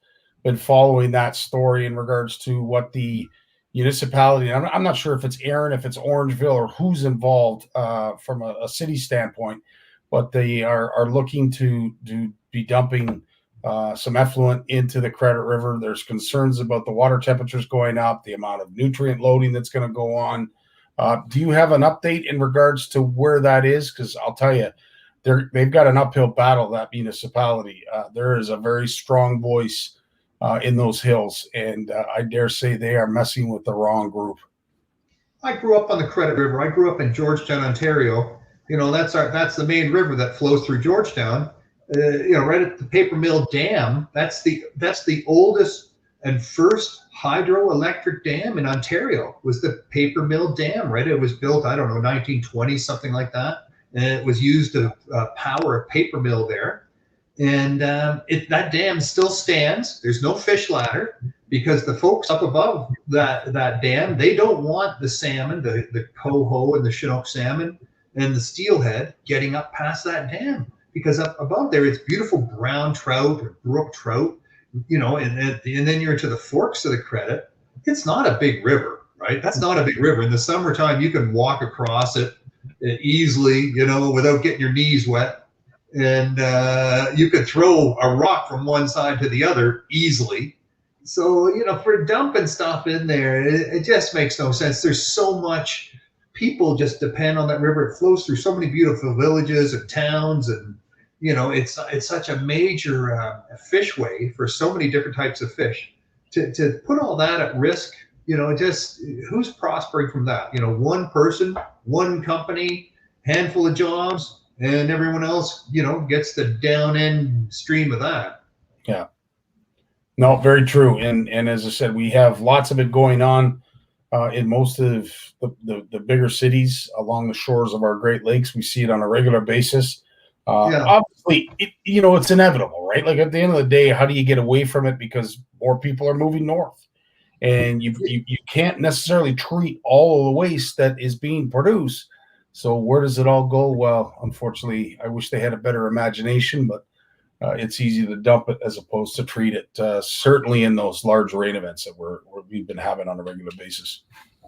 B: been following that story in regards to what the municipality, I'm not sure if it's Erin, if it's Orangeville, or who's involved from a city standpoint, but they are looking to be dumping some effluent into the Credit River. There's concerns about the water temperatures going up, the amount of nutrient loading that's going to go on. Do you have an update in regards to where that is? Because I'll tell you, they've got an uphill battle, that municipality. There is a very strong voice in those hills, and I dare say they are messing with the wrong group.
I: I grew up on the Credit River. I grew up in Georgetown, Ontario. That's the main river that flows through Georgetown. Right at the Paper Mill Dam. That's the oldest and first hydroelectric dam in Ontario. Was the Paper Mill Dam. Right, it was built, I don't know, 1920, something like that, and it was used to power a paper mill there. And that dam still stands. There's no fish ladder because the folks up above that dam, they don't want the salmon, the coho and the Chinook salmon and the steelhead getting up past that dam. Because up above there, it's beautiful brown trout or brook trout, and then you're into the forks of the Credit. It's not a big river, right? That's not a big river. In the summertime, you can walk across it easily, without getting your knees wet. And you could throw a rock from one side to the other easily. So, for dumping stuff in there, it just makes no sense. There's so much, people just depend on that river. It flows through so many beautiful villages and towns, and it's such a major fishway for so many different types of fish. To put all that at risk, just who's prospering from that? One person, one company, handful of jobs, and everyone else, gets the down end stream of that.
B: Yeah. No, very true. And as I said, we have lots of it going on in most of the bigger cities along the shores of our Great Lakes. We see it on a regular basis. Obviously, it's inevitable, right? Like at the end of the day, how do you get away from it? Because more people are moving north, and you can't necessarily treat all of the waste that is being produced. So where does it all go? Well, unfortunately, I wish they had a better imagination, but it's easy to dump it as opposed to treat it. Certainly in those large rain events that we've been having on a regular basis.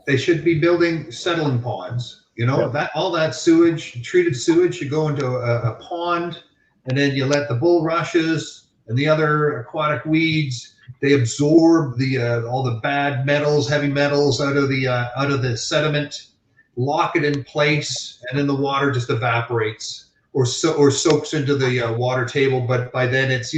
I: They should be building settling ponds. That all that sewage, treated sewage, should go into a pond, and then you let the bulrushes and the other aquatic weeds, they absorb all the bad metals, heavy metals out of the sediment, lock it in place, and then the water just evaporates or soaks into the water table. But by then it's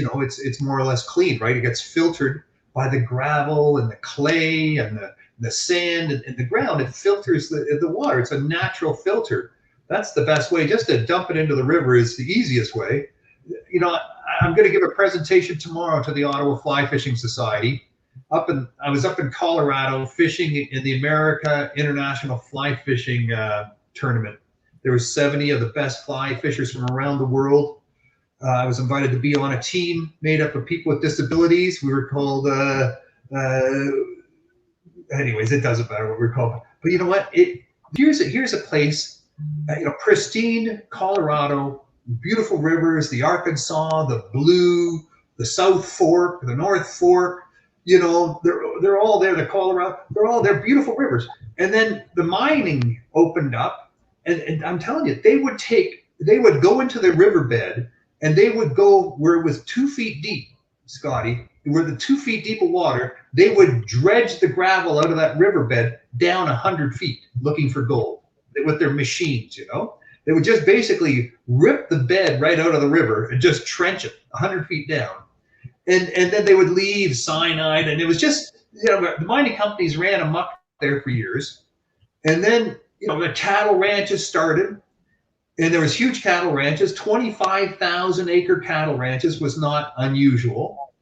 I: more or less clean, right? It gets filtered by the gravel and the clay and the sand and the ground. It filters the water. It's a natural filter. That's the best way. Just to dump it into the river is the easiest way. I'm going to give a presentation tomorrow to the Ottawa Fly Fishing Society. I was up in Colorado fishing in the America International Fly Fishing Tournament. There were 70 of the best fly fishers from around the world. I was invited to be on a team made up of people with disabilities. We were called anyways, it doesn't matter what we're called. But you know what? Here's a place, pristine Colorado, beautiful rivers, the Arkansas, the Blue, the South Fork, the North Fork. They're all there. The Colorado, they're beautiful rivers. And then the mining opened up, and I'm telling you, they would go into the riverbed, and they would go where it was 2 feet deep, Scotty. Where the 2 feet deep of water, they would dredge the gravel out of that riverbed down 100 feet looking for gold with their machines, They would just basically rip the bed right out of the river and just trench it 100 feet down. And then they would leave cyanide, and it was just, the mining companies ran amok there for years. And then, the cattle ranches started, and there was huge cattle ranches. 25,000 acre cattle ranches was not unusual.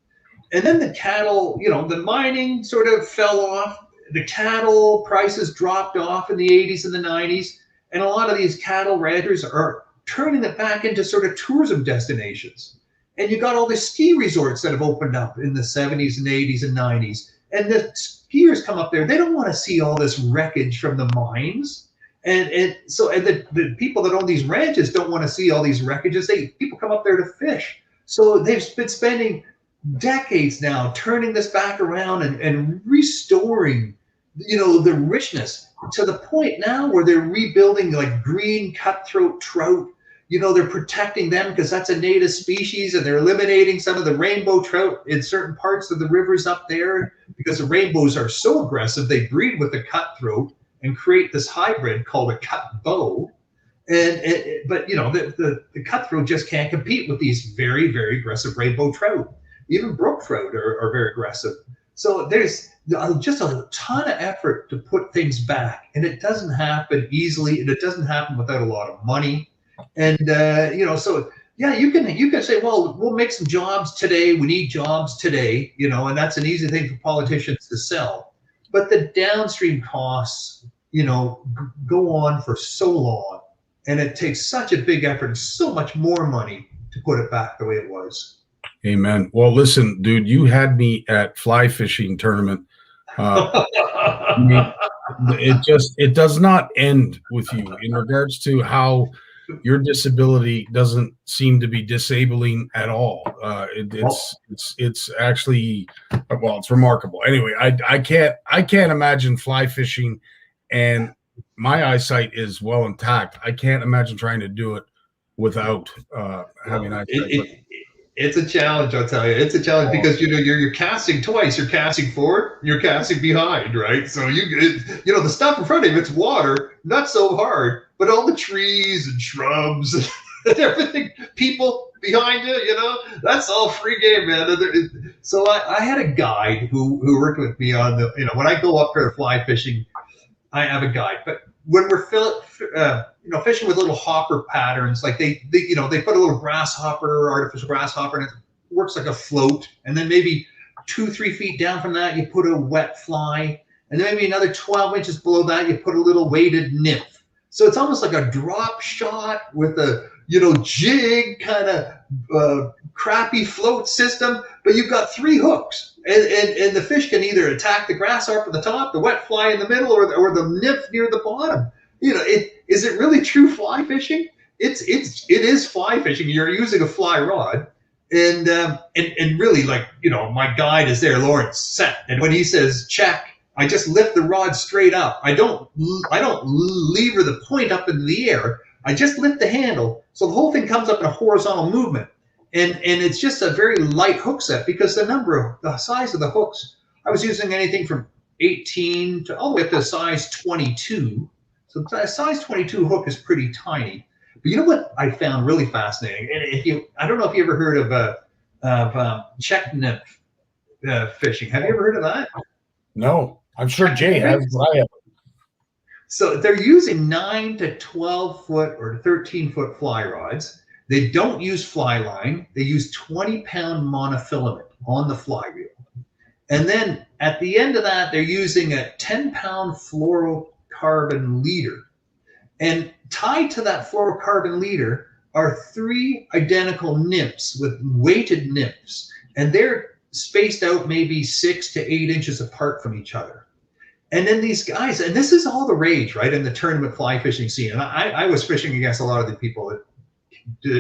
I: And then the cattle, the mining sort of fell off. The cattle prices dropped off in the 80s and the 90s. And a lot of these cattle ranchers are turning it back into sort of tourism destinations. And you got all these ski resorts that have opened up in the 70s and 80s and 90s. And the skiers come up there. They don't want to see all this wreckage from the mines. And so the people that own these ranches don't want to see all these wreckages. People come up there to fish. So they've been spending decades now turning this back around and restoring, the richness to the point now where they're rebuilding like green cutthroat trout. They're protecting them because that's a native species, and they're eliminating some of the rainbow trout in certain parts of the rivers up there because the rainbows are so aggressive. They breed with the cutthroat and create this hybrid called a cut bow. But the cutthroat just can't compete with these very, very aggressive rainbow trout. Even brook trout are very aggressive. So there's just a ton of effort to put things back, and it doesn't happen easily, and it doesn't happen without a lot of money. And so yeah, you can say, well, we'll make some jobs today. We need jobs today, and that's an easy thing for politicians to sell. But the downstream costs, go on for so long, and it takes such a big effort and so much more money to put it back the way it was.
B: Amen. Well, listen, dude, you had me at fly fishing tournament. It does not end with you in regards to how your disability doesn't seem to be disabling at all. It's actually, well, it's remarkable. Anyway, I can't imagine fly fishing, and my eyesight is well intact. I can't imagine trying to do it without having eyesight.
I: It's a challenge, I'll tell you. It's a challenge because you're casting twice. You're casting forward, you're casting behind, right? So the stuff in front of you, it's water, not so hard, but all the trees and shrubs and everything, people behind you, that's all free game, man. So I had a guide who worked with me on when I go up for fly fishing, I have a guide, but when we're fishing with little hopper patterns, like they put a little artificial grasshopper, and it works like a float. And then maybe 2-3 feet down from that, you put a wet fly. And then maybe another 12 inches below that, you put a little weighted nymph. So it's almost like a drop shot with a, jig kind of crappy float system, but you've got 3 hooks. And the fish can either attack the grasshopper at the top, the wet fly in the middle, or the nymph near the bottom. Is it really true fly fishing? It is fly fishing. You're using a fly rod, and really, my guide is there, Lawrence, set. And when he says check, I just lift the rod straight up. I don't lever the point up into the air. I just lift the handle, so the whole thing comes up in a horizontal movement. And it's just a very light hook set because the size of the hooks, I was using anything from 18 to all the way up to size 22. So a size 22 hook is pretty tiny. But you know what I found really fascinating? And I don't know if you ever heard of check nymph fishing. Have you ever heard of that?
B: No, I'm sure Jay has, but I haven't.
I: So they're using 9 to 12 foot or 13 foot fly rods. They don't use fly line. They use 20-pound monofilament on the flywheel. And then at the end of that, they're using a 10-pound fluorocarbon leader. And tied to that fluorocarbon leader are 3 identical nymphs with weighted nymphs. And they're spaced out maybe 6 to 8 inches apart from each other. And then these guys, and this is all the rage, right, in the tournament fly fishing scene. And I was fishing against a lot of the people that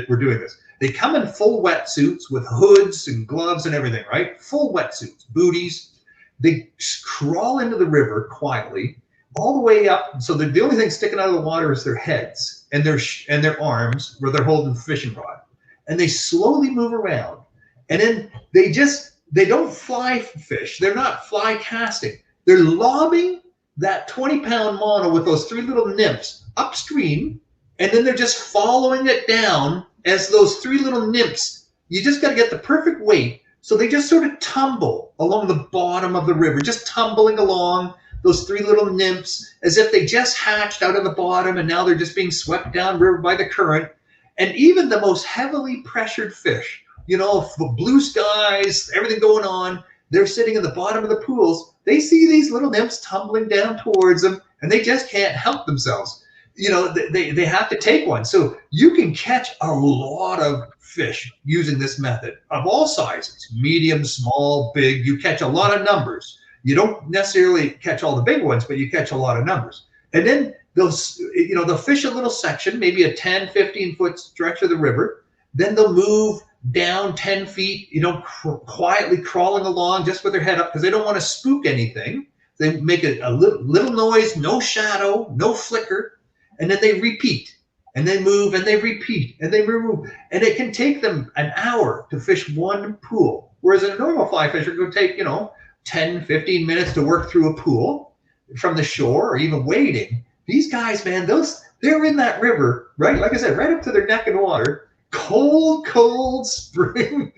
I: we're doing this. They come in full wetsuits with hoods and gloves and everything, right? Full wetsuits, booties. They crawl into the river quietly, all the way up. So the only thing sticking out of the water is their heads and their arms where they're holding the fishing rod. And they slowly move around. And then they don't fly fish. They're not fly casting. They're lobbing that 20-pound mono with those 3 little nymphs upstream. And then they're just following it down as those 3 little nymphs. You just got to get the perfect weight. So they just sort of tumble along the bottom of the river, just tumbling along those three little nymphs as if they just hatched out of the bottom and now they're just being swept down river by the current. And even the most heavily pressured fish, blue skies, everything going on, they're sitting in the bottom of the pools. They see these little nymphs tumbling down towards them, and they just can't help themselves. They have to take one. So you can catch a lot of fish using this method of all sizes, medium, small, big. You catch a lot of numbers. You don't necessarily catch all the big ones, but you catch a lot of numbers. And then they'll fish a little section, maybe a 10, 15-foot stretch of the river. Then they'll move down 10 feet, quietly crawling along just with their head up because they don't want to spook anything. They make a little noise, no shadow, no flicker, and then they repeat. And they move and they repeat and they move. And it can take them an hour to fish one pool. Whereas a normal fly fisher could take, 10, 15 minutes to work through a pool from the shore or even wading. These guys, man, they're in that river, right? Like I said, right up to their neck in water, cold spring,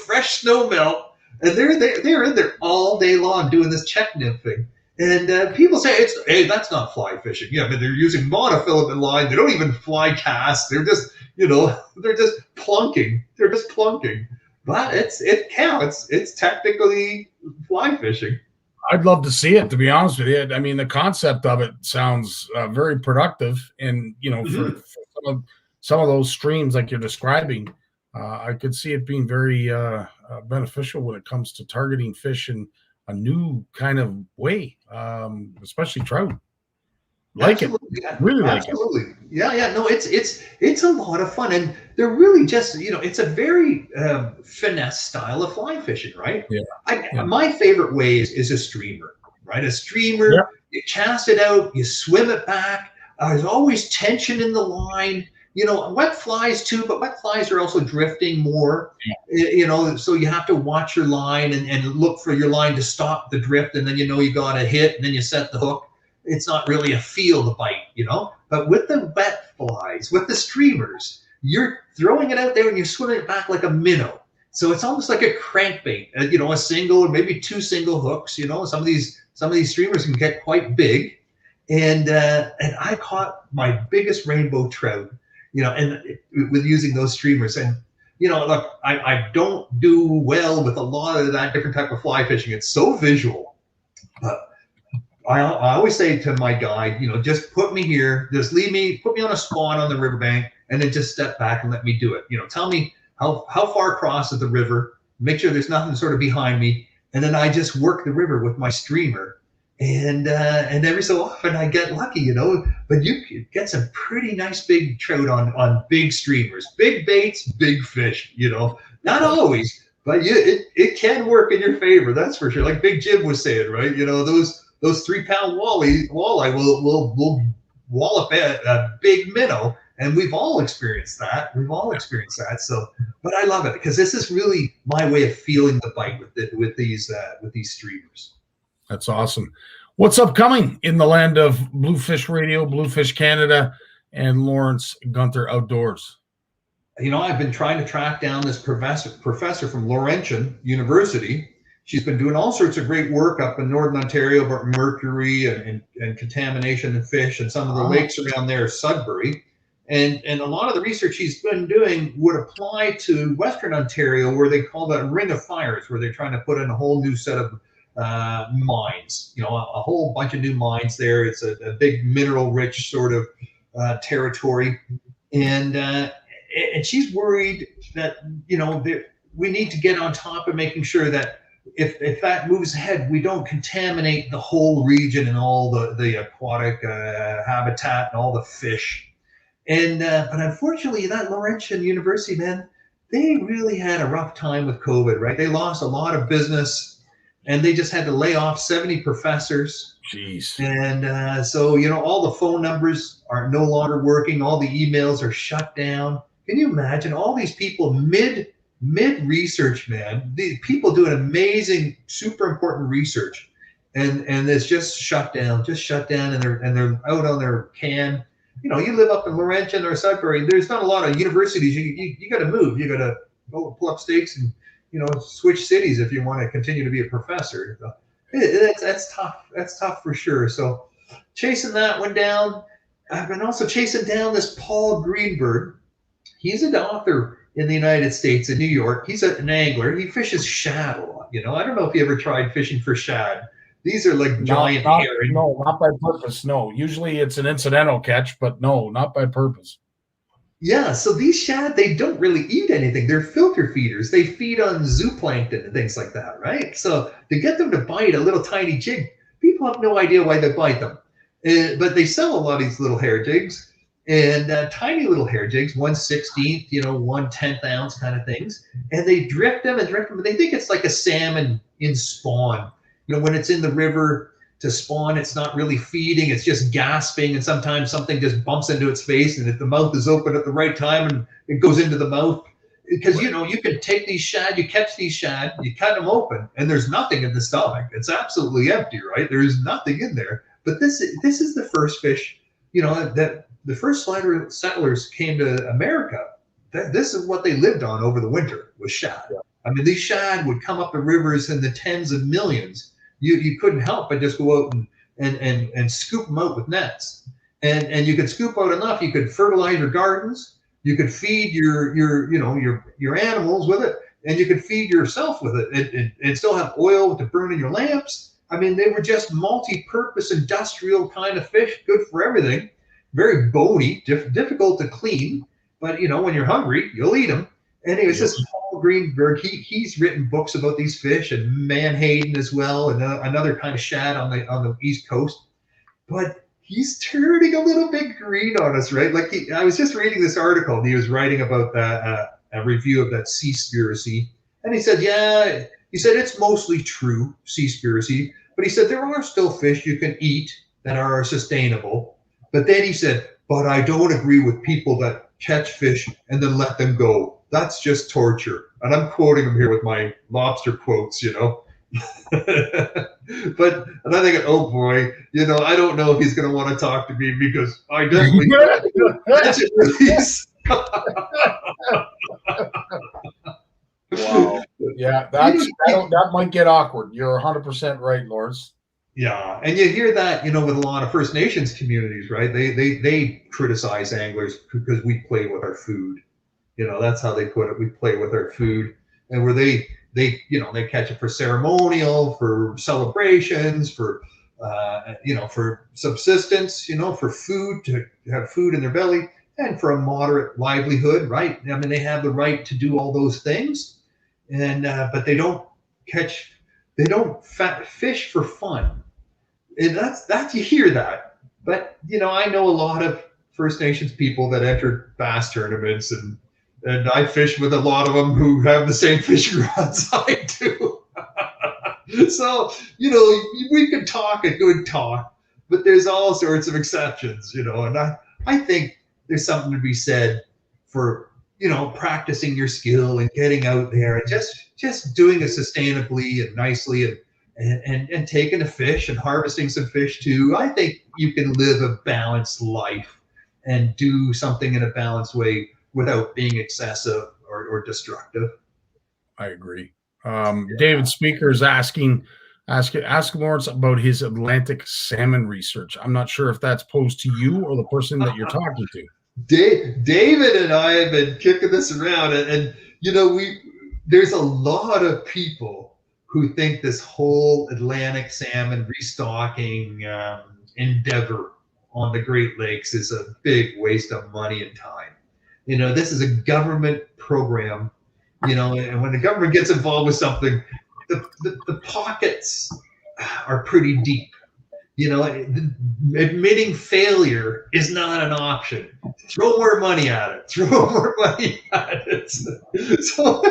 I: fresh snow melt. And they're in there all day long doing this check nymphing. And people say, that's not fly fishing. Yeah, but they're using monofilament line. They don't even fly cast. They're just, they're just plunking. They're just plunking. But it counts. It's technically fly fishing.
B: I'd love to see it, to be honest with you. I mean, the concept of it sounds very productive. And, for some of those streams like you're describing, I could see it being very beneficial when it comes to targeting fish in a new kind of way, especially trout.
I: Absolutely,
B: it, really
I: absolutely. Like it. Yeah. No, it's a lot of fun, and they're really just it's a very finesse style of fly fishing, right?
B: Yeah.
I: My favorite way is a streamer, right? A streamer, yeah. You cast it out, you swim it back. There's always tension in the line. Wet flies too, but wet flies are also drifting more, so you have to watch your line and look for your line to stop the drift. And then, you got to hit and then you set the hook. It's not really a feel to bite, but with the wet flies, with the streamers, you're throwing it out there and you're swimming it back like a minnow. So it's almost like a crankbait, a single or maybe two single hooks. Some of these streamers can get quite big. And I caught my biggest rainbow trout, with using those streamers. And, look, I don't do well with a lot of that different type of fly fishing. It's so visual. But I always say to my guide, just put me here, put me on a spawn on the riverbank, and then just step back and let me do it. Tell me how far across is the river, make sure there's nothing sort of behind me. And then I just work the river with my streamer. And every so often I get lucky, but you get some pretty nice big trout on big streamers, big baits, big fish, not always, but it can work in your favor. That's for sure. Like Big Jim was saying, right? Those 3-pound walleye will wallop a big minnow. And we've all experienced that. So, but I love it because this is really my way of feeling the bite with these streamers.
B: That's awesome. What's upcoming in the land of Bluefish Radio, Bluefish Canada, and Lawrence Gunther Outdoors?
I: I've been trying to track down this professor from Laurentian University. She's been doing all sorts of great work up in Northern Ontario about mercury and contamination in fish and some of the lakes around there, Sudbury. And a lot of the research she's been doing would apply to Western Ontario, where they call that ring of fires, where they're trying to put in a whole new set of mines, a whole bunch of new mines there. It's a big mineral rich sort of territory. And she's worried that, we need to get on top of making sure that if that moves ahead, we don't contaminate the whole region and all the aquatic habitat and all the fish. And but unfortunately, that Laurentian University, man, they really had a rough time with COVID, right? They lost a lot of business. And they just had to lay off 70 professors.
B: Jeez.
I: And so, all the phone numbers are no longer working. All the emails are shut down. Can you imagine all these people mid research, man? These people doing amazing, super important research, and it's just shut down, and they're out on their can. You live up in Laurentian or Sudbury. There's not a lot of universities. You got to move. You got to go pull up stakes and switch cities if you want to continue to be a professor. That's tough. That's tough for sure. So chasing that one down. I've been also chasing down this Paul Greenberg. He's an author in the United States, in New York. He's an angler. He fishes shad a lot. I don't know if you ever tried fishing for shad. These are like giant herring.
B: No, not by purpose. No, usually it's an incidental catch, but no, not by purpose.
I: Yeah, so these shad, they don't really eat anything. They're filter feeders. They feed on zooplankton and things like that, right? So to get them to bite a little tiny jig, people have no idea why they bite them. But they sell a lot of these little hair jigs, and tiny little hair jigs, 1/16, 1/10 ounce kind of things. And they drift them. But they think it's like a salmon in spawn. When it's in the river to spawn, it's not really feeding, it's just gasping, and sometimes something just bumps into its face, and if the mouth is open at the right time and it goes into the mouth, because you can take these shad, you catch these shad, you cut them open, and there's nothing in the stomach. It's absolutely empty, right? There's nothing in there. But this is the first fish, that the first settlers came to America. This is what they lived on over the winter, was shad. I mean, these shad would come up the rivers in the tens of millions. You couldn't help but just go out and scoop them out with nets. And you could scoop out enough, you could fertilize your gardens, you could feed your animals with it, and you could feed yourself with it and still have oil to burn in your lamps. I mean, they were just multi-purpose industrial kind of fish, good for everything, very bony, difficult to clean, but when you're hungry, you'll eat them. And it was just Paul Greenberg. He's written books about these fish, and Menhaden as well, and another kind of shad on the East Coast. But he's turning a little bit green on us, right? Like I was just reading this article, and he was writing about a review of that Seaspiracy, and he said, it's mostly true, Seaspiracy, but he said there are still fish you can eat that are sustainable. But then he said, but I don't agree with people that catch fish and then let them go. That's just torture. And I'm quoting him here with my lobster quotes, But and I'm thinking, oh boy, I don't know if he's going to want to talk to me, because I definitely catch it release.
B: Wow. Yeah, that might get awkward. You're 100% right, Lawrence.
I: Yeah, and you hear that, with a lot of First Nations communities, right? They criticize anglers because we play with our food. That's how they put it. We play with our food, and where they catch it for ceremonial, for celebrations, for for subsistence, for food, to have food in their belly, and for a moderate livelihood, right? I mean, they have the right to do all those things, and but they don't fish for fun. And that's you hear that. But I know a lot of First Nations people that entered bass tournaments, and I fish with a lot of them who have the same fishing rods I do. So, we could talk a good talk, but there's all sorts of exceptions, and I think there's something to be said for, practicing your skill and getting out there and just doing it sustainably and nicely, and taking a fish and harvesting some fish too. I think you can live a balanced life and do something in a balanced way without being excessive or destructive.
B: I agree. David Speaker is asking Lawrence about his Atlantic salmon research. I'm not sure if that's posed to you or the person that you're talking to.
I: David and I have been kicking this around, and there's a lot of people who think this whole Atlantic salmon restocking endeavor on the Great Lakes is a big waste of money and time. This is a government program, and when the government gets involved with something, the pockets are pretty deep. Admitting failure is not an option. Throw more money at it. So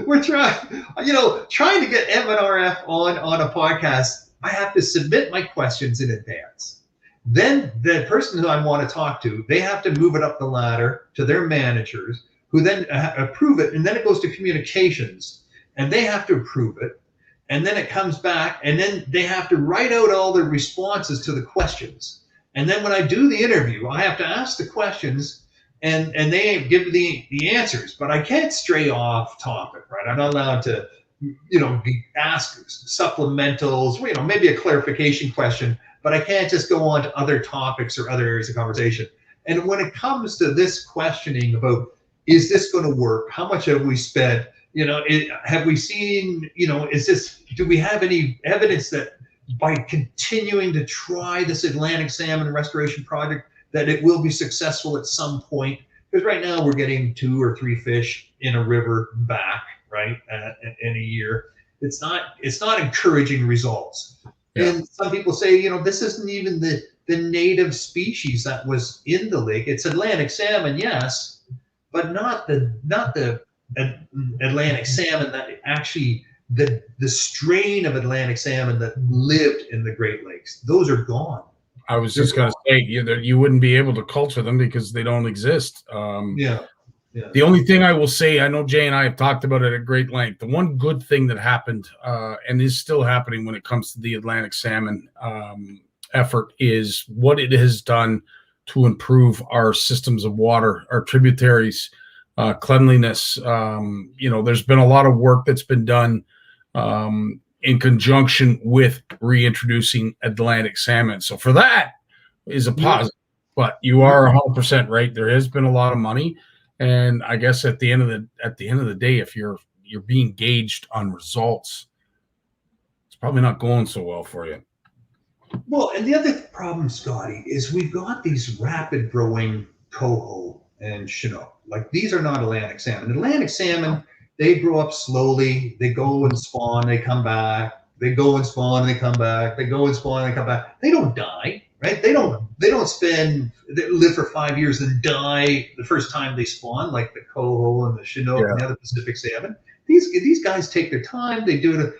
I: we're trying to get MNRF on a podcast. I have to submit my questions in advance. Then the person who I want to talk to, they have to move it up the ladder to their managers, who then approve it, and then it goes to communications, and they have to approve it. And then it comes back, and then they have to write out all the responses to the questions. And then when I do the interview, I have to ask the questions, and they give the answers. But I can't stray off topic, right? I'm not allowed to be asked supplementals, maybe a clarification question, but I can't just go on to other topics or other areas of conversation. And when it comes to this questioning about, is this going to work? How much have we spent? Have we seen, do we have any evidence that by continuing to try this Atlantic salmon restoration project, that it will be successful at some point? Because right now we're getting 2 or 3 fish in a river back, right, in a year. It's not encouraging results. Yeah. And some people say, this isn't even the native species that was in the lake. It's Atlantic salmon, yes, but not the Atlantic salmon that actually the strain of Atlantic salmon that lived in the Great Lakes. Those are gone.
B: I was just going to say you wouldn't be able to culture them because they don't exist.
I: Yeah.
B: The only thing I will say, I know Jay and I have talked about it at great length. The one good thing that happened and is still happening when it comes to the Atlantic salmon effort is what it has done to improve our systems of water, our tributaries, cleanliness. There's been a lot of work that's been done in conjunction with reintroducing Atlantic salmon. So for that is a positive, but you are 100% right. There has been a lot of money. And I guess at the end of the day, if you're being gauged on results, it's probably not going so well for you.
I: Well, and the other problem, Scotty, is we've got these rapid growing coho and Chinook. Like, these are not Atlantic salmon. Atlantic salmon, they grow up slowly. They go and spawn, they come back. They go and spawn, and they come back. They go and spawn, and they come back. They don't die, right? They live for 5 years and die the first time they spawn, like the coho and the Chinook and the other Pacific salmon. These guys take their time. They do it.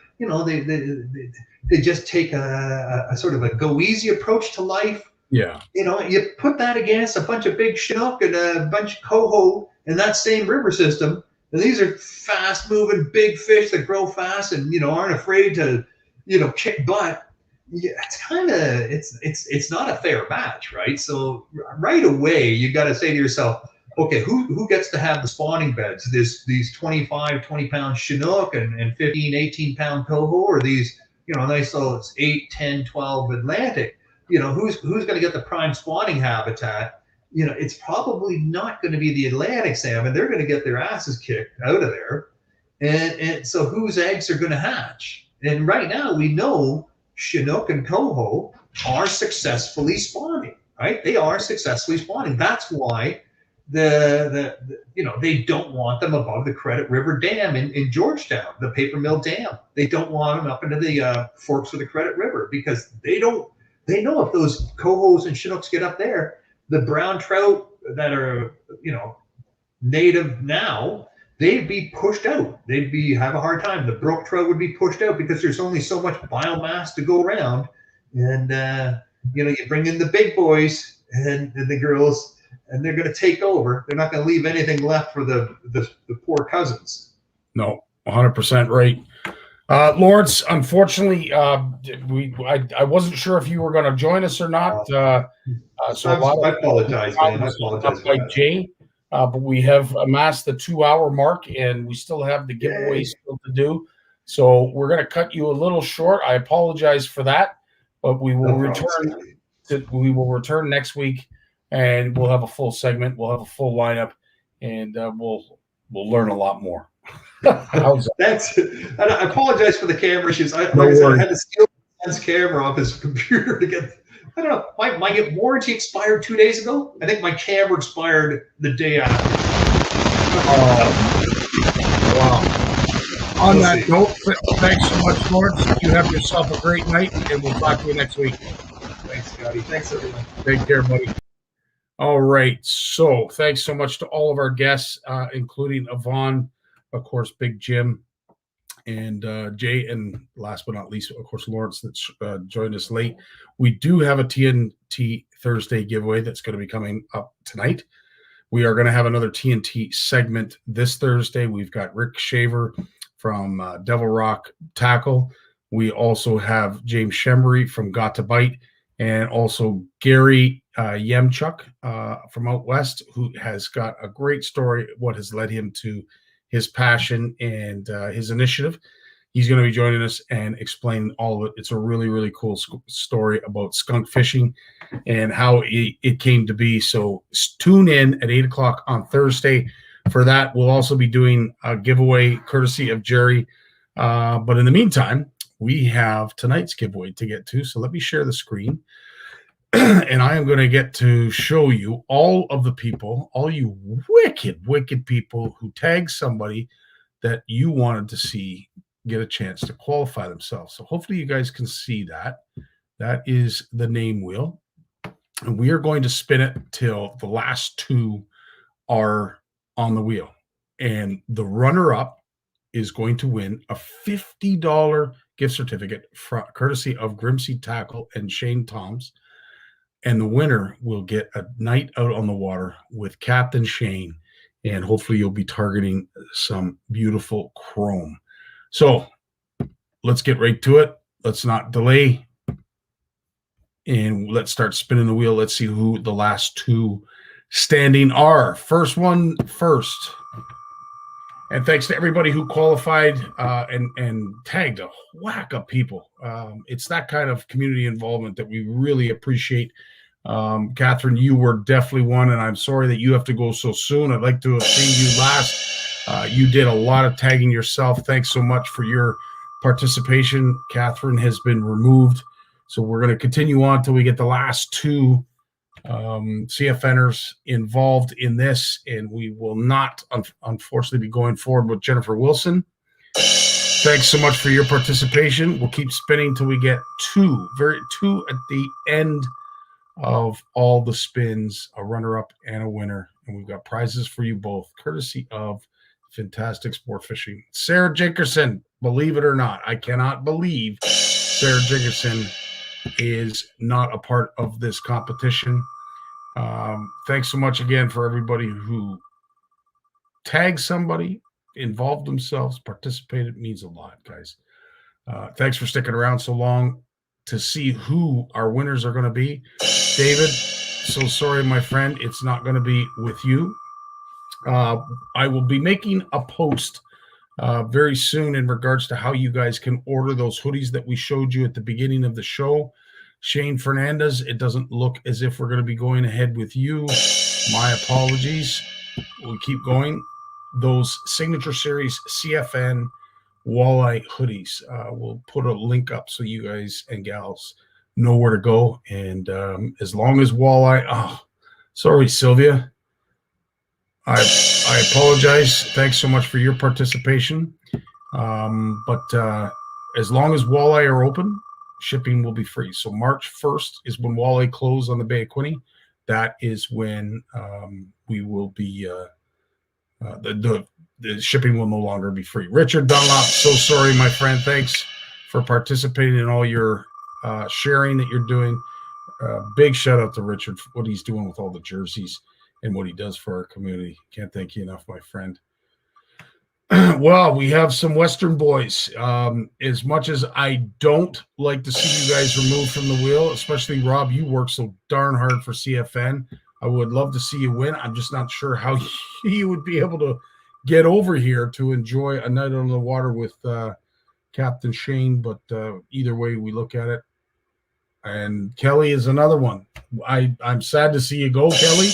I: They just take a sort of a go easy approach to life.
B: Yeah.
I: You put that against a bunch of big Chinook and a bunch of coho in that same river system. And these are fast moving big fish that grow fast and, aren't afraid to, kick butt. Yeah, it's not a fair match, right? So right away, you got to say to yourself, okay, who gets to have the spawning beds? These 25, 20-pound Chinook and 15, 18-pound coho, or these, nice little 8, 10, 12 Atlantic? Who's going to get the prime spawning habitat? It's probably not going to be the Atlantic salmon. They're going to get their asses kicked out of there. And so whose eggs are going to hatch? And right now we know Chinook and coho are successfully spawning, right? They are successfully spawning. That's why they don't want them above the Credit River Dam in Georgetown, the paper mill dam. They don't want them up into the forks of the Credit River because they know if those cohos and Chinooks get up there, the brown trout that are, native now, they'd be pushed out. They'd have a hard time. The brook trout would be pushed out because there's only so much biomass to go around. And, you bring in the big boys and the girls, and they're going to take over. They're not going to leave anything left for the poor cousins.
B: No, 100% right. Lawrence, unfortunately, I wasn't sure if you were going to join us or not. So
I: I apologize, man. I apologize
B: by Jay, but we have amassed the 2-hour mark, and we still have the giveaway still to do. So we're going to cut you a little short. I apologize for that, but we will return. We will return next week, and we'll have a full segment. We'll have a full lineup, and we'll learn a lot more.
I: Thanks. And I apologize for the camera issues. I had to steal Ben's camera off his computer to get. I don't know. My warranty expired 2 days ago. I think my camera expired the day after.
B: Wow. On that note, thanks so much, Lawrence. You have yourself a great night, and we'll talk to you next week.
I: Thanks, Scotty. Thanks, everyone.
B: Take care, buddy. All right. So thanks so much to all of our guests, including Yvonne, of course, Big Jim, and Jay, and last but not least, of course, Lawrence, that's joined us late. We do have a TNT Thursday giveaway that's going to be coming up tonight. We are going to have another TNT segment this Thursday. We've got Rick Shaver from Devil Rock Tackle. We also have James Shemery from Got to Bite, and also Gary Yemchuk from out west, who has got a great story, what has led him to his passion and his initiative. He's going to be joining us and explain all of it. It's a really, really cool story about skunk fishing and how it came to be. So tune in at 8 o'clock on Thursday for that. We'll also be doing a giveaway courtesy of Jerry. But in the meantime, we have tonight's giveaway to get to. So let me share the screen. And I am going to get to show you all of the people, all you wicked, wicked people who tagged somebody that you wanted to see get a chance to qualify themselves. So hopefully you guys can see that. That is the name wheel. And we are going to spin it till the last two are on the wheel. And the runner-up is going to win a $50 gift certificate courtesy of Grimsey Tackle and Shane Toms. And the winner will get a night out on the water with Captain Shane. And hopefully you'll be targeting some beautiful chrome. So let's get right to it. Let's not delay. And let's start spinning the wheel. Let's see who the last two standing are. First one first. And thanks to everybody who qualified and tagged a whack of people. It's that kind of community involvement that we really appreciate. Catherine, you were definitely one, and I'm sorry that you have to go so soon. I'd like to have seen you last. You did a lot of tagging yourself. Thanks so much for your participation. Catherine has been removed. So we're going to continue on until we get the last two CFNers involved in this, and we will not, unfortunately, be going forward with Jennifer Wilson. Thanks so much for your participation. We'll keep spinning till we get two at the end of all the spins, a runner-up and a winner. And we've got prizes for you both, courtesy of Fantastic Sport Fishing. Sarah Jenkerson, believe it or not, I cannot believe Sarah Jenkerson is not a part of this competition. Thanks so much again for everybody who tagged somebody, involved themselves, participated. It means a lot, guys. Thanks for sticking around so long to see who our winners are going to be. David, so sorry, my friend. It's not going to be with you. I will be making a post very soon in regards to how you guys can order those hoodies that we showed you at the beginning of the show. Shane Fernandez, it doesn't look as if we're going to be going ahead with you. My apologies. We'll keep going. Those Signature Series CFN walleye hoodies. We'll put a link up so you guys and gals know where to go. And as long as walleye, sorry, Sylvia. I apologize. Thanks so much for your participation. But as long as walleye are open, shipping will be free. So March 1st is when walleye close on the Bay of Quinte. That is when we will be the shipping will no longer be free. Richard Dunlop, so sorry, my friend. Thanks for participating in all your sharing that you're doing. Big shout out to Richard for what he's doing with all the jerseys and what he does for our community. Can't thank you enough, my friend. Well, we have some Western boys. As much as I don't like to see you guys removed from the wheel, especially Rob, you work so darn hard for CFN. I would love to see you win. I'm just not sure how you would be able to get over here to enjoy a night on the water with Captain Shane. But either way we look at it. And Kelly is another one. I'm sad to see you go, Kelly,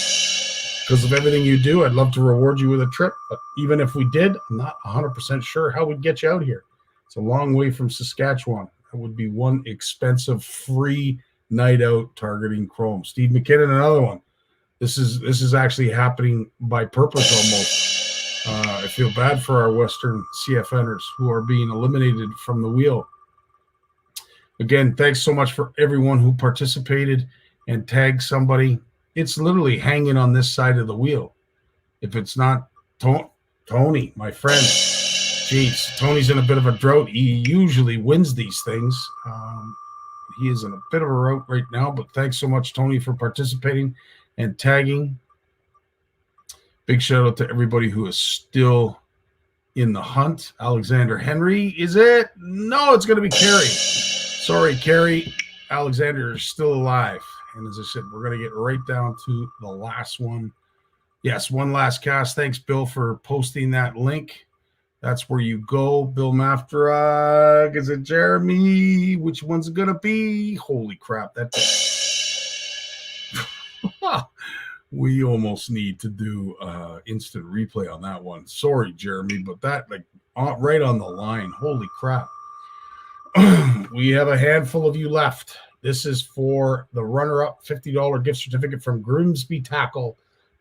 B: because of everything you do. I'd love to reward you with a trip. But even if we did, I'm not 100% sure how we'd get you out here. It's a long way from Saskatchewan. That would be one expensive free night out targeting chrome. Steve McKinnon, another one. This is actually happening by purpose almost. I feel bad for our Western CFNers who are being eliminated from the wheel. Again, thanks so much for everyone who participated and tagged somebody. It's literally hanging on this side of the wheel. If it's not Tony, my friend, geez, Tony's in a bit of a drought. He usually wins these things. He is in a bit of a route right now, but thanks so much, Tony, for participating and tagging. Big shout out to everybody who is still in the hunt. Alexander Henry, is it? No, it's going to be Carrie. Sorry, Carrie. Alexander is still alive. And as I said, we're going to get right down to the last one. Yes, one last cast. Thanks, Bill, for posting that link. That's where you go. Bill Maftrug. Is it Jeremy? Which one's it gonna be? Holy crap! We almost need to do instant replay on that one. Sorry, Jeremy, but that right on the line. Holy crap! We have a handful of you left. This is for the runner-up $50 gift certificate from Grimsby Tackle,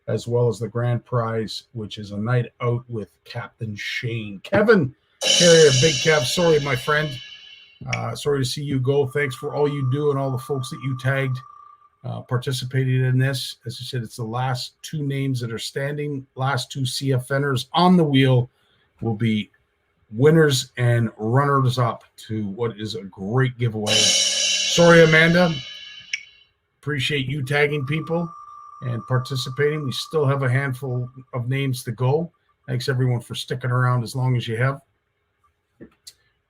B: as well as the grand prize, which is a night out with Captain Shane. Kevin Carrier, Big Kev, sorry, my friend. Sorry to see you go. Thanks for all you do and all the folks that you tagged, participated in this. As I said, it's the last two names that are standing. Last two CFNers on the wheel will be winners and runners up to what is a great giveaway. Sorry, Amanda. Appreciate you tagging people and participating. We still have a handful of names to go. Thanks everyone for sticking around as long as you have.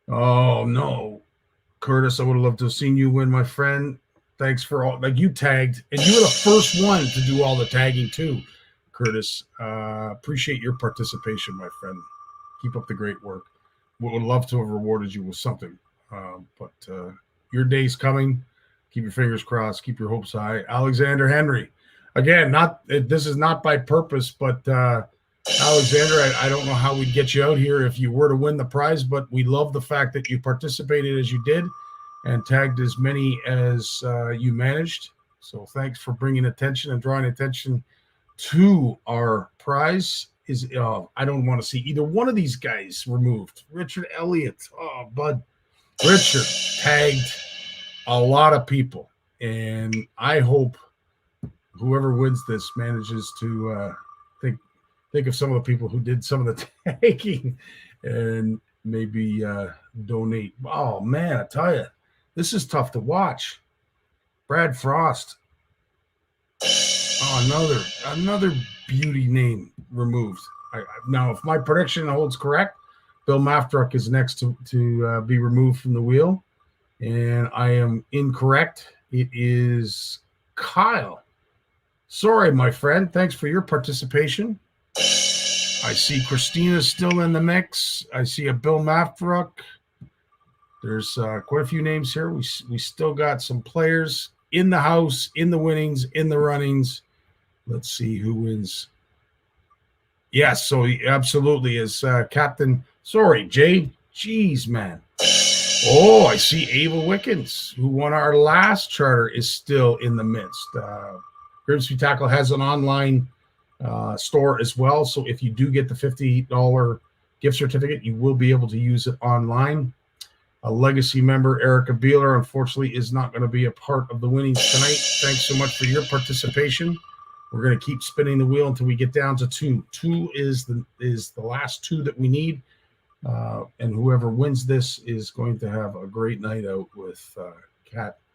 B: Oh no, Curtis, I would have loved to have seen you win, my friend. Thanks for all, you tagged, and you were the first one to do all the tagging too, Curtis. Appreciate your participation, my friend. Keep up the great work. We would love to have rewarded you with something, but your day's coming. Keep your fingers crossed. Keep your hopes high. Alexander Henry. Again, this is not by purpose, but Alexander, I don't know how we'd get you out here if you were to win the prize, but we love the fact that you participated as you did and tagged as many as you managed. So thanks for bringing attention and drawing attention to our prize. I don't want to see either one of these guys removed. Richard Elliott. Oh, bud. Richard tagged a lot of people, and I hope whoever wins this manages to think of some of the people who did some of the tagging and maybe donate. Oh man, I tell you, this is tough to watch. Brad Frost. Oh, another beauty name removed. Now, if my prediction holds correct, Bill Maftrug is next to be removed from the wheel, and I am incorrect. It is Kyle. Sorry, my friend. Thanks for your participation. I see Christina's still in the mix. I see a Bill Maftrug. There's quite a few names here. We still got some players in the house, in the winnings, in the runnings. Let's see who wins. Yes, so he absolutely is Captain. Sorry, Jay. Jeez, man. Oh, I see Ava Wickens, who won our last charter, is still in the midst. Grimsby Tackle has an online store as well. So if you do get the $50 gift certificate, you will be able to use it online. A legacy member, Erica Beeler, unfortunately is not going to be a part of the winnings tonight. Thanks so much for your participation. We're going to keep spinning the wheel until we get down to two. Two is the last two that we need. And whoever wins this is going to have a great night out with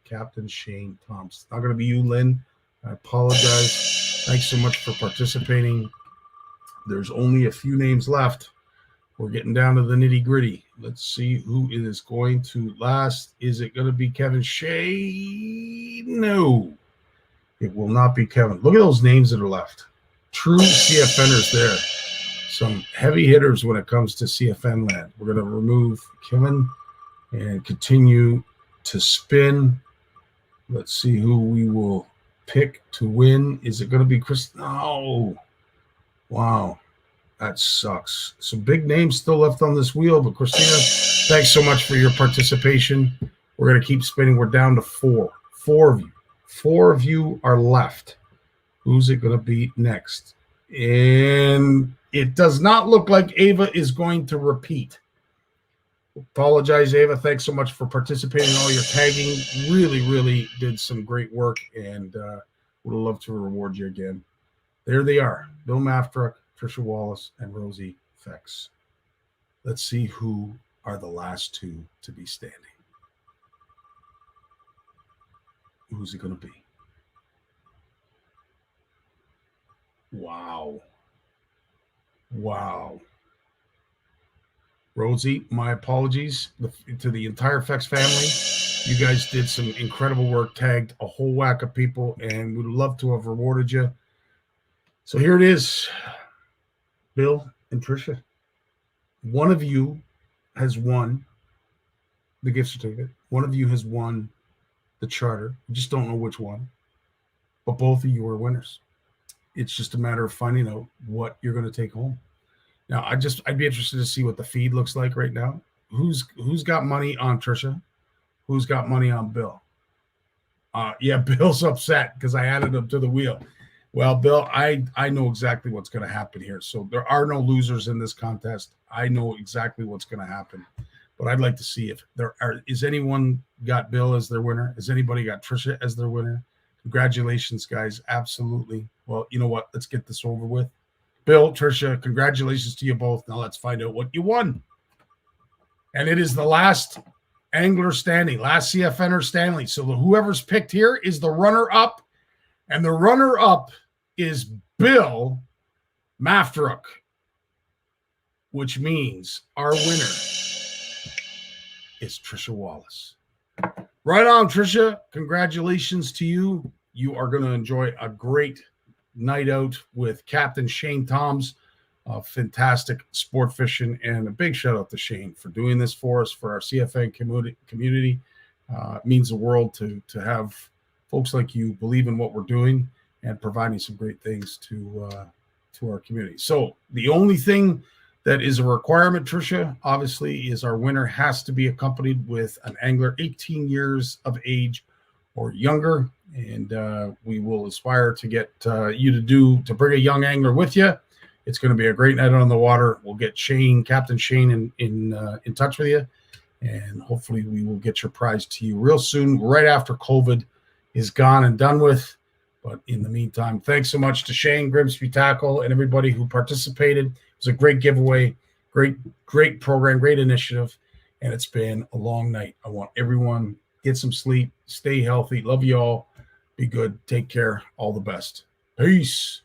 B: Captain Shane Thompson. Not going to be you, Lynn. I apologize. Thanks so much for participating. There's only a few names left. We're getting down to the nitty gritty. Let's see who is going to last. Is it going to be Kevin Shea? No, it will not be Kevin. Look at those names that are left. True CFNers there. Some heavy hitters when it comes to CFN land. We're going to remove Kevin and continue to spin. Let's see who we will pick to win. Is it going to be Chris? No. Wow. That sucks. Some big names still left on this wheel, but Christina, thanks so much for your participation. We're going to keep spinning. We're down to four. Four of you. Four of you are left. Who's it going to be next? And it does not look like Ava is going to repeat. Apologize, Ava. Thanks so much for participating in all your tagging. Really, really did some great work, and would love to reward you again. There they are. Bill Maftrug, Tricia Wallace, and Rosie Fex. Let's see who are the last two to be standing. Who's it going to be? Wow. Wow. Rosie, my apologies to the entire Fex family. You guys did some incredible work, tagged a whole whack of people, and would love to have rewarded you. So here it is. Bill and Tricia, one of you has won the gift certificate. One of you has won the charter. You just don't know which one, but both of you are winners. It's just a matter of finding out what you're going to take home. Now, I'd be interested to see what the feed looks like right now. Who's got money on Trisha? Who's got money on Bill? Yeah, Bill's upset because I added him to the wheel. Well, Bill, I know exactly what's going to happen here. So there are no losers in this contest. I know exactly what's going to happen. But I'd like to see if is anyone got Bill as their winner? Has anybody got Trisha as their winner? Congratulations, guys. Absolutely. Well, you know what? Let's get this over with. Bill, Trisha, congratulations to you both. Now let's find out what you won. And it is the last angler standing, last CFNer standing. So whoever's picked here is the runner-up. And the runner-up is Bill Maftruk, which means our winner is Trisha Wallace. Right on, Trisha. Congratulations to you. You are going to enjoy a great night out with Captain Shane Toms, fantastic sport fishing, and a big shout out to Shane for doing this for us, for our CFN community. It means the world to have folks like you believe in what we're doing and providing some great things to our community. So the only thing that is a requirement, Trisha, obviously, is our winner has to be accompanied with an angler 18 years of age or younger. And we will aspire to get you to bring a young angler with you. It's going to be a great night on the water. We'll get Captain Shane in touch with you. And hopefully we will get your prize to you real soon, right after COVID is gone and done with. But in the meantime, thanks so much to Shane, Grimsby Tackle, and everybody who participated. It was a great giveaway, great program, great initiative, and it's been a long night. I want everyone get some sleep, stay healthy. Love you all. Be good. Take care. All the best. Peace.